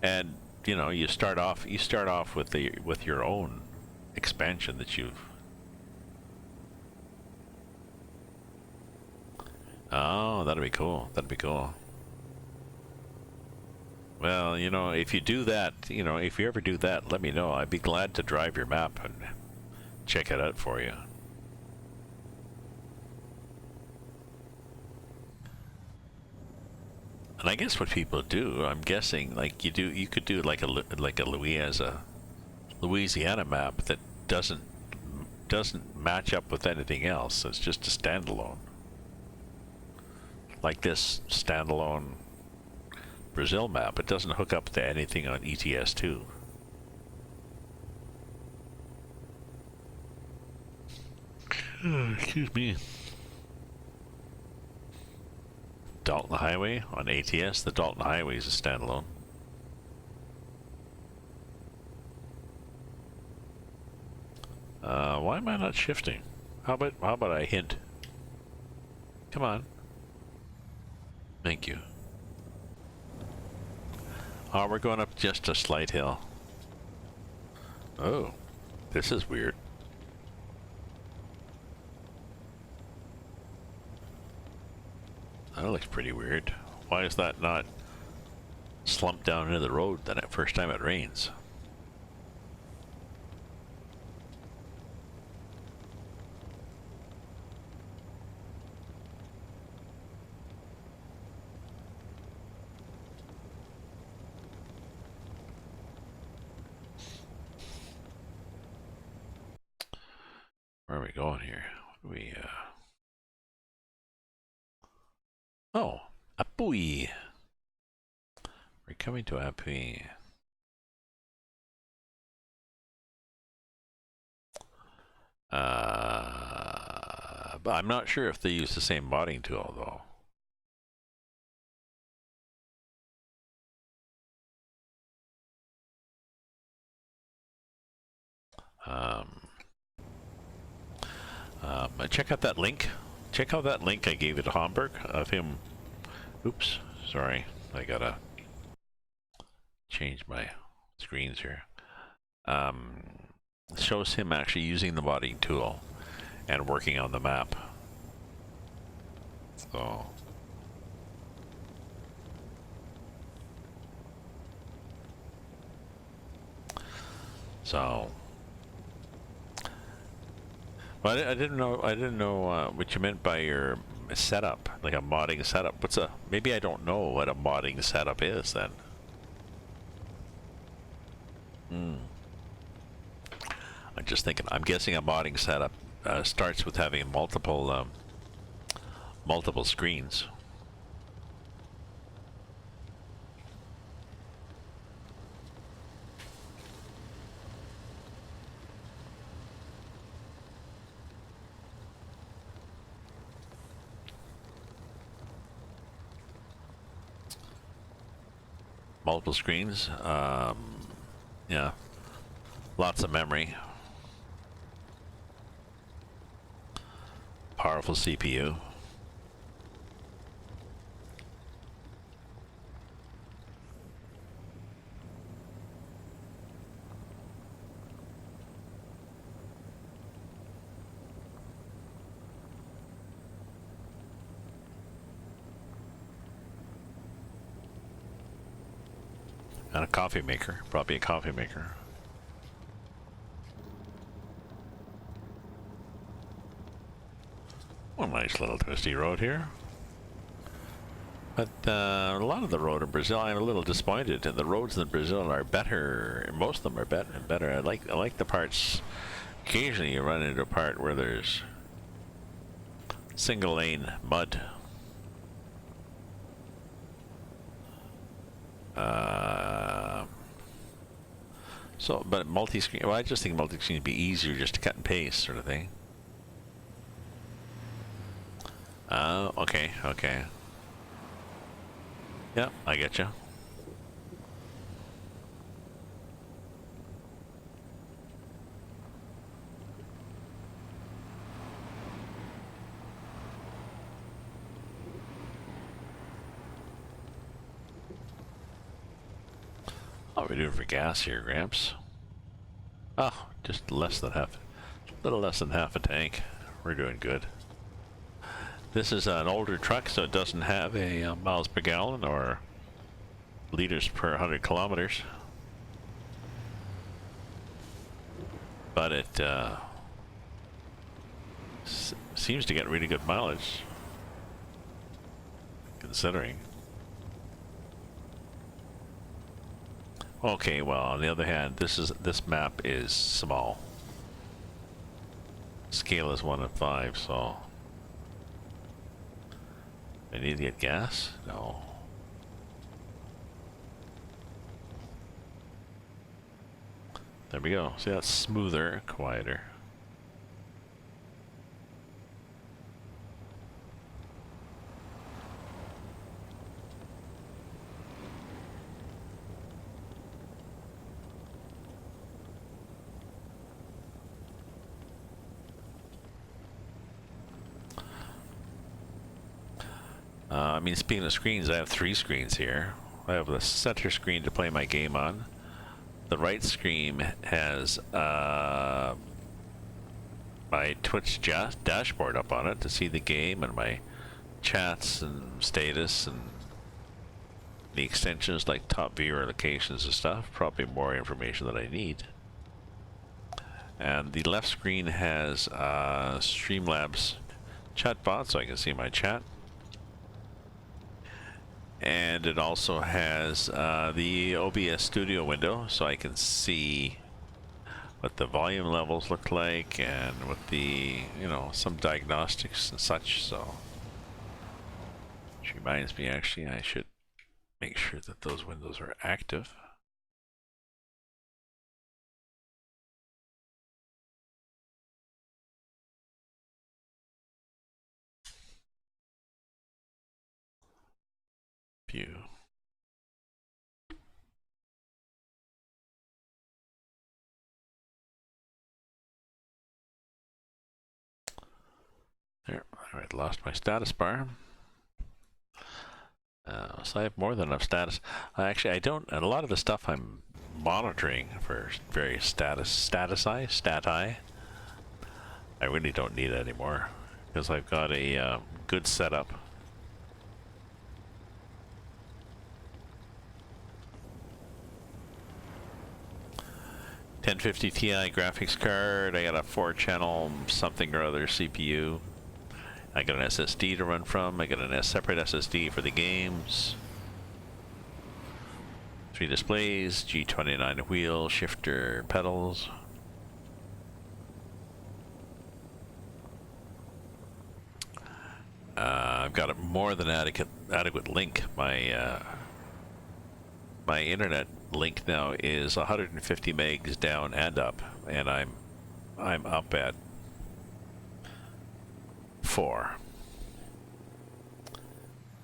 And you know, you start off with your own expansion that you've. Oh, that'd be cool. That'd be cool. Well, you know, if you do that, you know, if you ever do that, let me know. I'd be glad to drive your map and check it out for you. And I guess what people do, I'm guessing, like you could do like a Louisiana map that doesn't match up with anything else. It's just a standalone. Like this standalone Brazil map, it doesn't hook up to anything on ETS2. Excuse me. Dalton Highway on ATS. The Dalton Highway is a standalone. Why am I not shifting? How about I hint? Come on. Thank you. Oh, we're going up just a slight hill. Oh, this is weird. That looks pretty weird. Why is that not slumped down into the road the first time it rains? Where are we going here? Oh, Apui. We're coming to Apui. But I'm not sure if they use the same modding tool though. Check out that link. Check out that link I gave you to Hamburg of him. Oops, sorry. I gotta change my screens here. Shows him actually using the modding tool and working on the map. So well, I didn't know what you meant by your setup, like a modding setup. Maybe I don't know what a modding setup is then. I'm just thinking, I'm guessing a modding setup starts with having multiple screens. Multiple screens, yeah, lots of memory, powerful CPU. And a coffee maker, probably a coffee maker. Well, nice little twisty road here. But a lot of the road in Brazil, I'm a little disappointed. And the roads in Brazil are better. Most of them are better and better. I like the parts. Occasionally, you run into a part where there's single lane mud. So, but multi-screen, well, I just think multi-screen would be easier just to cut and paste sort of thing. Okay, okay. Yeah, I get you. What are we doing for gas here, Gramps? Oh, just less than half, a little less than half a tank. We're doing good. This is an older truck, so it doesn't have a miles per gallon or liters per 100 kilometers. But it seems to get really good mileage, considering. Okay, well, on the other hand, this map is small. Scale is 1 in 5, so I need to get gas? No. There we go. See, that's smoother, quieter. I mean, speaking of screens, I have 3 screens here. I have the center screen to play my game on. The right screen has my Twitch dashboard up on it to see the game and my chats and status and the extensions like top viewer locations and stuff. Probably more information that I need. And the left screen has Streamlabs chatbot, so I can see my chat. And it also has the OBS studio window, so I can see what the volume levels look like and what the, you know, some diagnostics and such. So, which reminds me, actually, I should make sure that those windows are active. View. There, I lost my status bar. So I have more than enough status. Actually, I don't, and a lot of the stuff I'm monitoring for various stati, I really don't need it anymore because I've got a good setup. $1050 Ti graphics card. I got a 4-channel something or other CPU. I got an SSD to run from. I got a separate SSD for the games. 3 displays, G29 wheel, shifter, pedals. I've got a more than adequate link. My my internet link now is 150 megs down and up, and I'm up at 4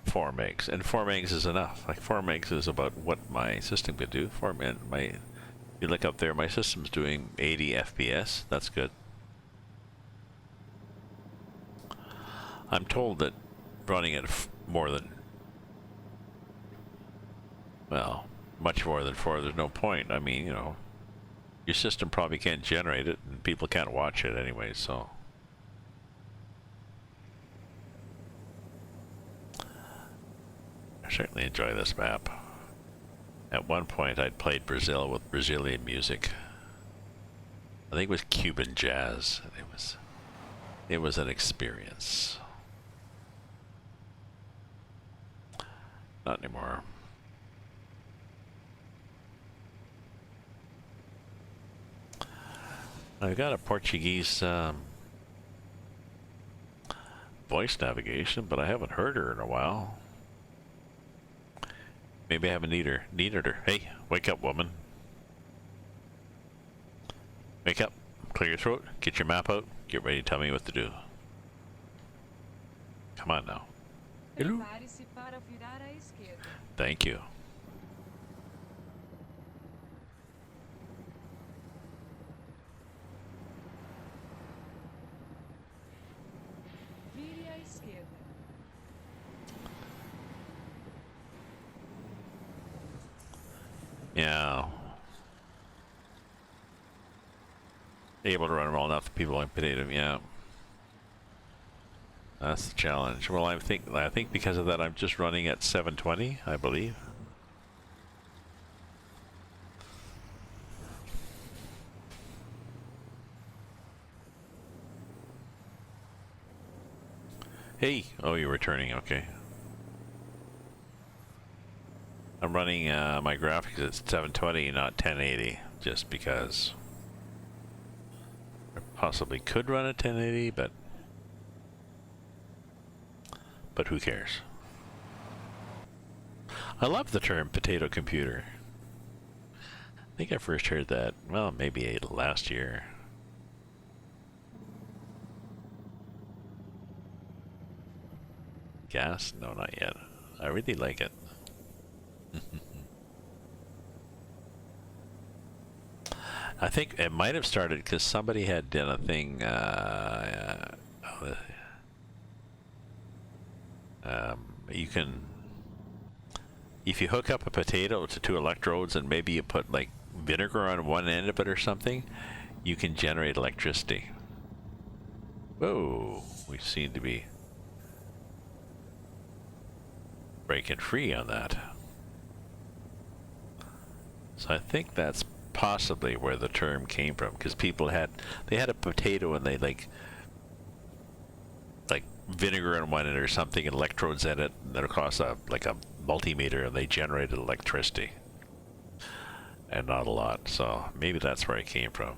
megs, and 4 megs is enough. Like 4 megs is about what my system could do. You look up there, my system's doing 80 FPS. That's good. I'm told that running at more than, well, much more than 4, there's no point. I mean, you know, your system probably can't generate it, and people can't watch it anyway, so. I certainly enjoy this map. At one point, I'd played Brazil with Brazilian music. I think it was Cuban jazz. It was an experience. Not anymore. I've got a Portuguese voice navigation, but I haven't heard her in a while. Maybe I haven't needed her. Hey, wake up, woman. Wake up. Clear your throat. Get your map out. Get ready to tell me what to do. Come on now. Hello. Prepare-se para virar à esquerda. Thank you. Vire à esquerda. Yeah. Able to run well enough for people like Potato, yeah. That's the challenge. Well, I think because of that I'm just running at 720, I believe. Hey, oh, you're returning, okay. I'm running my graphics at 720, not 1080, just because I possibly could run at 1080, but who cares? I love the term potato computer. I think I first heard that, well, maybe last year. Gas? No, not yet. I really like it. I think it might have started because somebody had done a thing. You can, if you hook up a potato to two electrodes and maybe you put like vinegar on one end of it or something, you can generate electricity. Whoa, we seem to be breaking free on that. So I think that's possibly where the term came from, because people had a potato and they like vinegar in one end or something and electrodes in it, and then across a multimeter, and they generated electricity, and not a lot. So maybe that's where it came from.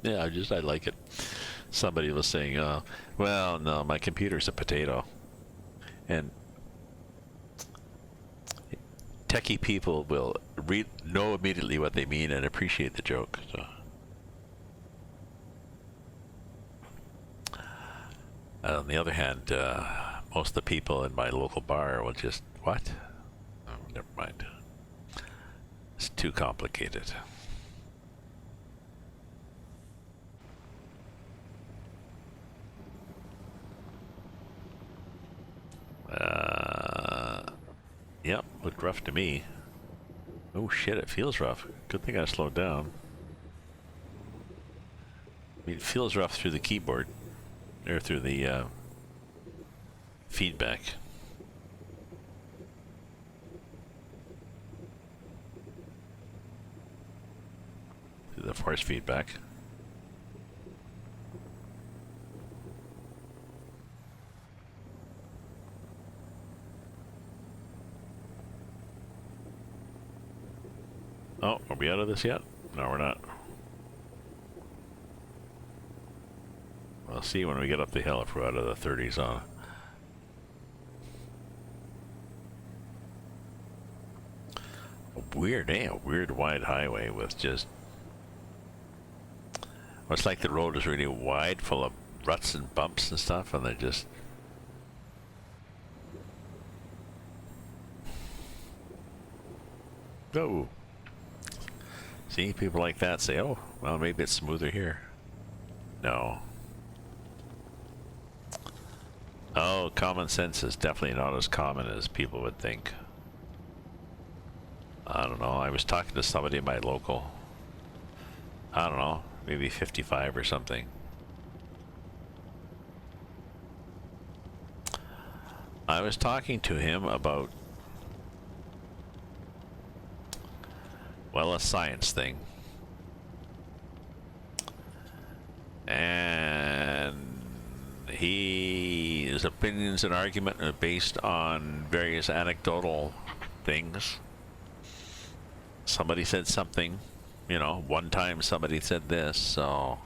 Yeah, I like it. Somebody was saying, well, no, my computer's a potato, and techie people will know immediately what they mean and appreciate the joke. So. On the other hand, most of the people in my local bar will just, what? Oh, never mind. It's too complicated. Yep, looked rough to me. Oh shit, it feels rough. Good thing I slowed down. I mean, it feels rough through the keyboard. Or through the feedback. Through the force feedback. Oh, are we out of this yet? No, we're not. We'll see when we get up the hill if we're out of the 30s on. Weird, eh? A weird wide highway with just... Well, it's like the road is really wide, full of ruts and bumps and stuff, and they're just... Oh! See, people like that say, oh, well, maybe it's smoother here. No. Oh, common sense is definitely not as common as people would think. I don't know. I was talking to somebody in my local, I don't know, maybe 55 or something. I was talking to him about, well, a science thing. And his opinions and argument are based on various anecdotal things. Somebody said something, you know, one time somebody said this, so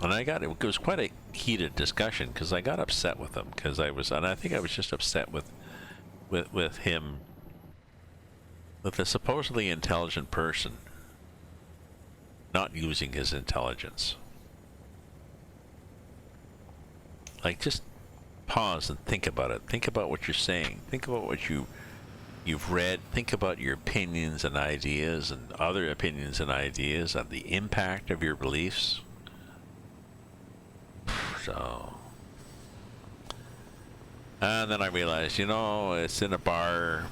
And it was quite a heated discussion because I got upset with him because I think I was just upset with him, with a supposedly intelligent person not using his intelligence. Like, just pause and think about it. Think about what you're saying. Think about what you've read. Think about your opinions and ideas and other opinions and ideas and the impact of your beliefs. So, and then I realized, you know, it's in a bar.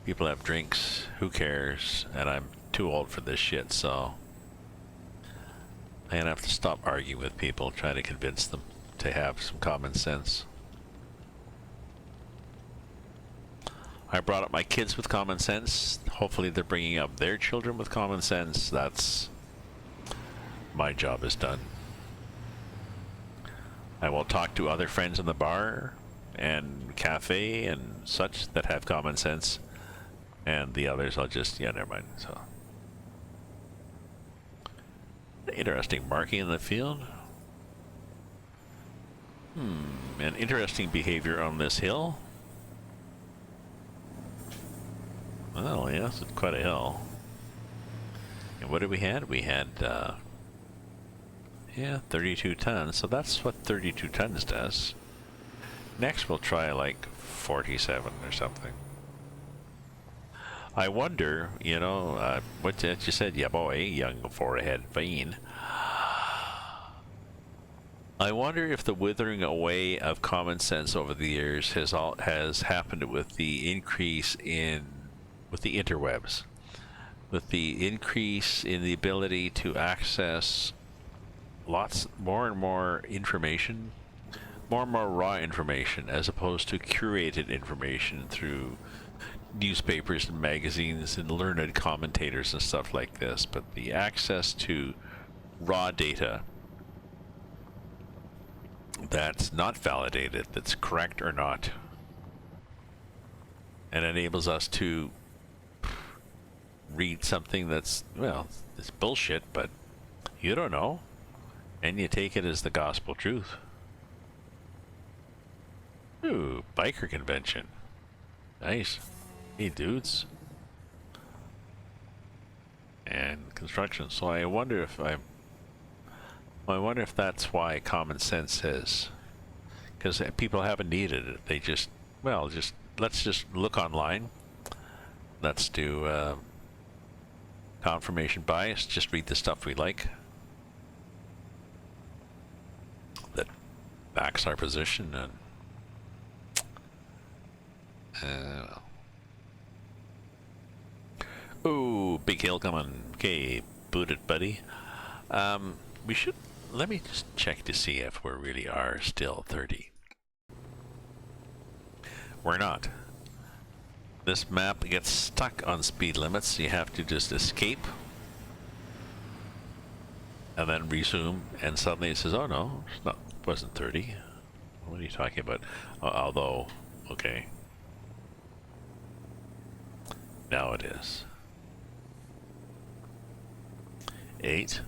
People have drinks. Who cares? And I'm too old for this shit, so I'm gonna have to stop arguing with people, trying to convince them to have some common sense. I brought up my kids with common sense. Hopefully they're bringing up their children with common sense. That's my job is done. I will talk to other friends in the bar and cafe and such that have common sense, and the others I'll just, yeah, never mind. So, interesting marking in the field. An interesting behavior on this hill. Well, yes, it's quite a hill. And what did we had? We had, yeah, 32 tons. So that's what 32 tons does. Next we'll try like 47 or something. I wonder, you know, what you said, yeah boy, young four-head vein. I wonder if the withering away of common sense over the years has happened with the increase with the interwebs, with the increase in the ability to access lots more and more information, more and more raw information, as opposed to curated information through newspapers and magazines and learned commentators and stuff like this. But the access to raw data that's not validated, that's correct or not, and enables us to read something that's, well, it's bullshit, but you don't know, and you take it as the gospel truth. Ooh, biker convention. Nice. Hey, dudes. And construction. So I wonder if that's why common sense has, because people haven't needed it. They just, well, let's just look online. Let's do confirmation bias. Just read the stuff we like that backs our position, and well. Oh, big hill coming. Okay, boot it, buddy. We should, let me just check to see if we really are still 30. We're not. This map gets stuck on speed limits. You have to just escape and then resume, and suddenly it says, oh no, it's not, wasn't 30. What are you talking about? Although, okay. Now it is. 8,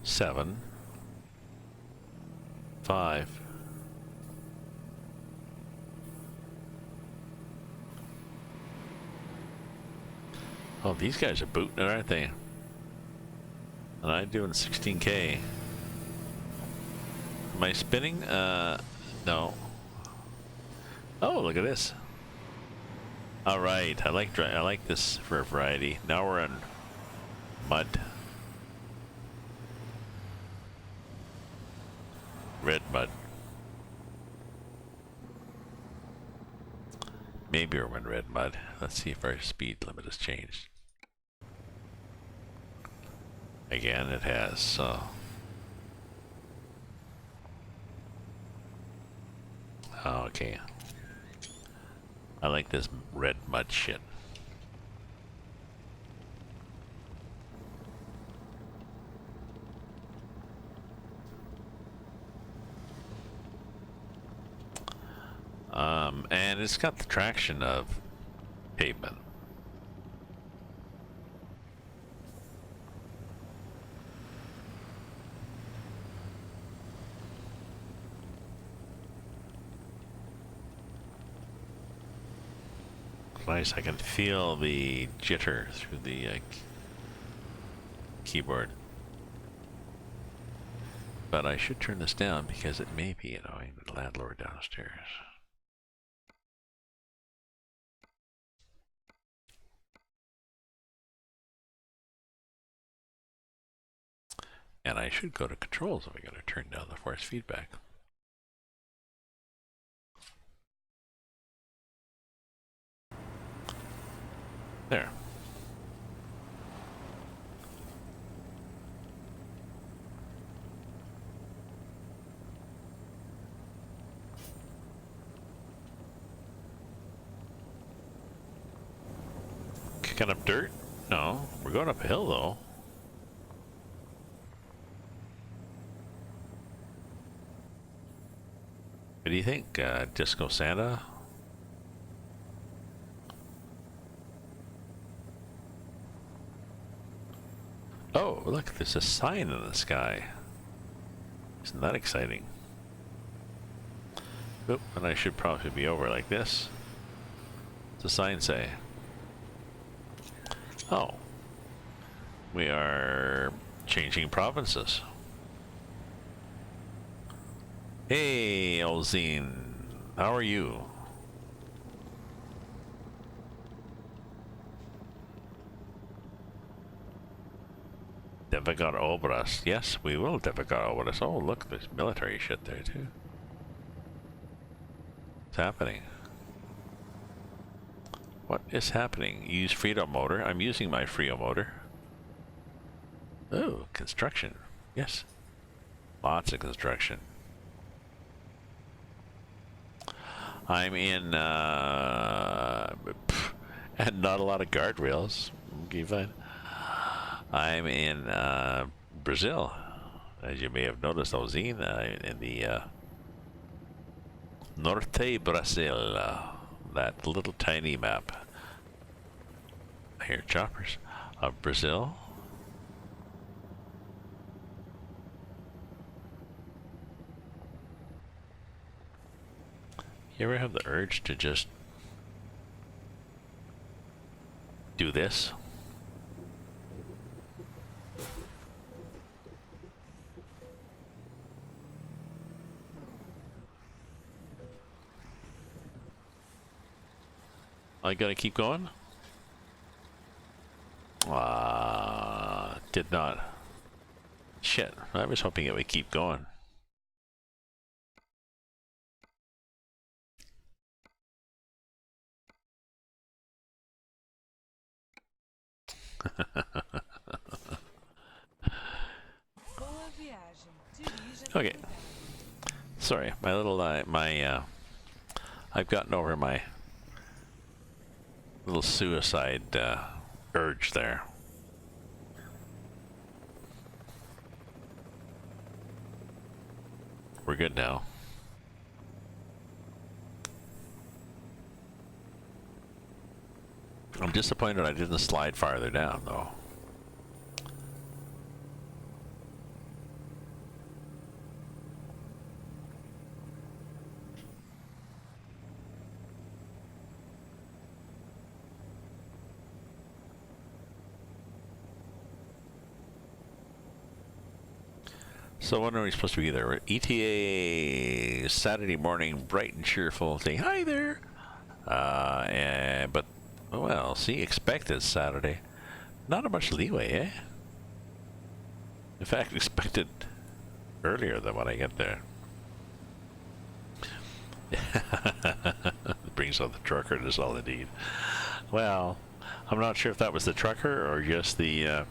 7, 5, 'Oh, these guys are booting it, aren't they? And I'm doing 16K. Am I spinning? No. Oh, look at this. All right, I like this for a variety. Now we're on mud. Red mud. Maybe we're in red mud. Let's see if our speed limit has changed. Again, it has, so. Okay. I like this red mud shit. And it's got the traction of pavement. Nice, I can feel the jitter through the keyboard. But I should turn this down because it may be annoying the landlord downstairs. And I should go to controls if I gotta turn down the force feedback. There. Kicking up dirt? No, we're going up a hill though. What do you think, Disco Santa? Oh, look, there's a sign in the sky. Isn't that exciting? Oop, and I should probably be over like this. What's the sign say? Oh. We are changing provinces. Hey, Olzine. How are you? Devagar Obras. Yes, we will Devagar Obras. Oh, look, there's military shit there, too. What's happening? What is happening? Use Frito motor. I'm using my Frito motor. Oh, construction. Yes. Lots of construction. I'm in, and not a lot of guardrails. Okay, fine. I'm in Brazil, as you may have noticed. I was in the Norte, Brasil, that little tiny map. I hear choppers of Brazil. You ever have the urge to just do this? I gotta keep going? Did not. Shit, I was hoping it would keep going. Okay. Sorry, my little, I've gotten over my little suicide urge there. We're good now. I'm disappointed I didn't slide farther down, though. So when are we supposed to be there? ETA Saturday morning, bright and cheerful, saying hi there. But well, see, expected Saturday. Not much leeway, eh? In fact, expected earlier than when I get there. Brings out the trucker, is all indeed. Well, I'm not sure if that was the trucker or just the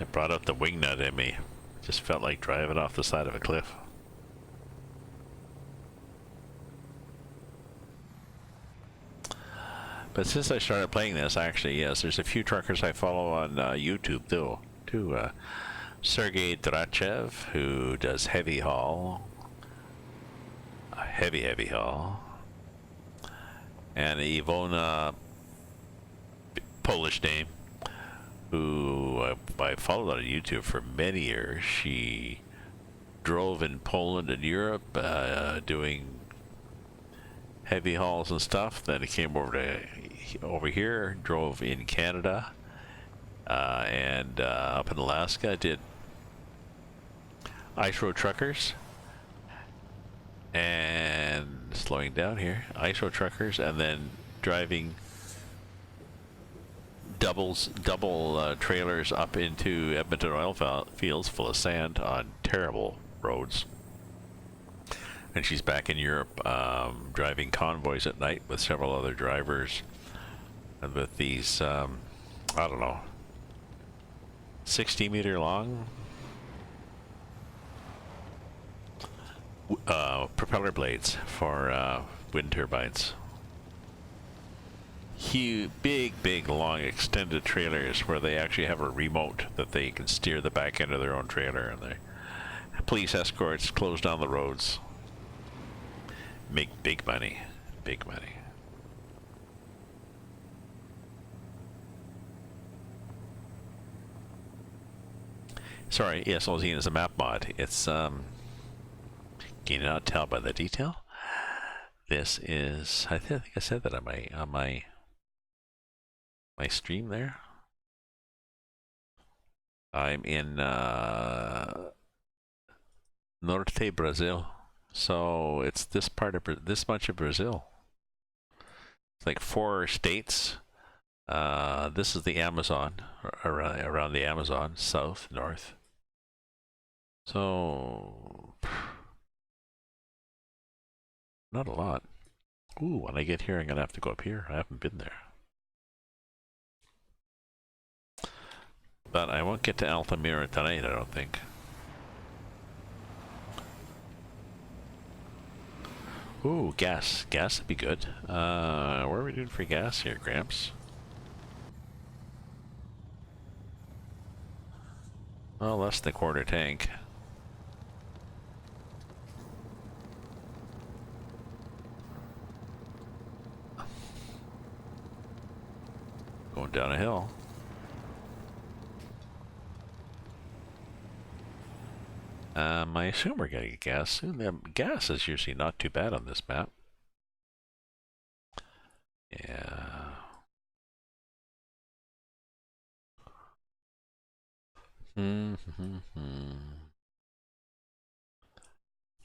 it brought out the wingnut in me. Just felt like driving off the side of a cliff. But since I started playing this, actually, yes, there's a few truckers I follow on YouTube too. Sergey Drachev, who does heavy haul, heavy haul, and Ivona, Polish name, who I followed on YouTube for many years. She drove in Poland and Europe, doing heavy hauls and stuff. Then he came over here, drove in Canada, and up in Alaska, did ice road truckers, and slowing down here, ice road truckers, and then driving double trailers up into Edmonton oil fields full of sand on terrible roads. And she's back in Europe, driving convoys at night with several other drivers, and with these I don't know, 60-meter long propeller blades for wind turbines. Huge, big, long, extended trailers where they actually have a remote that they can steer the back end of their own trailer, and the police escorts close down the roads. Make big money. Big money. Sorry, ESLZ is a map mod. It's can you not tell by the detail? This is, I think I said that on my stream there. I'm in Norte, Brazil. So it's this part of this much of Brazil. It's like 4 states. This is the Amazon, around the Amazon, south, north. So not a lot. Ooh, when I get here, I'm gonna have to go up here. I haven't been there. But I won't get to Altamira tonight, I don't think. Ooh, gas. Gas would be good. What are we doing for gas here, Gramps? Well, less than a quarter tank. Going down a hill. I assume we're getting gas soon. The gas is usually not too bad on this map. Yeah.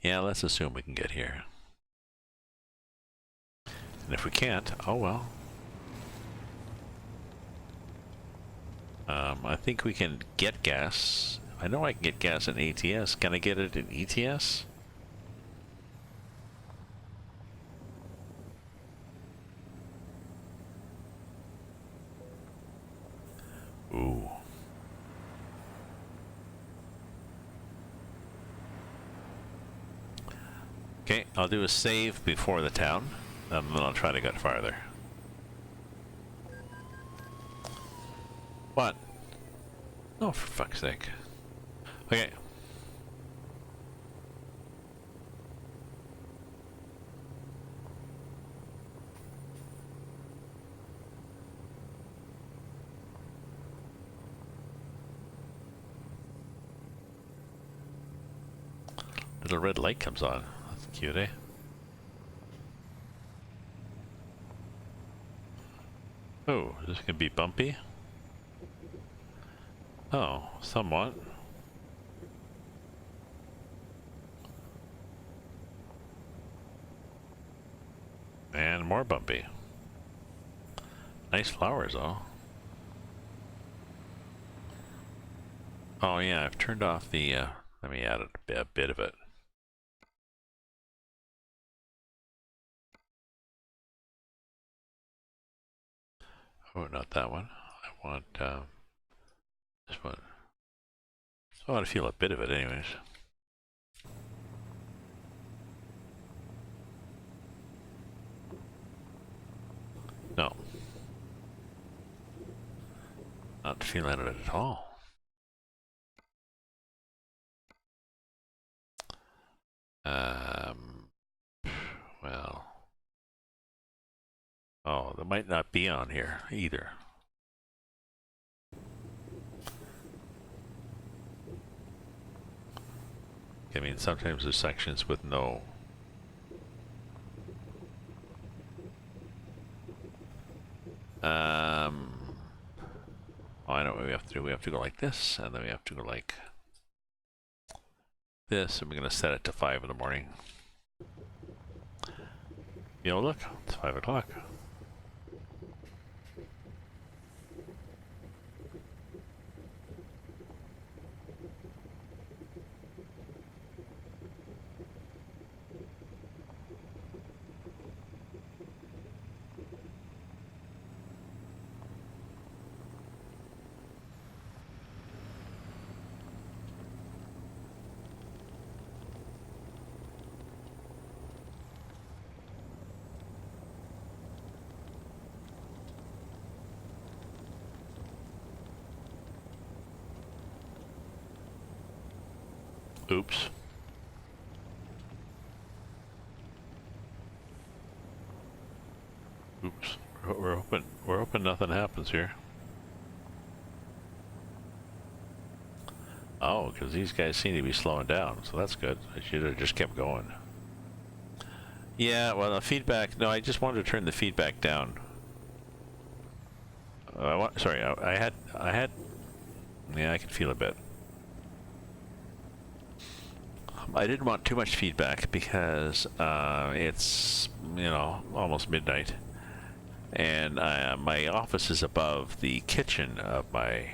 Yeah, let's assume we can get here. And if we can't, oh well. I think we can get gas. I know I can get gas in ATS. Can I get it in ETS? Ooh. Okay, I'll do a save before the town, and then I'll try to get farther. What? Oh, for fuck's sake. Okay. Little red light comes on. That's cute, eh? Oh, is this gonna be bumpy? Oh, somewhat. And more bumpy. Nice flowers, though. Oh yeah, I've turned off the, let me add a bit of it. Oh, not that one. I want, this one. I want to feel a bit of it anyways. No. Not feeling it at all. Well. Oh, that might not be on here either. I mean, sometimes there's sections with no Oh, I know what we have to do. We have to go like this, and then we have to go like this, and we're gonna set it to 5 in the morning. You know, look, it's 5 o'clock. Oops. Oops. We're hoping nothing happens here. Oh, because these guys seem to be slowing down, so that's good. I should have just kept going. Yeah, well, the feedback. No, I just wanted to turn the feedback down. Sorry, I had. Yeah, I can feel a bit. I didn't want too much feedback because it's, you know, almost midnight, and my office is above the kitchen of my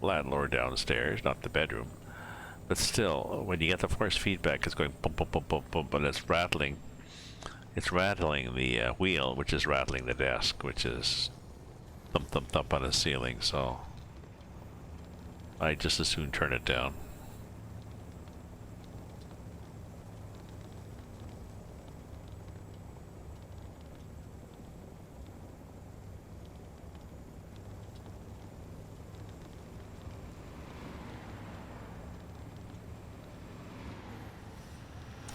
landlord downstairs, not the bedroom. But still, when you get the force feedback, it's going bump, bump, bump, bump, bump, and it's rattling. It's rattling the wheel, which is rattling the desk, which is thump, thump, thump on the ceiling. So I just as soon turn it down.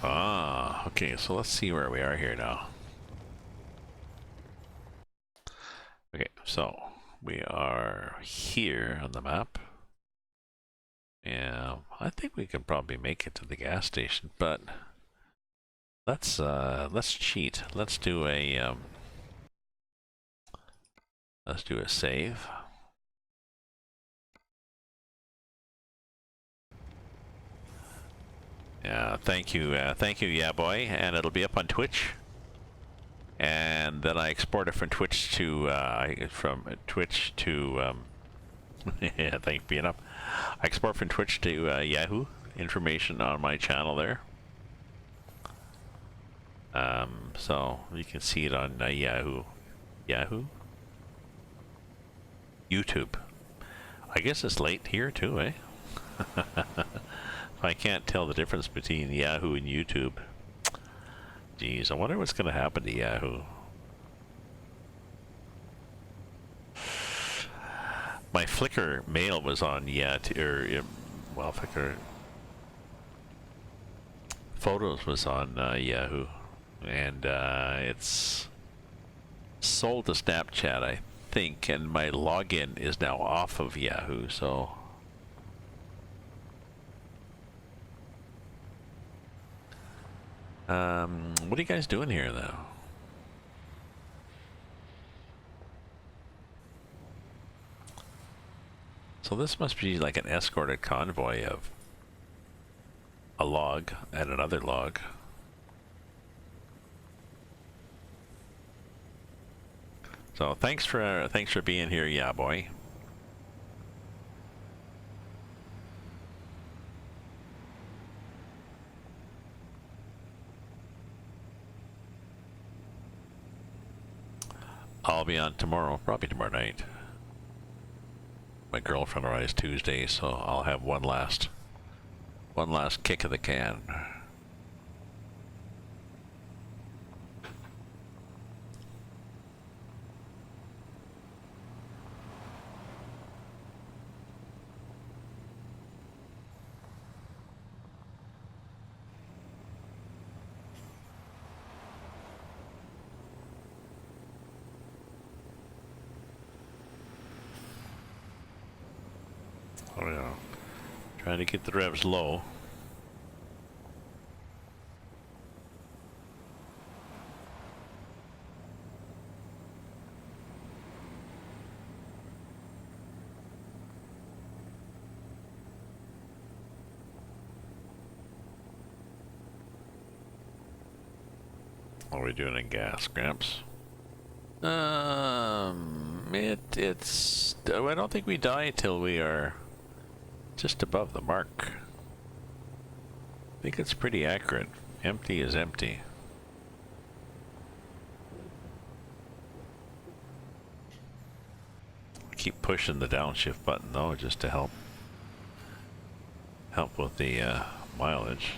Ah, okay, so let's see where we are here now. Okay, so we are here on the map. Yeah, I think we can probably make it to the gas station, but let's cheat. Let's do a save. Yeah, thank you, yeah, boy, and it'll be up on Twitch. And then I export it from Twitch to yeah, thanks for being up. I export from Twitch to Yahoo. Information on my channel there. So you can see it on Yahoo. YouTube. I guess it's late here too, eh? I can't tell the difference between Yahoo and YouTube. Geez, I wonder what's going to happen to Yahoo. My Flickr mail was on well, Flickr Photos was on Yahoo, and it's sold to Snapchat, I think, and my login is now off of Yahoo, so what are you guys doing here, though? So this must be like an escorted convoy of a log and another log. So thanks for being here, yeah, boy. I'll be on tomorrow, probably tomorrow night. My girlfriend arrives Tuesday, so I'll have one last kick of the can. Oh yeah, trying to get the revs low. What are we doing in gas, Gramps? It's. I don't think we die till we are just above the mark. I think it's pretty accurate. Empty is empty. Keep pushing the downshift button though, just to help with the mileage.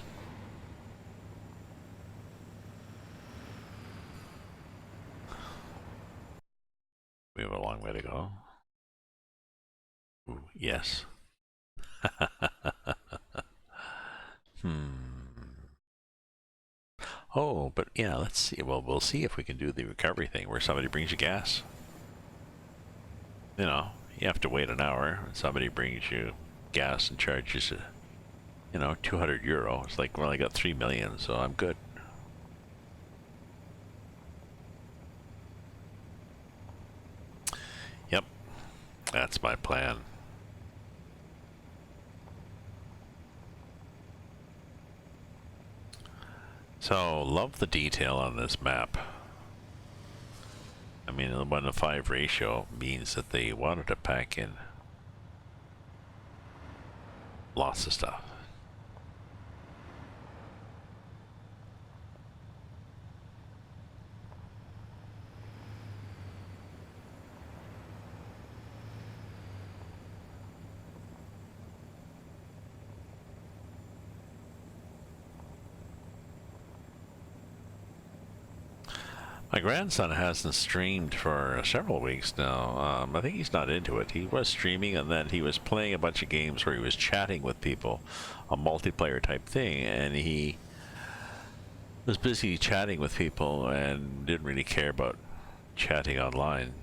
We have a long way to go. Ooh, yes. Oh, but yeah, let's see. Well, we'll see if we can do the recovery thing where somebody brings you gas. You know, you have to wait an hour. Somebody brings you gas and charges you, you know, €200. It's like, well, I got 3 million, so I'm good. Yep, that's my plan. So, love the detail on this map. I mean, the 1:5 ratio means that they wanted to pack in lots of stuff. My grandson hasn't streamed for several weeks now. I think he's not into it. He was streaming and then he was playing a bunch of games where he was chatting with people, a multiplayer type thing, and he was busy chatting with people and didn't really care about chatting online.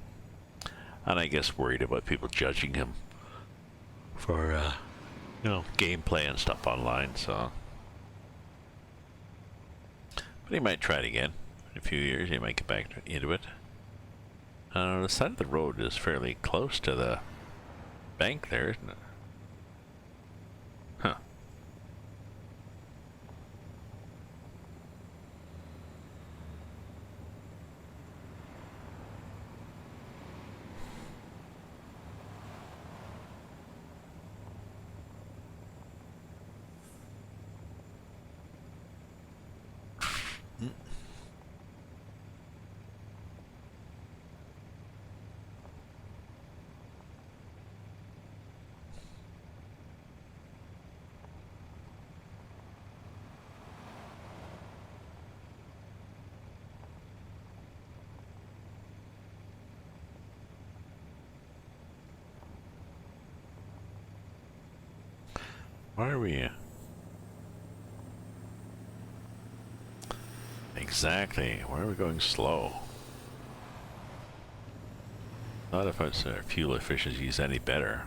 And I guess worried about people judging him for, you know, gameplay and stuff online, so. But he might try it again. In a few years, he might get back into it. The side of the road is fairly close to the bank there, isn't it? Huh. Why are we... Exactly. Why are we going slow? Not if it's fuel efficiency is any better.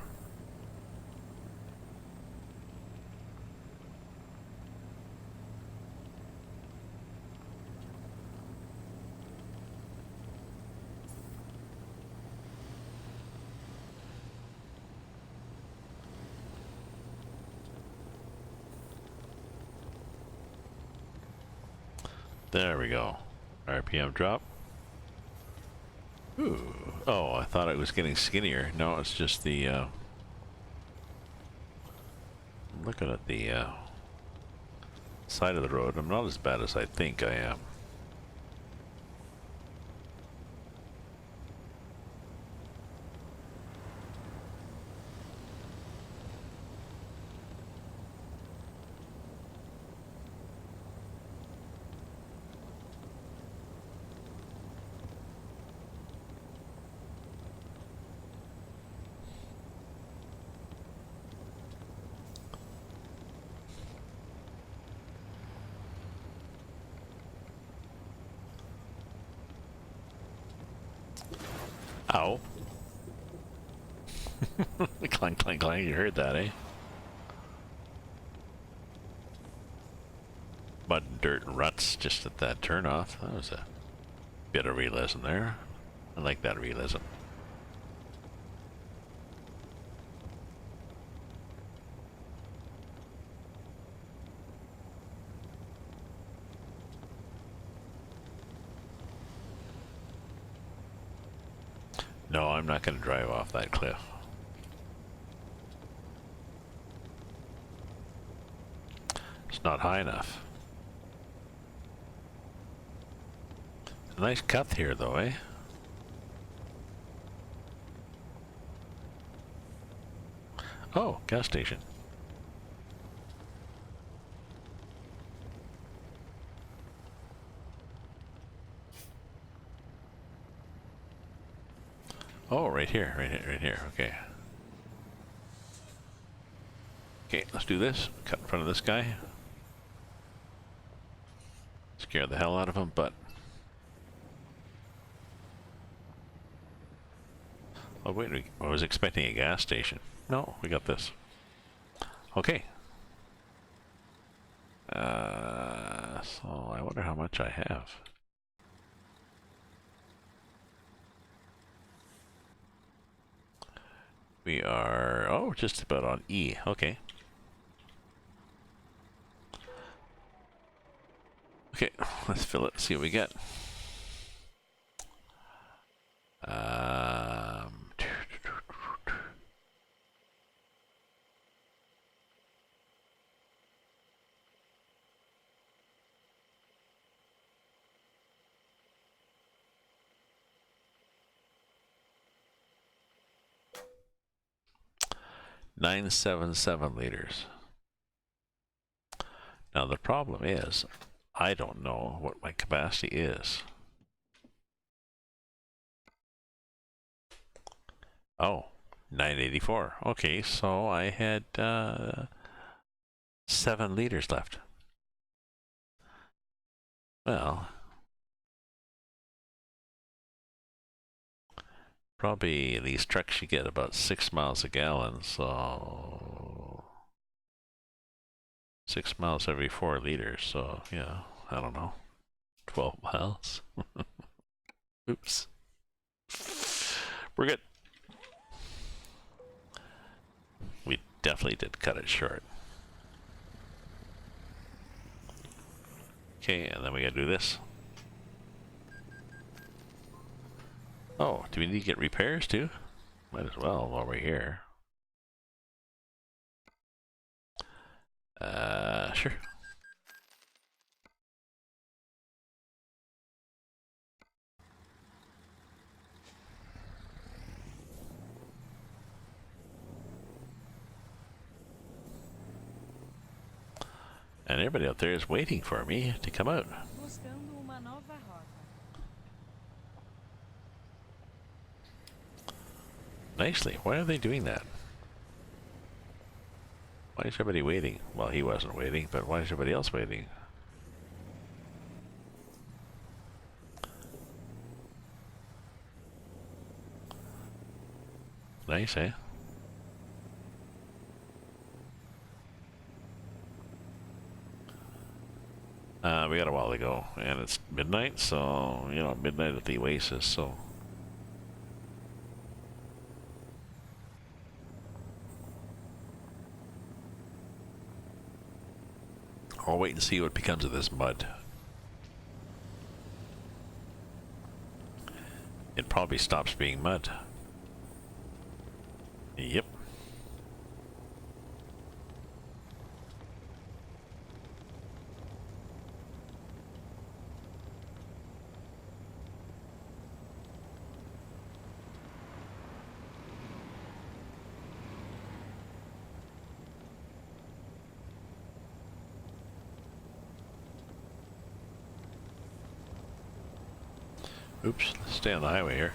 There we go. RPM drop. Ooh. Oh, I thought it was getting skinnier. No, it's just the, looking at the, side of the road. I'm not as bad as I think I am. Ow. Clang, clang, clang. You heard that, eh? Mud and dirt and ruts just at that turnoff. That was a bit of realism there. I like that realism. No, I'm not going to drive off that cliff. It's not high enough. It's a nice cut here, though, eh? Oh, gas station. Oh, right here, right here, right here. Okay. Okay, let's do this. Cut in front of this guy. Scare the hell out of him, but... Oh, wait, I was expecting a gas station. No, we got this. Okay. So I wonder how much I have. We are, oh, just about on E. Okay. Okay, let's fill it, see what we get. 977 liters. Now the problem is, I don't know what my capacity is. Oh, 984. Okay, so I had 7 liters left. Well, probably these trucks you get about 6 miles a gallon, so 6 miles every 4 liters, so yeah, I don't know, 12 miles. Oops. We're good. We definitely did cut it short. Okay, and then we gotta do this. Oh, do we need to get repairs too? Might as well while we're here. Sure. And everybody out there is waiting for me to come out. Buscando uma nova rota. Nicely. Why are they doing that? Why is everybody waiting? Well, he wasn't waiting, but why is everybody else waiting? Nice, eh? We got a while to go, and it's midnight, so, you know, midnight at the Oasis, so... I'll wait and see what becomes of this mud. It probably stops being mud. Yep. Oops, let's stay on the highway here.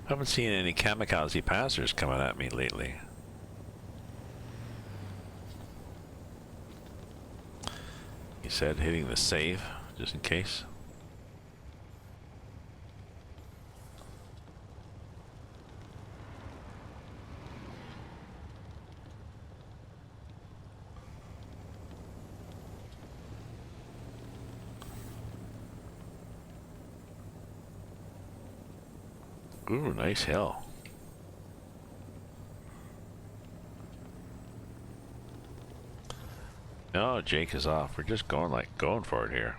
Haven't seen any kamikaze passers coming at me lately. He said hitting the save, just in case. Ooh, nice hill. No, Jake is off. We're just going for it here.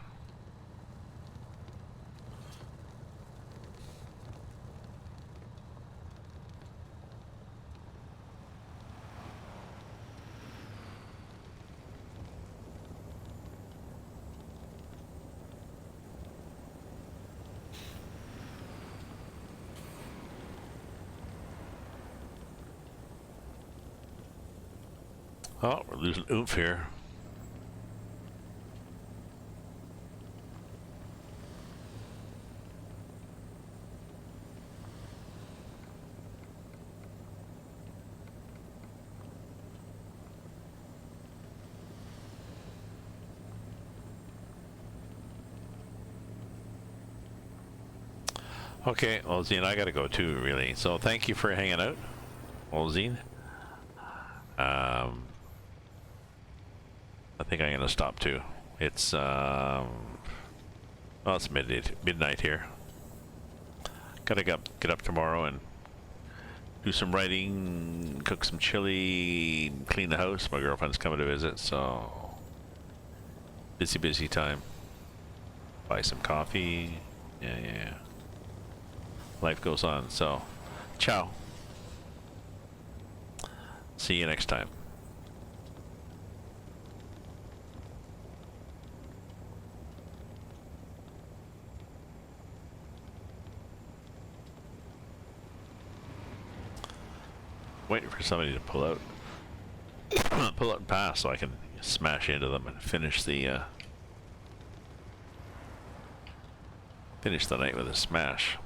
Oh, we're losing oomph here. Okay, well, Zine, I gotta go too, really. So thank you for hanging out, old Zine. I think I'm gonna stop too. It's well, it's midnight here. Gotta get up tomorrow and do some writing, cook some chili, clean the house. My girlfriend's coming to visit, so busy time. Buy some coffee. Yeah. Life goes on. So, ciao. See you next time. Waiting for somebody to pull out. Pull out and pass so I can smash into them and finish the night with a smash.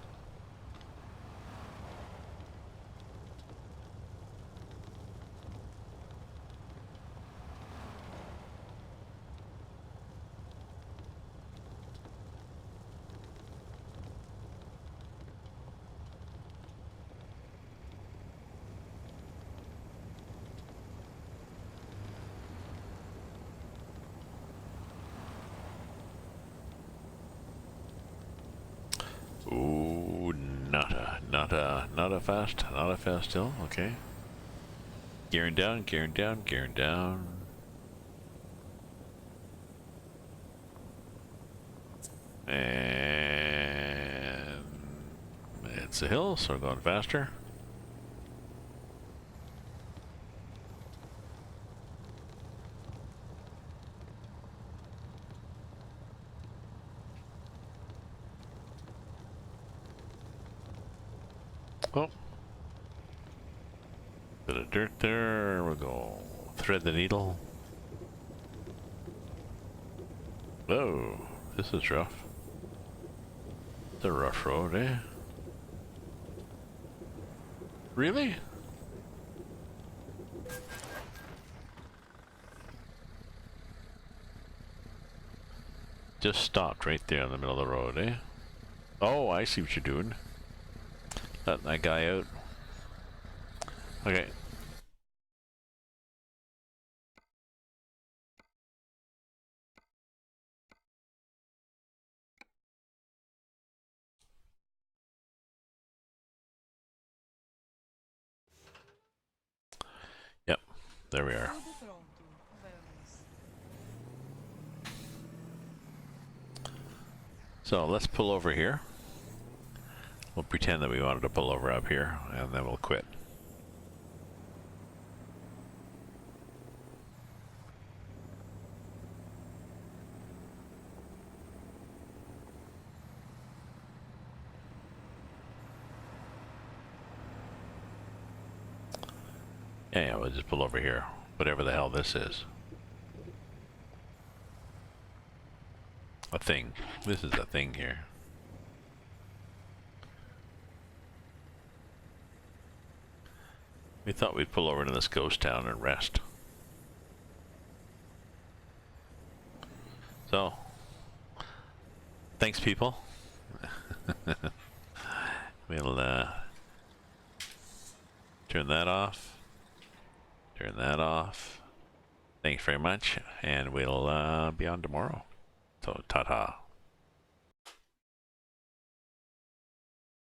Ooh, not a fast hill. Okay. Gearing down. And it's a hill, so we're going faster. Oh. Bit of dirt there. We'll go thread the needle. Oh, this is rough. It's a rough road, eh? Really? Just stopped right there in the middle of the road, eh? Oh, I see what you're doing. Let that guy out. Okay. Yep, there we are. Tudo pronto. Vamos. So let's pull over here. We'll pretend that we wanted to pull over up here, and then we'll quit. Yeah, we'll just pull over here. Whatever the hell this is. A thing. This is a thing here. We thought we'd pull over into this ghost town and rest. So, thanks people. We'll turn that off. Turn that off. Thanks very much, and we'll be on tomorrow. So, ta-ta.